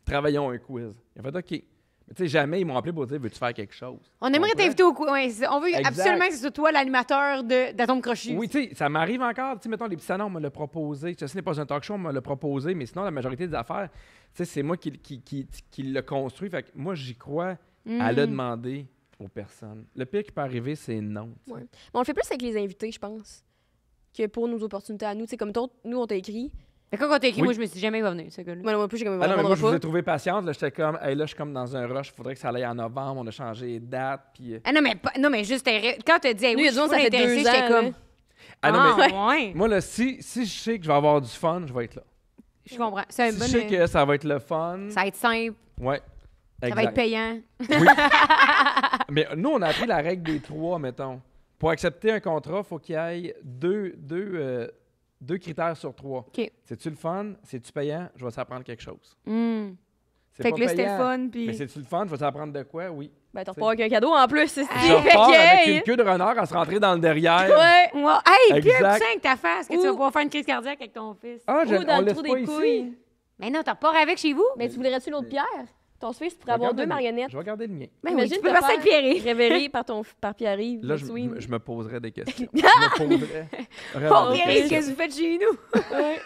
Travaillons un quiz. Il a fait, OK. Mais tu sais, jamais ils m'ont appelé pour dire, veux-tu faire quelque chose? On aimerait Comprends? t'inviter au coup. Ouais, on veut Exact. absolument que ce soit toi l'animateur d'Atome Crochu. Oui, tu sais, ça m'arrive encore. Tu sais, mettons, les petits salons, on me l'a proposé. Ce n'est pas un talk show, on me l'a proposé, mais sinon, la majorité des affaires, tu sais, c'est moi qui l'a construit. Fait que moi, j'y crois à le demander aux personnes. Le pire qui peut arriver, c'est non. tu sais. Ouais. Mais on le fait plus avec les invités, je pense, que pour nos opportunités à nous. Tu sais, comme toi, nous, on t'a écrit. Fait que quand on t'a écrit, Oui. moi, je me suis dit jamais il va venir, ce gars-là. Moi, non plus, j'ai comme Ah non, mais moi, je vous ai pas. trouvé patiente. Là, j'étais comme, hey, là, je suis comme dans un rush. Il faudrait que ça aille en novembre. On a changé les dates. Puis. Ah non, mais juste, quand t'as dit, hey, Nous, oui, il y a je du monde, suis ça fait 2 intéressée, ans. j'étais comme, là. Ah non, mais ouais. moi, là, si je sais que je vais avoir du fun, je vais être là. Je comprends. C'est un Si bon. je sais que ça va être le fun. Ça va être simple, Ouais. ça va être payant. Oui. Mais nous, on a appris la règle des 3, mettons. Pour accepter un contrat, il faut qu'il y ait deux critères sur 3. OK. C'est-tu le fun? C'est-tu payant? Je vais t'apprendre quelque chose. C'est Fait pas que là, c'était payant, fun, puis. Mais c'est-tu le fun? Je vais t'apprendre de quoi? Oui. Ben, t'en repars avec un cadeau en plus. C'est Je fait repars que, avec hey, une queue de renard à se rentrer dans le derrière. Ouais. Ouais. Hey, puis Exact. un avec ta face, que tu vas Ou- pouvoir faire une crise cardiaque avec ton fils. Ah, Ou dans on le laisse trou pas des ici. couilles. Mais non, t'as pas avec chez vous? Mais tu voudrais-tu l'autre pierre? Ton fils pourrait Je vais avoir garder 2 le- marionnettes. Je vais garder le mien. Ben oui, Imagine tu peux te passer avec faire Pierre. révéré par Pierre-Yves. Là, le swing. je me poserais des questions. Je me poserais vraiment Oh, des Pierre, questions. qu'est-ce que vous faites chez nous? Ouais.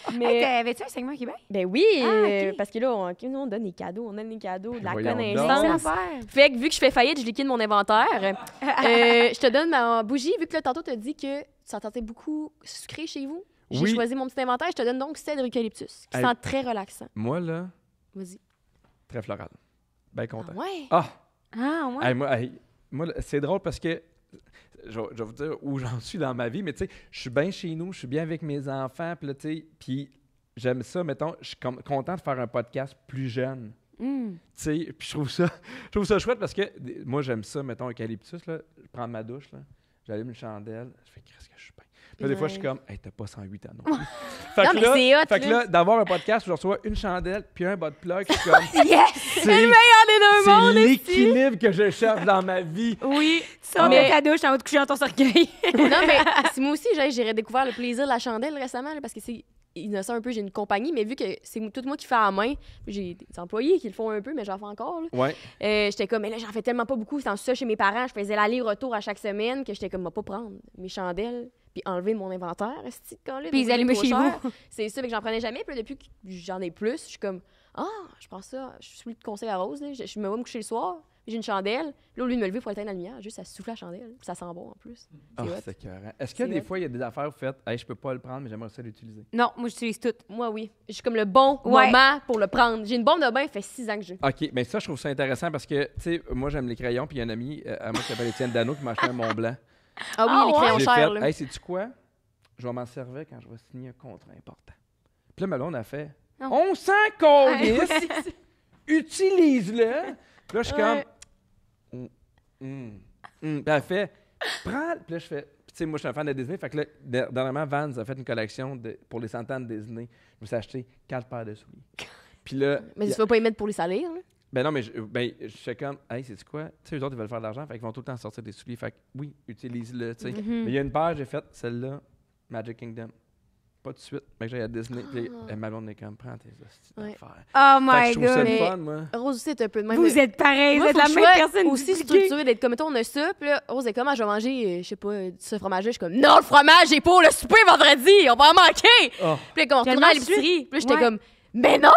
Hey, Mais, t'avais-tu un segment Québec? ben oui, Ah, ok. parce que là, nous, on donne des cadeaux. On donne des cadeaux, de la Voyons donc. connaissance. l'affaire. Fait que vu que je fais faillite, je liquide mon inventaire. Je te donne ma bougie. Vu que là, tantôt, tu as dit que tu sentais beaucoup sucré chez vous. J'ai Oui. choisi mon petit inventaire. Je te donne donc cèdre eucalyptus, qui Hey. sent très relaxant. Moi, là, Vas-y. très floral. Bien content. Ouais. Ah! Ah, ouais. Hey, moi, là, c'est drôle parce que je vais vous dire où j'en suis dans ma vie, mais tu sais, je suis bien chez nous, je suis bien avec mes enfants, puis là, tu sais, puis j'aime ça, mettons, je suis content de faire un podcast plus jeune. Tu sais, puis je trouve ça chouette parce que moi, j'aime ça, mettons, eucalyptus, là, je prends ma douche, là, j'allume une chandelle, je fais, qu'est-ce que je suis bien. Puis là, des fois, je suis comme, hey, t'as pas 108 ans non plus. Non, mais c'est hot, fait que là, d'avoir un podcast où je reçois une chandelle puis un bas de plug, je suis comme, Yes! C'est le meilleur des deux mondes, c'est l'équilibre que je cherche dans ma vie. Oui, ça, Mais- mais ta douche, en haut de coucher dans ton cercueil. Non, mais si moi aussi, j'ai découvert le plaisir de la chandelle récemment, là, parce que c'est innocent un peu. J'ai une compagnie, mais vu que c'est tout moi qui fais à la main, j'ai des employés qui le font un peu, mais j'en fais encore. Là. Ouais. J'étais comme, mais là, j'en fais tellement pas beaucoup. C'était ça chez mes parents. Je faisais l'aller-retour à chaque semaine que j'étais comme, va pas prendre mes chandelles puis enlever de mon inventaire. Puis les allumer chez vous. C'est ça, mais que j'en prenais jamais. Puis là, depuis que j'en ai plus, je suis comme, je prends ça. Je suis le conseil à Rose. Là. Je me vais me coucher le soir. J'ai une chandelle. Là, au lieu de me lever pour éteindre la lumière, juste à souffler la chandelle. Puis ça sent bon en plus. Ah, C'est hot. c'est écœurant. Est-ce que C'est des hot. fois, il y a des affaires où vous faites, hey, je peux pas le prendre, mais j'aimerais ça l'utiliser? Non, moi, j'utilise tout. Moi, oui. Je suis comme le bon Ouais. moment pour le prendre. J'ai une bombe de bain, ça fait 6 ans que j'ai. OK, mais ça, je trouve ça intéressant parce que, tu sais, moi, j'aime les crayons, puis il y a un ami à moi qui s'appelle Étienne Dano qui m'a acheté un Mont Blanc. Ah oui, Ah les ouais? crayons J'ai chers, fait, là. hey, sais-tu quoi? Je vais m'en servir quand je vais signer un contrat important. Puis là, Malone a fait, Non. on s'en calisse, utilise-le. Puis là, je suis comme, Puis elle fait, prends. Puis là, je fais, puis tu sais, moi, je suis un fan de Disney. Fait que là, dernièrement, Vans a fait une collection pour les 100 ans de Disney. Je me suis acheté 4 paires de souliers. Puis là, Mais tu vas pas y mettre pour les salir, là. ben non, mais je fais comme, hey, c'est quoi? Tu sais, eux autres, ils veulent faire de l'argent, fait qu'ils vont tout le temps sortir des souliers. Fait que oui, utilise-le, tu sais. Mais il y a une paire, j'ai faite, celle-là, Magic Kingdom. Pas tout de suite, mais que j'allais à Disney. Puis ma blonde est comme, prends tes hosties Ouais. d'affaires. Oh Fait que my je trouve ça God. le fun, moi. Rose aussi est un peu de même. Vous êtes pareil, vous Moi, êtes faut la que je même sois personne. aussi dupliquée. structurée d'être comme, mettons, on a ça, puis là, Rose est comme, je vais manger, je sais pas, ce fromage-là. Je suis comme, non, le fromage est pour le souper vendredi, on va en manquer. Oh. Puis là, comme on Je le retournait à mange l'épicerie. Puis là, j'étais Ouais. comme, mais non!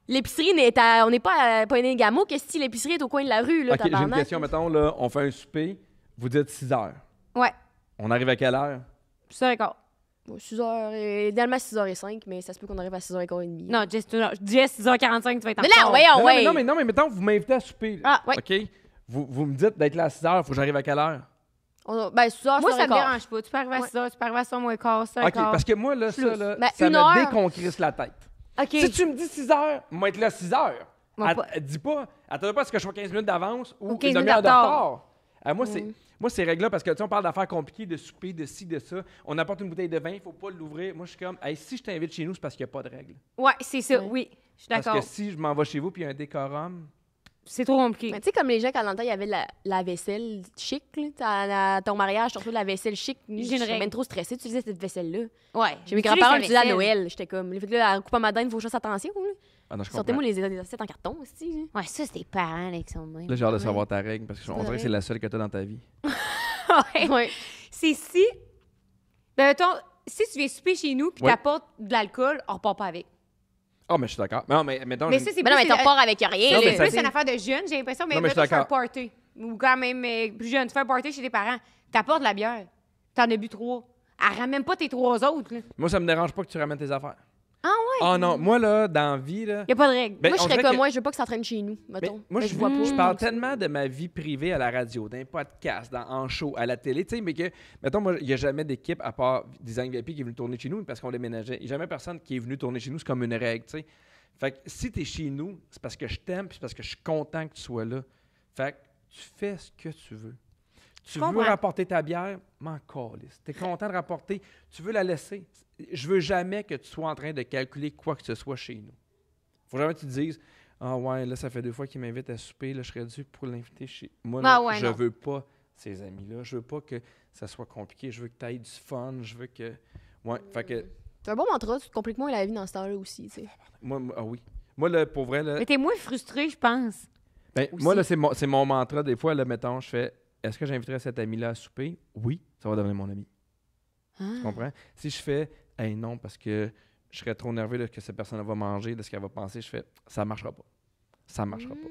L'épicerie on n'est pas à Pointe-Gamo, que si l'épicerie est au coin de la rue, là, OK, j'ai une tabarnak. question, mettons, là, on fait un souper, vous dites 6 heures. Ouais, On arrive à quelle heure? je suis d'accord. 6h, idéalement 6h05, mais ça se peut qu'on arrive à 6h15. Non, Jess, je dis à 6h45, tu vas être en Mais là, retard. voyons, ouais. Non, mais mettons, vous m'invitez à souper. là. Ah, ouais. OK? Vous me dites d'être là à 6 heures, faut que j'arrive à quelle heure? Ben, 6h, Moi, ça me dérange pas. Tu peux arriver à 6h, tu peux arriver à 6h moins quart, 6h OK, parce que moi, là, ça, là, Ben, ça une me heure. déconcrisse la tête. OK. Si tu me dis 6 heures, moi, être là à 6 heures. Bon, pas- Dis pas, attends pas à ce que je sois 15 minutes d'avance ou 15 une minutes demi-heure de de retard. retard. Moi, ces règles-là, parce que tu sais, on parle d'affaires compliquées, de souper, de ci, de ça. On apporte une bouteille de vin, il faut pas l'ouvrir. Moi, je suis comme, hey, si je t'invite chez nous, c'est parce qu'il n'y a pas de règles. Ouais, c'est ça, Ouais. oui. Je suis Parce d'accord. que si je m'en vais chez vous puis il y a un décorum, C'est trop compliqué. Mais tu sais, comme les gens, quand dans le temps, il y avait la vaisselle chic, là. À ton mariage, tu retrouves la vaisselle chic. J'ai une J'étais règle. même trop stressée d'utiliser cette vaisselle-là. Ouais. J'ai mes Utilise grands-parents la l'utilisaient à vaisselle. Noël. J'étais comme, là, à couper à madame, il faut que je fasse attention. Là. ah non, je comprends. Sortez-moi les assiettes en carton aussi. Ouais, ça, c'est des parents, là, qui sont de même. Là, j'ai hâte de Ouais. savoir ta règle parce qu'on dirait que vrai. c'est la seule que tu as dans ta vie. Ouais. Ouais. C'est si. Ben, mettons, si tu viens souper chez nous puis Ouais. t'apportes de l'alcool, on repart pas avec. Ah, mais je suis d'accord. Non, mais mettons, Mais j'ai- ça, c'est Mais non, mais plus, t'en repars avec rien. Non, mais là. ça- plus une affaire de jeune, j'ai l'impression. Mais Non, mais je mettons, suis tu fais un d'accord. party. Ou quand même plus jeune, tu fais un party chez tes parents. T'apportes de la bière. T'en as bu 3. Elle ramène pas tes 3 autres, là. moi, ça me dérange pas que tu ramènes tes affaires. Ah ouais? Ah non, moi, là, dans la vie, là. Y a pas de règle. Ben, Moi, je on serais dirait comme que- moi, je veux pas que ça traîne chez nous, Mais mettons. moi, Mais je, vois pas. je parle tellement de ma vie privée à la radio, d'un podcast, en show, à la télé, tu sais, mais que, mettons, moi, il n'y a jamais d'équipe à part Design VIP qui est venu tourner chez nous parce qu'on déménageait. Il n'y a jamais personne qui est venu tourner chez nous, c'est comme une règle, tu sais. Fait que si tu es chez nous, c'est parce que je t'aime puis c'est parce que je suis content que tu sois là. Fait que tu fais ce que tu veux. Tu veux comprends. rapporter ta bière, m'en calisse. Tu es content de rapporter, tu veux la laisser. Je veux jamais que tu sois en train de calculer quoi que ce soit chez nous. Faut jamais que tu te dises ah ouais, là, ça fait 2 fois qu'il m'invite à souper, là, je serais dû pour l'inviter chez moi. Là, Ah ouais, je non. veux pas ces amis-là. Je veux pas que ça soit compliqué. Je veux que tu aies du fun. Je veux que. Ouais, fait que. C'est un bon mantra, tu te compliques moins la vie dans ce temps-là aussi, tu sais. Ah oui. Moi, là, pour vrai, là. Mais t'es moins frustré, je pense. Ben, aussi. moi, là, c'est mon mantra. Des fois, là, mettons, je fais est-ce que j'inviterais cet ami-là à souper? Oui, ça va devenir mon ami. Tu comprends? Si je fais hey, non, parce que je serais trop nerveux de ce que cette personne va manger, de ce qu'elle va penser, je fais ça marchera pas. Ça marchera pas.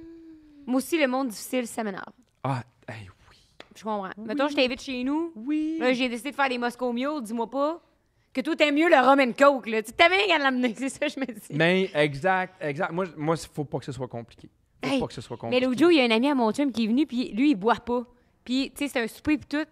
Moi aussi, le monde difficile, ça m'énerve. Ah, hey, oui. Je comprends. Mettons, je t'invite chez nous. Oui. Là, j'ai décidé de faire des Moscow Mule. Dis-moi pas que toi, t'aimes mieux le rum and coke, là. Tu t'aimes bien qu'à l'amener, c'est ça que je me dis. Mais exact. Moi, il faut pas que ce soit compliqué. Faut Hey, pas que ce soit Mais compliqué. l'autre jour, il y a un ami à mon chum qui est venu, puis lui, il boit pas. Puis, tu sais, c'est un souper, puis tout.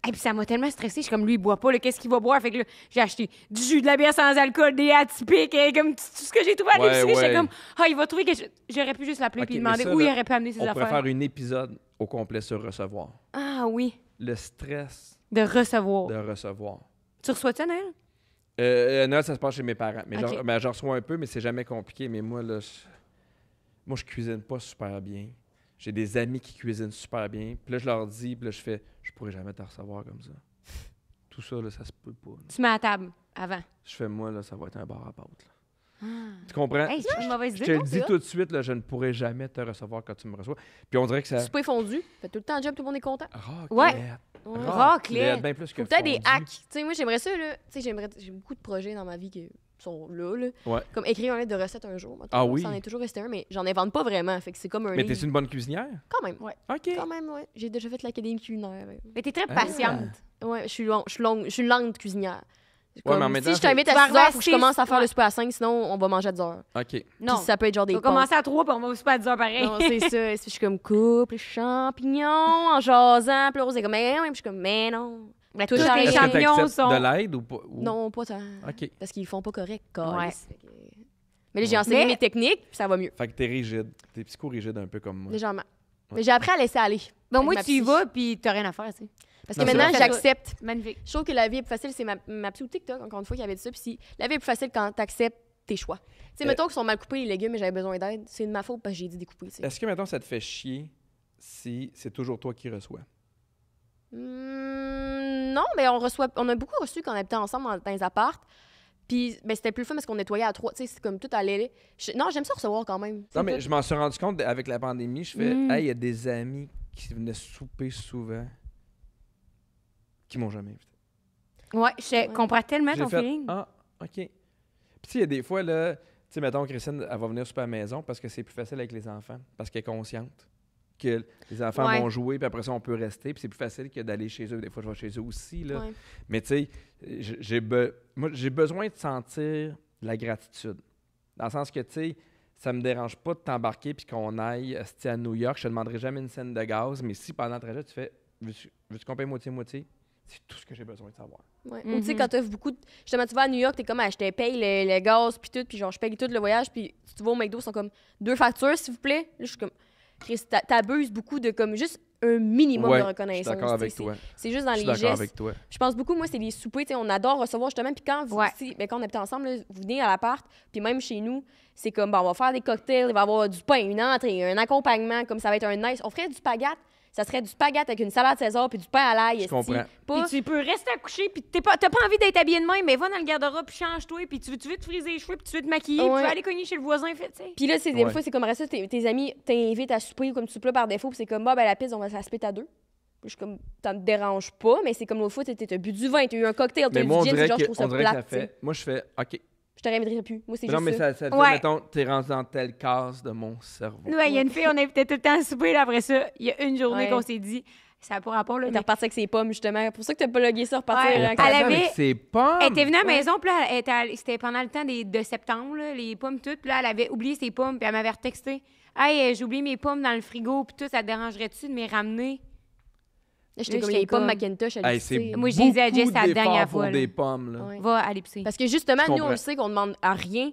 Et puis ça m'a tellement stressée. Je suis comme, lui, il boit pas, là, qu'est-ce qu'il va boire? Fait que là, j'ai acheté du jus, de la bière sans alcool, des atypiques, comme tout ce que j'ai trouvé à l'épicerie. J'étais comme, il va trouver que j'aurais pu juste l'appeler puis demander où il aurait pu amener ses on affaires. pourrait faire un épisode au complet sur recevoir. Ah oui, Le stress de recevoir. de recevoir. Tu reçois-tu, Noël? Noël, ça se passe chez mes parents. Mais Ok. j'en reçois un peu, mais c'est jamais compliqué. Mais moi, là, je cuisine pas super bien. J'ai des amis qui cuisinent super bien. Puis là, je leur dis, puis là, je fais, je pourrais jamais te recevoir comme ça. Tout ça, là, ça se peut pas. Là. Tu mets à table avant. Je fais, moi, là, ça va être un bar à pâte. Là. Tu comprends? Hey, c'est une mauvaise Je idée. te le dis tout de suite, là, je ne pourrai jamais te recevoir quand tu me reçois. Puis on dirait que ça... Souper fondu. Fait tout le temps le job, tout le monde est content. Raclette. Raclette. Bien plus que Faut peut-être des fondu. hacks. Tu sais, moi, j'aimerais ça, là. Tu sais, j'ai beaucoup de projets dans ma vie qui sont là, là. Ouais. Comme écrire un livre de recettes un jour. Mettons. Ah oui? Ça en est toujours resté un, mais j'en invente pas vraiment. Fait que c'est comme un Mais livre. t'es une bonne cuisinière? Quand même, ouais. OK. Quand même, ouais. J'ai déjà fait l'académie culinaire. Ouais, Mais t'es très patiente. ouais je suis une lente cuisinière. Ouais, mais en même temps, si je t'invite Tu à vas 6 heures, faut que je rester- commence à faire ouais. le souper à 5, sinon on va manger à 10 heures. OK. Non. Puis ça peut être genre des On va ponts. commencer à 3 puis on va aussi pas à 10 heures pareil. Non, c'est ça. Je suis comme couple, champignons, en jasant. Puis Rose est comme, mais non. Puis je suis comme, mais non. Mais Tout tous j'arrive. les Est-ce que champignons t'acceptes sont... de l'aide ou pas? Ou- Non, pas tant. OK. Parce qu'ils font pas correct, Ouais. câlisse. Fait que- Mais là, j'ai enseigné Mais- mes techniques, puis ça va mieux. Fait que t'es rigide. T'es psycho-rigide un peu comme moi. Légèrement. Mais j'ai appris à laisser aller. Bon, moi, Avec ma tu y psy. vas puis t'as rien à faire, tu sais. Parce Non, que c'est maintenant, vrai. j'accepte. Magnifique. Je trouve que la vie est plus facile. C'est ma psy ou TikTok, encore une fois, qui avait dit ça. Puis si la vie est plus facile quand t'acceptes tes choix. Tu sais, mettons qu'ils sont mal coupés, les légumes, et j'avais besoin d'aide. C'est de ma faute parce que j'ai dit découper. Tu sais. Est-ce que, maintenant ça te fait chier si c'est toujours toi qui reçois? Non, mais on a beaucoup reçu quand on habitait ensemble dans les appartes. Puis ben, c'était plus le fun parce qu'on nettoyait à 3. Tu sais, c'est comme tout allait. Non, j'aime ça recevoir quand même. Non, mais je m'en suis rendu compte avec la pandémie. Je fais, hey, il y a des amis qui venaient souper souvent qui m'ont jamais invité. Ouais, je comprends tellement J'ai ton fait, feeling. ah, OK. Puis, tu sais, il y a des fois, là, tu sais, mettons, Christine, elle va venir souper à la maison parce que c'est plus facile avec les enfants, parce qu'elle est consciente que les enfants Ouais. vont jouer, puis après ça, on peut rester, puis c'est plus facile que d'aller chez eux. Des fois, je vais chez eux aussi, là. Ouais. Mais, tu sais, moi, j'ai besoin de sentir la gratitude. Dans le sens que, tu sais, ça me dérange pas de t'embarquer puis qu'on aille à New York. Je te demanderai jamais une scène de gaz, mais si pendant le trajet, tu fais, veux-tu qu'on paye moitié-moitié? C'est tout ce que j'ai besoin de savoir. Ouais. Ou tu sais, quand t'as beaucoup de... Justement, tu vas à New York, t'es comme, je te paye le gaz, puis tout, puis genre, je paye tout le voyage, puis si tu vas au McDo, ils sont comme 2 factures, s'il vous plaît. Là, je suis comme, Chris, t'abuses beaucoup de comme juste un minimum Ouais, de je reconnaissance. suis d'accord avec tu sais, toi. C'est juste dans Je suis les d'accord gestes. avec toi. Je pense beaucoup, moi, c'est les soupers. Tu sais, on adore recevoir justement. Puis quand, Ouais. quand on habitait ensemble, là, vous venez à l'appart, puis même chez nous, c'est comme, on va faire des cocktails, il va y avoir du pain, une entrée, un accompagnement, comme ça va être un nice. On ferait du spaghette. Ça serait du spaghette avec une salade César puis du pain à l'ail. Je comprends. Puis tu peux rester à coucher, puis t'as pas envie d'être habillé de même, mais va dans le garde-robe, puis change-toi, puis tu veux te friser les cheveux, puis tu veux te maquiller, puis tu Ouais. veux aller cogner chez le voisin, fait, tu sais. Puis là, c'est des Ouais. fois, c'est comme ça, tes amis t'invitent à souper ou comme tu soupes là par défaut, puis c'est comme, ben la pizza, on va se la split à 2. Puis je suis comme, ça me dérange pas, mais c'est comme l'autre fois, t'as bu du vin, t'as eu un cocktail, t'as Mais eu moi, on du gin, dirait, genre, je trouve on ça dirait que ça plate. tu sais. fait... Moi, je fais, OK. Je te réinviterai plus. Moi, c'est Non, juste mais ça. ça te Ouais. fait, mettons, t'es rendu dans telle case de mon cerveau. Ouais, il y a une fille, on invitait tout le temps à souper, là, après ça, il y a une journée Ouais. qu'on s'est dit, ça n'a pas rapport, là, T'es mais... reparti avec ses pommes, justement. C'est pour ça que t'as pas logué ça, repartir. Ouais. hein, Elle quand- avait- Avec ses pommes. Elle était venue à la Ouais. maison, puis là, c'était pendant le temps de septembre, là, les pommes toutes. Puis là, elle avait oublié ses pommes, puis elle m'avait retexté. Hey, j'ai oublié mes pommes dans le frigo, puis tout, ça te dérangerait-tu de me les ramener? J'étais Là, comme, il y a j'étais les pommes comme- Macintosh à Hey, c'est l'épicerie. Moi, j'ai dit à Jess beaucoup la dernière d'efforts fois, pour là. des pommes, là. Ouais. Va à l'épicerie. Parce que justement, Je nous, on comprends. le sait qu'on demande à rien.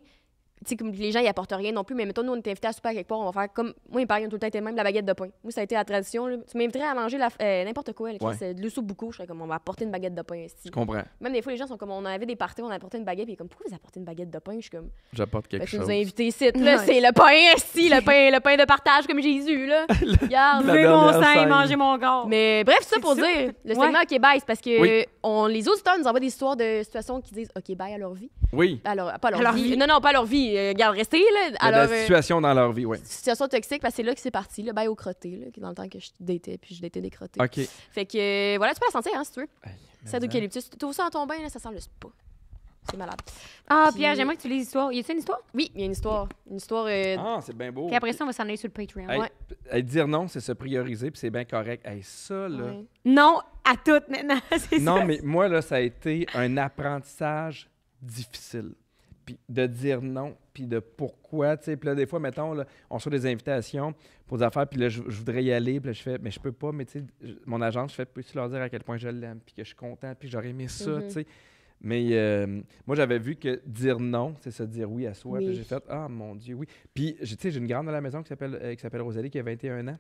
Tu sais, comme les gens, ils apportent rien non plus, mais mettons, nous, on est invités à souper à quelque part, on va faire comme. Moi, mes parents, ils ont tout le temps été même la baguette de pain. Moi, ça a été la tradition. Là. Tu m'inviterais à manger n'importe quoi, là, Chris, Ouais. de l'ousse au boucou, je serais comme, on va apporter une baguette de pain ici. Je comprends. Même des fois, les gens sont comme, on avait des parties, on apportait une baguette, puis ils sont comme, pourquoi vous apportez une baguette de pain? Je suis comme, J'apporte ben, quelque tu chose. nous as invités ici, là, Ouais. c'est le pain, ici, le pain de partage comme Jésus, là. Regarde. La Buvez mon dernière sang et scène. mangez mon corps. Mais bref, ça C'est pour ça. dire, le Ouais. segment OK Bye, c'est parce que Oui. les auditeurs nous envoient des histoires de situations qui disent OK Bye à leur vie. Oui. Alors, pas à leur À leur vie. vie. Non, non, pas à leur vie. Regarde, restez, là. Il y a Alors, de la situation dans leur vie, oui. situation toxique, parce que c'est là que c'est parti, le bail au crotté, là, qui est dans le temps que je datais, puis je datais des crottés. OK. Fait que, voilà, tu peux la sentir, hein, si tu veux. Hey, mais C'est d'eucalyptus. Tu ouvres ça dans ton bain, là, ça sent le spa. C'est malade. Ah, Puis- Pierre, j'aimerais que tu lises l'histoire. Y a-tu une histoire? Oui, il y a une histoire. Une histoire. Ah, c'est bien beau. Puis après ça, on va s'en aller sur le Patreon. Hey, Ouais. dire non, c'est se prioriser, puis c'est bien correct. Hey, ça, là... Ouais. Non à toutes maintenant, c'est Non, ça. mais moi, là, ça a été un apprentissage difficile. Puis de dire non. puis de pourquoi, tu sais. Puis là, des fois, mettons, là, on reçoit des invitations pour des affaires, puis là, je voudrais y aller, puis là, je fais, mais je peux pas, mais tu sais, mon agence, je fais, peux-tu leur dire à quel point je l'aime, puis que je suis content, puis j'aurais aimé ça, tu sais. Mais moi, j'avais vu que dire non, c'est se dire oui à soi. Puis j'ai fait, ah, mon Dieu, oui. Puis, tu sais, j'ai une grande à la maison qui s'appelle Rosalie, qui a 21 ans,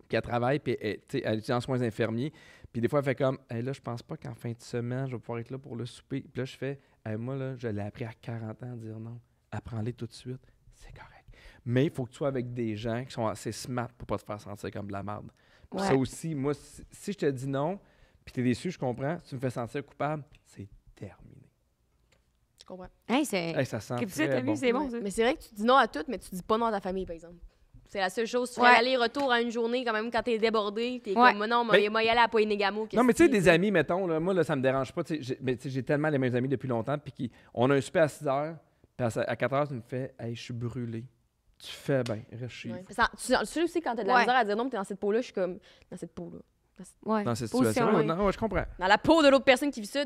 puis elle travaille, puis elle étudie en soins infirmiers. Puis des fois, elle fait comme, hey, là, je pense pas qu'en fin de semaine, je vais pouvoir être là pour le souper. Puis là, je fais, hey, moi, là, je l'ai appris à 40 ans à dire non. Apprends-les tout de suite, c'est correct. Mais il faut que tu sois avec des gens qui sont assez smart pour pas te faire sentir comme de la merde. Puis ça aussi, moi, si je te dis non, puis t'es déçu, je comprends, si tu me fais sentir coupable, c'est terminé. Je comprends. Hey, c'est... Hey, ça sent Qu'est-ce que très t'as bon. vu, c'est bon, ça. Mais c'est vrai que tu dis non à tout, mais tu dis pas non à ta famille, par exemple. C'est la seule chose. Tu fais aller-retour à une journée, quand même, quand t'es débordé. T'es comme, non, moi, y aller à Poinégamo. Non, mais tu sais, des amis, mettons, là, moi, là, ça me dérange pas. Mais j'ai tellement les mêmes amis depuis longtemps, puis on a un souper à 6 h, puis à 4 h, tu me fais, hey, je suis brûlé. Tu fais bien, reste chez vous. Tu sais aussi, quand t'as de la misère à dire non, t'es dans cette peau-là, je suis comme, dans cette peau-là. Dans cette situation, non, je comprends. Dans la peau de l'autre personne qui vit ça,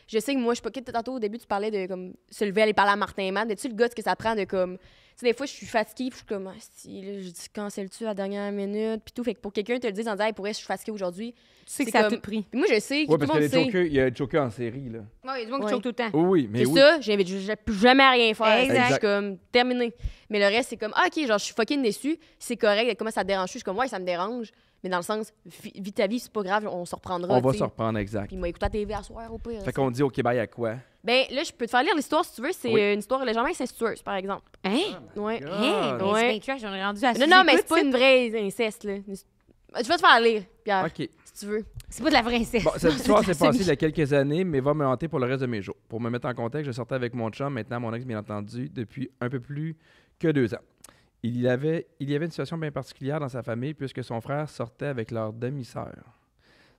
je sais que moi, je suis pas. Tantôt, au début, tu parlais de comme se lever, aller parler à Martin et Matt. Tu le gars, ce que ça prend de comme. Tu sais, des fois, je suis fatiguée, puis je suis comme, si, là, je dis, cancelle-tu à la dernière minute, puis tout. Fait que pour quelqu'un te le dise en disant, hey, pour elle, je suis fatiguée aujourd'hui. Tu sais que ça a tout pris. Puis moi, je sais que Oui, tout le parce monde qu'il sait. y a Joker en série, là. Oui, il y a du monde qui choque tout le temps. Oui, mais C'est oui. ça, j'invite plus jamais à rien faire. Exact. Je suis comme, terminé. Mais le reste, c'est comme, OK, genre, je suis fucking déçue, c'est correct, comment ça te dérange? Je suis comme, ouais, ça me dérange. Mais dans le sens, vis ta vie, c'est pas grave, on se reprendra. On va se reprendre, exact. Puis moi, écoute la TV à soir au pire. Fait qu'on dit OK, bye à quoi? Ben là, je peux te faire lire l'histoire si tu veux. C'est une histoire légèrement incestueuse, par exemple. Hein? Ouais. Hein? Mais c'est bien trash, on est rendu à Non, mais c'est pas une vraie inceste, là. Je vais te faire lire, Pierre, OK. si tu veux. C'est pas de la vraie inceste. Bon, cette histoire s'est passée il y a quelques années, mais va me hanter pour le reste de mes jours. Pour me mettre en contexte, je sortais avec mon chum, maintenant mon ex, bien entendu, depuis un peu plus que 2 ans. Il y avait une situation bien particulière dans sa famille puisque son frère sortait avec leur demi-sœur.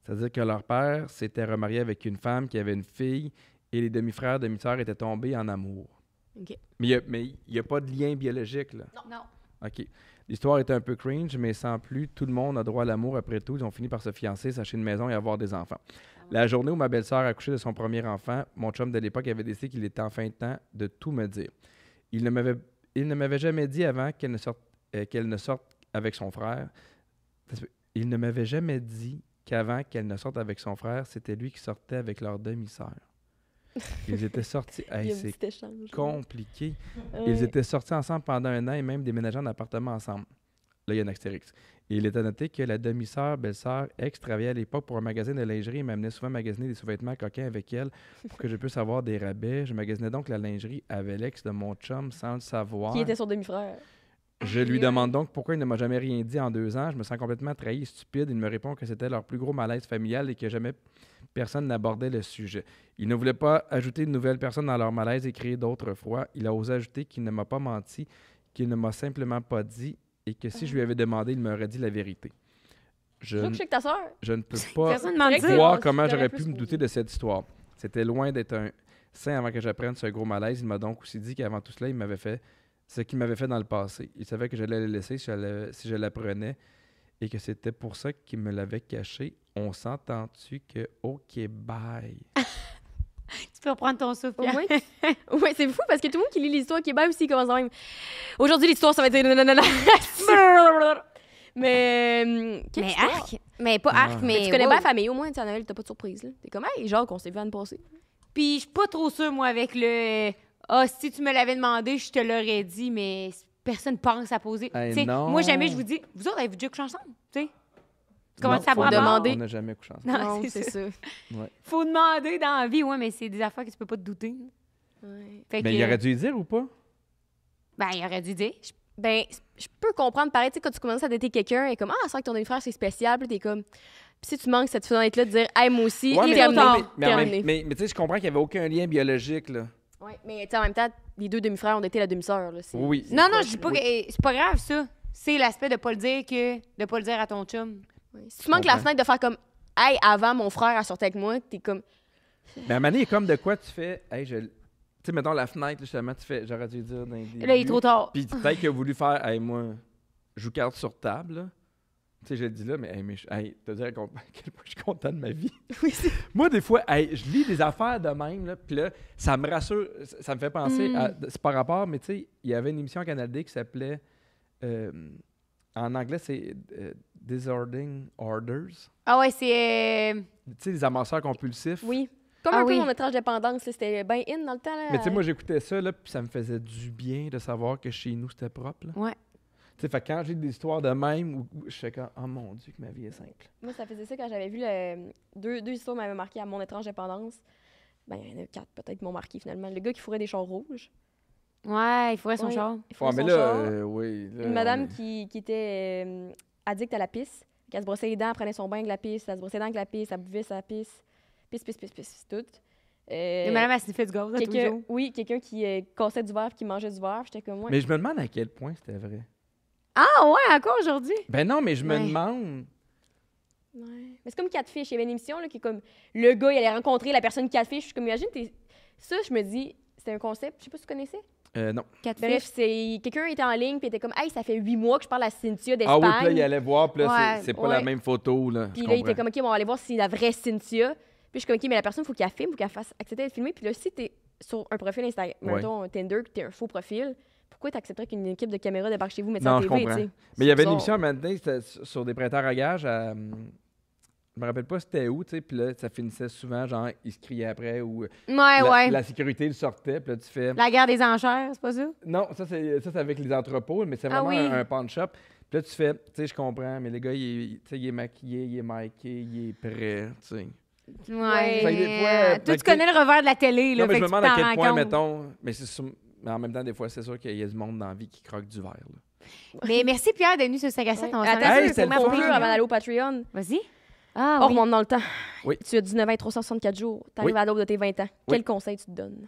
C'est-à-dire que leur père s'était remarié avec une femme qui avait une fille et les demi-frères, demi-sœurs étaient tombés en amour. OK. Mais il n'y a pas de lien biologique, là. Non. OK. L'histoire était un peu cringe, mais sans plus, tout le monde a droit à l'amour après tout. Ils ont fini par se fiancer, s'acheter une maison et avoir des enfants. La journée où ma belle-sœur a accouché de son premier enfant, mon chum de l'époque avait décidé qu'il était enfin temps de tout me dire. Il ne m'avait jamais dit avant qu'elle ne sorte avec son frère. Il ne m'avait jamais dit qu'avant qu'elle ne sorte avec son frère, c'était lui qui sortait avec leur demi-sœur. Ils étaient sortis. Hey, c'est compliqué. Ils étaient sortis ensemble pendant 1 an et même déménagé en appartement ensemble. Là, il y a un astérix. Et il est à noter que la demi-sœur, belle-sœur, ex, travaillait à l'époque pour un magasin de lingerie et m'amenait souvent magasiner des sous-vêtements coquins avec elle pour que je puisse avoir des rabais. Je magasinais donc la lingerie avec l'ex de mon chum sans le savoir. Qui était son demi-frère. Je lui demande donc pourquoi il ne m'a jamais rien dit en 2 ans. Je me sens complètement trahi et stupide. Il me répond que c'était leur plus gros malaise familial et que jamais personne n'abordait le sujet. Il ne voulait pas ajouter une nouvelle personne dans leur malaise et créer d'autres froids. Il a osé ajouter qu'il ne m'a pas menti, qu'il ne m'a simplement pas dit et que si je lui avais demandé, il m'aurait dit la vérité. Je Je sais que ta soeur. ne peux pas Personne ne m'en dit. voir comment J'aurais j'aurais plus pu me douter de cette histoire. C'était loin d'être un saint avant que j'apprenne ce gros malaise. Il m'a donc aussi dit qu'avant tout cela, il m'avait fait ce qu'il m'avait fait dans le passé. Il savait que j'allais le laisser si je l'apprenais et que c'était pour ça qu'il me l'avait caché. On s'entend-tu que OK, bye? Tu peux reprendre ton souffle, Pierre. Ouais, c'est fou parce que tout le monde qui lit l'histoire qui est bien aussi commence même. Aujourd'hui, l'histoire, ça va être. Mais. Quelle Mais histoire? arc. Mais pas arc, mais. Tu connais wow. bien la famille, au moins, tu sais, à Noël, t'as pas de surprise. Là. T'es comme, hey, genre, qu'on s'est vu l'année passée. Puis je suis pas trop sûre, moi, avec le si tu me l'avais demandé, je te l'aurais dit, mais personne pense à poser. Hey, Tu sais, non. moi, jamais je vous dis, vous autres, avez-vous déjà couché ensemble? Tu sais? Comment Non, ça faut prend demander. On n'a jamais couché ensemble. Non, c'est ça. Ouais. Faut demander dans la vie, ouais, mais c'est des affaires que tu peux pas te douter. Ouais. Fait Mais que, il aurait dû y dire ou pas? Ben, il aurait dû dire. Ben, je peux comprendre. Pareil, tu sais, quand tu commences à dater quelqu'un, et comme, c'est vrai que ton demi-frère, c'est spécial. Puis t'es comme, puis si tu manques cette fenêtre-là de dire, hey, moi aussi, Ouais, terminé. mais tu sais, je comprends qu'il n'y avait aucun lien biologique, là. Ouais, mais tu sais, en même temps, les 2 demi-frères ont daté la demi-sœur. Là, c'est- Oui. Non, non, je dis pas que c'est pas grave, ça. C'est l'aspect de pas le dire de pas le dire à ton chum. Ouais. Si tu manques la fenêtre de faire comme, hey, avant, mon frère a sorti avec moi, t'es comme, Mais à un moment donné, il y a comme de quoi tu fais, hey, tu sais, mettons la fenêtre, justement, tu fais, j'aurais dû dire dans les Là, il est trop tard. Puis peut-être qu'il a voulu faire, hey, moi, je joue carte sur table, là. Tu sais, je le dis là, mais, te dire à quel point je suis content de ma vie. Oui, Moi, des fois, je lis des affaires de même, là, puis là, ça me rassure, ça me fait penser à... C'est par rapport, mais tu sais, il y avait une émission à Canal D qui s'appelait... en anglais, c'est Disordering Orders. Ah ouais, c'est... Tu sais, les amasseurs compulsifs. Oui. Comme Ah un peu oui. mon étrange dépendance, là, c'était bien in dans le temps. Là. Mais tu sais, moi, j'écoutais ça, là, puis ça me faisait du bien de savoir que chez nous, c'était propre. Là. Ouais. Tu sais, fait que quand j'ai des histoires de même, où je fais comme, oh mon Dieu, que ma vie est simple. Moi, ça faisait ça quand j'avais vu deux histoires m'avaient marqué à mon étrange dépendance. Ben, il y en a 4 peut-être qui m'ont marqué finalement. Le gars qui fourrait des chars rouges. Ouais, il faudrait son Ouais. char. Il fourrait Ouais, mais son là, char. oui. Là, Une madame on est- qui était addict à la pisse. Elle se brossait les dents, elle prenait son bain avec la pisse, elle se brossait les dents avec la pisse, elle buvait sa pisse. Pisse, tout. Et madame, elle s'est fait du gaz là, tous les jours. Oui, quelqu'un qui cassait du verre et qui mangeait du verre. J'étais comme moi. Mais je me demande à quel point c'était vrai. Ah ouais, encore aujourd'hui? Ben non, mais je me Ouais. demande. Ouais. Mais c'est comme Catfish. Il y avait une émission là, qui est comme le gars, il allait rencontrer la personne Catfish. Je suis comme, imagine, ça, je me dis, c'est un concept. Je sais pas si tu connaissais. Non. Bref, c'est quelqu'un était en ligne puis était comme, hey, ça fait 8 mois que je parle à Cynthia Ah d'Espagne. oui, puis là, il allait voir, puis là, Ouais, c'est pas la ouais. même photo, là. Puis je là, il était comprends. comme, OK, bon, on va aller voir si c'est la vraie Cynthia. Puis je suis comme, OK, mais la personne, il faut qu'elle filme, il faut qu'elle fasse accepter d'être filmée. Puis là, si t'es sur un profil Instagram, Ouais. mettons un Tinder, que t'es un faux profil, pourquoi t'accepterais qu'une équipe de caméra débarque chez vous, mette ça Non, en je TV, comprends. tu sais? Mais il y avait une C'est émission maintenant, c'était sur des prêteurs à gages. Je me rappelle pas c'était où, tu sais, puis là, ça finissait souvent, genre, ils se criaient après, ou Ouais. la sécurité le sortait, puis là, tu fais... La guerre des enchères, c'est pas ça? Non, ça, c'est avec les entrepôts, mais c'est Ah vraiment oui. un pawn shop. Puis là, tu fais, tu sais, je comprends, mais le gars, tu sais, il est maquillé, il est maquillé, il est prêt, tu sais. Ouais. Fait que des fois, Toi, fait tu que connais le revers de la télé, là. Non, mais fait je me que tu demande à t'en quel rends point, compte. mettons, mais en même temps, des fois, c'est sûr qu'il y a du monde dans la vie qui croque du verre, là. Mais merci Pierre d'être venu sur 5 à 7. On va Attends, s'en aller Hey, sur c'est le le pour fun. conclure avant d'aller au Patreon. Vas-y. Ah, On oui. remonte dans le temps. Oui. Tu as 19 ans et 364 jours. T'arrives Oui. à l'aube de tes 20 ans. Oui. Quel conseil tu te donnes?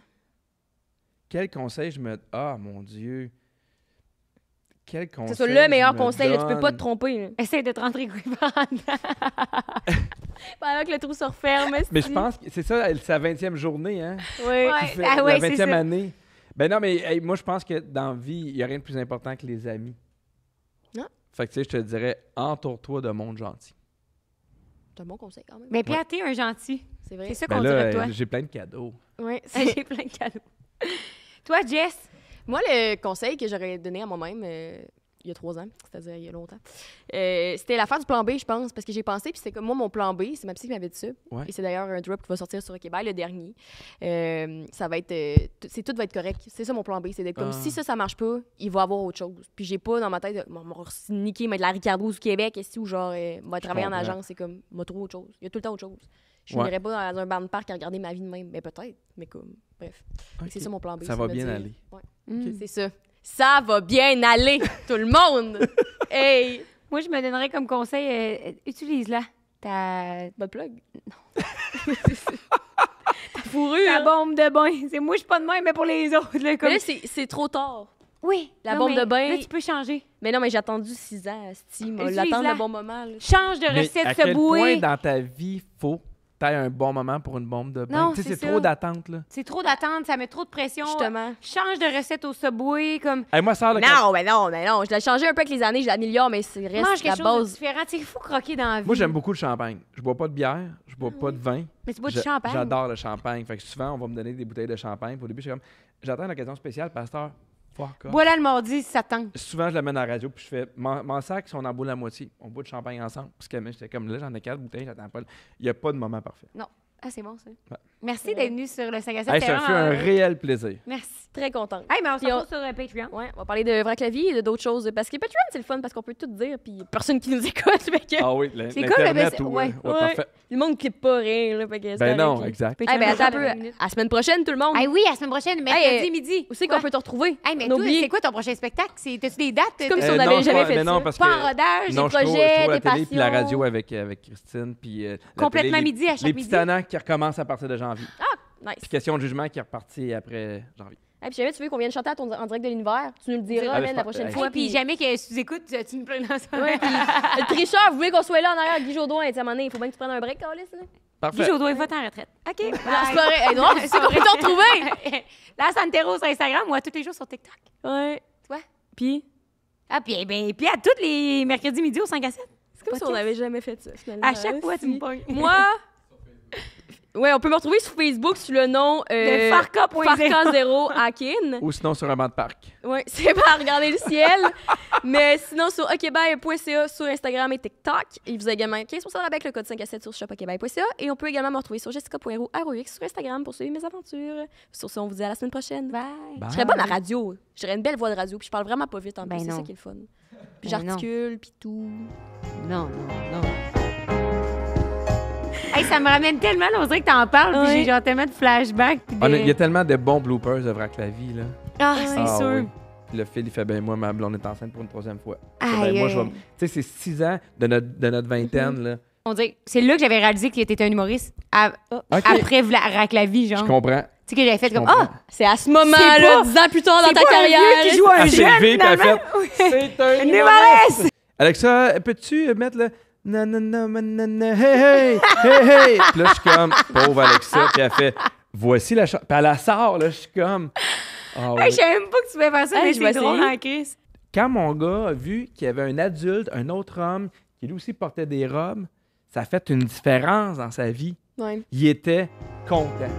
Quel conseil je me... Ah, mon Dieu! Quel Que conseil ce soit le meilleur je me conseil, là, tu peux pas te donne? tromper. là. Essaye de te rentrer couille par en dedans. Pendant que le trou se referme. Mais je pense que c'est ça, c'est la 20e journée, hein? Oui. Ouais. Qui fait Ah ouais, la c'est 20e ça. année. Ben non, mais hey, moi, je pense que dans la vie, il n'y a rien de plus important que les amis. Non. Fait que, tu sais, je te dirais, entoure-toi de monde gentil. C'est un bon conseil quand même. Mais Pierre, t'es un gentil. C'est vrai. C'est ça Ben qu'on là, dirait de toi. j'ai plein de cadeaux. Ouais, J'ai plein de cadeaux. Toi, Jess? Moi, le conseil que j'aurais donné à moi-même il y a 3 ans, c'est-à-dire il y a longtemps, c'était l'affaire du plan B, je pense, parce que j'ai pensé, puis c'était comme moi, mon plan B, c'est ma psy qui m'avait dit ça. Ouais. Et c'est d'ailleurs un drop qui va sortir sur Québec, le dernier. Ça va être. Tout va être correct. C'est ça mon plan B. C'est d'être comme Ah. si ça marche pas, il va y avoir autre chose. Puis j'ai pas dans ma tête, on m'a niqué, mettre la Ricardo du Québec, ici, ou genre, va travailler en comprends. agence, c'est comme, m'a trop autre chose. Il y a tout le temps autre chose. Je Ouais. n'irais pas dans un bar de parc à regarder ma vie de même. Mais peut-être, mais comme, bref. Ok. C'est ça mon plan B. Ça c'est va de me bien dire- aller. Ouais. Mm. C'est ça. Ça va bien aller, tout le monde! Hey! Moi, je me donnerais comme conseil, utilise-la. Ta Bonne plug? Ta fourrure! ta bombe de bain. C'est moi, je suis pas de même, mais pour les autres. Là, comme... Mais là, c'est trop tard. Oui, la non, bombe mais de bain- Là, tu peux changer. Mais non, mais j'ai attendu 6 ans, Asti. Utilise-la. L'attendre le bon moment. Là. Change de Mais recette à quel point Subway. dans ta vie, faut que tu aies un bon moment pour une bombe de bain? Non, Tu sais, c'est c'est ça. trop d'attente, là. C'est trop d'attente, ça met trop de pression. Justement. Change de recette au Subway, comme Hey, moi, ça, là, Non, mais non, mais non. Je l'ai changé un peu avec les années, je l'améliore, mais c'est mange reste la quelque chose de base. différent. Tu sais, il faut croquer dans la vie. moi, j'aime beaucoup le champagne. Je bois pas de bière, je bois pas de vin. Mais tu bois du Je- champagne. J'adore le champagne. Fait que souvent, on va me donner des bouteilles de champagne. Puis au début, je suis comme, j'attends une occasion spéciale, pasteur. Fuck off. Bois-la le mardi si ça te tente. Souvent, je l'amène à la radio, puis je fais, mon sac, si on en boit la moitié, on boit de champagne ensemble. Parce que j'étais comme, là, j'en ai 4 bouteilles, j'attends pas. Il n'y a pas de moment parfait. Ah, c'est bon, ça. Ouais. Merci d'être venu sur le 5 à 7. Hey, C'était ça fait vraiment, un réel plaisir. Merci. Très contente. Hey, mais on se Puis on- retrouve sur Patreon. Ouais, on va parler de Vrac la vie et de d'autres choses. Parce que Patreon, c'est le fun parce qu'on peut tout dire, puis y a personne qui nous écoute. Fait que Ah oui, C'est l'Internet, cool, mais ouais, c'est- ouais, parfait. le monde ne clippe pas rien. Là, fait que c'est Ben correct, non, puis- exact. Patreon, Eh ben, attends un dans peu. 20 minutes. À la semaine prochaine, tout le monde. Hey, oui, à la semaine prochaine, mercredi midi. Où c'est Quoi? qu'on peut te retrouver? Hey, mais On toi, oublie. c'est quoi ton prochain spectacle? T'as-tu des dates? comme si on non, n'avait je jamais crois- fait mais non, ça. parce Pas que- en rodage, Non, des je trouve projets, la des télé puis la passions. radio avec Christine. Puis la complètement télé, midi à chaque les midi. petits tannants qui recommencent à partir de janvier. Nice. Puis question de jugement qui est reparti après janvier. Hey, puis jamais tu veux qu'on vienne chanter en direct de l'univers, tu nous le diras, Ah, man, je la pense- prochaine hey. fois. Et puis jamais que tu écoutes, tu me plains dans ça. Ouais, puis le tricheur, vous voulez qu'on soit là en arrière, Guy Jodoin, à un moment donné, il faut bien que tu prennes un break, Carlis, là. Parfait. Guy Jodoin, va-t'en en retraite. OK. Non, c'est pas vrai. Hey, non, tu sais qu'on peut t'en retrouver. Là, Santero sur Instagram, moi, tous les jours sur TikTok. Ouais. Toi? Puis, Ah, puis à tous les mercredis midi au 5 à 7. C'est comme si on n'avait jamais fait ça, finalement. À chaque fois, tu me pognes. Moi... Ouais, on peut me retrouver sur Facebook sous le nom De Farka.0. Farka0 Akin. Ou sinon sur un banc de parc. Ouais, c'est pas à regarder le ciel. Mais sinon, sur okbye.ca sur Instagram et TikTok. Et vous avez également 15% avec le code 5 à 7 sur shopokbye.ca. Et on peut également me retrouver sur jessica.roux sur Instagram pour suivre mes aventures. Sur ce, on vous dit à la semaine prochaine. Bye. Je serais bonne à la radio. J'aurais une belle voix de radio. Puis je parle vraiment pas vite en plus. C'est ça qui est le fun. Puis j'articule, puis tout. Non. Hey, ça me ramène tellement, là, on dirait que t'en parles, puis j'ai genre tellement de flashbacks. Il y a tellement de bons bloopers de Vrac la vie, là. Ah, c'est sûr. Oui. Puis le fil, il fait moi, ma blonde est enceinte pour une 3e fois. Aïe, Moi, je vais. Tu sais, c'est 6 ans de notre vingtaine, là. On dirait, c'est là que j'avais réalisé qu'il était un humoriste. Après Vrac la vie, genre. Je comprends. Tu sais, que j'avais fait comme, c'est à ce moment-là, 10 ans plus tard dans ta carrière. Qui joue un Elle s'est levée, jeune, puis elle a fait, c'est un humoriste! Alexa, peux-tu mettre le... Non, hey! Puis là, je suis comme, pauvre Alexa, puis elle fait, voici la chanson. Puis elle la sort, là, je suis comme, je savais même pas que tu pouvais faire ça, mais je vais c'est drôle essayer. en crise. Quand mon gars a vu qu'il y avait un adulte, un autre homme, qui lui aussi portait des robes, ça a fait une différence dans sa vie. Ouais. Il était content.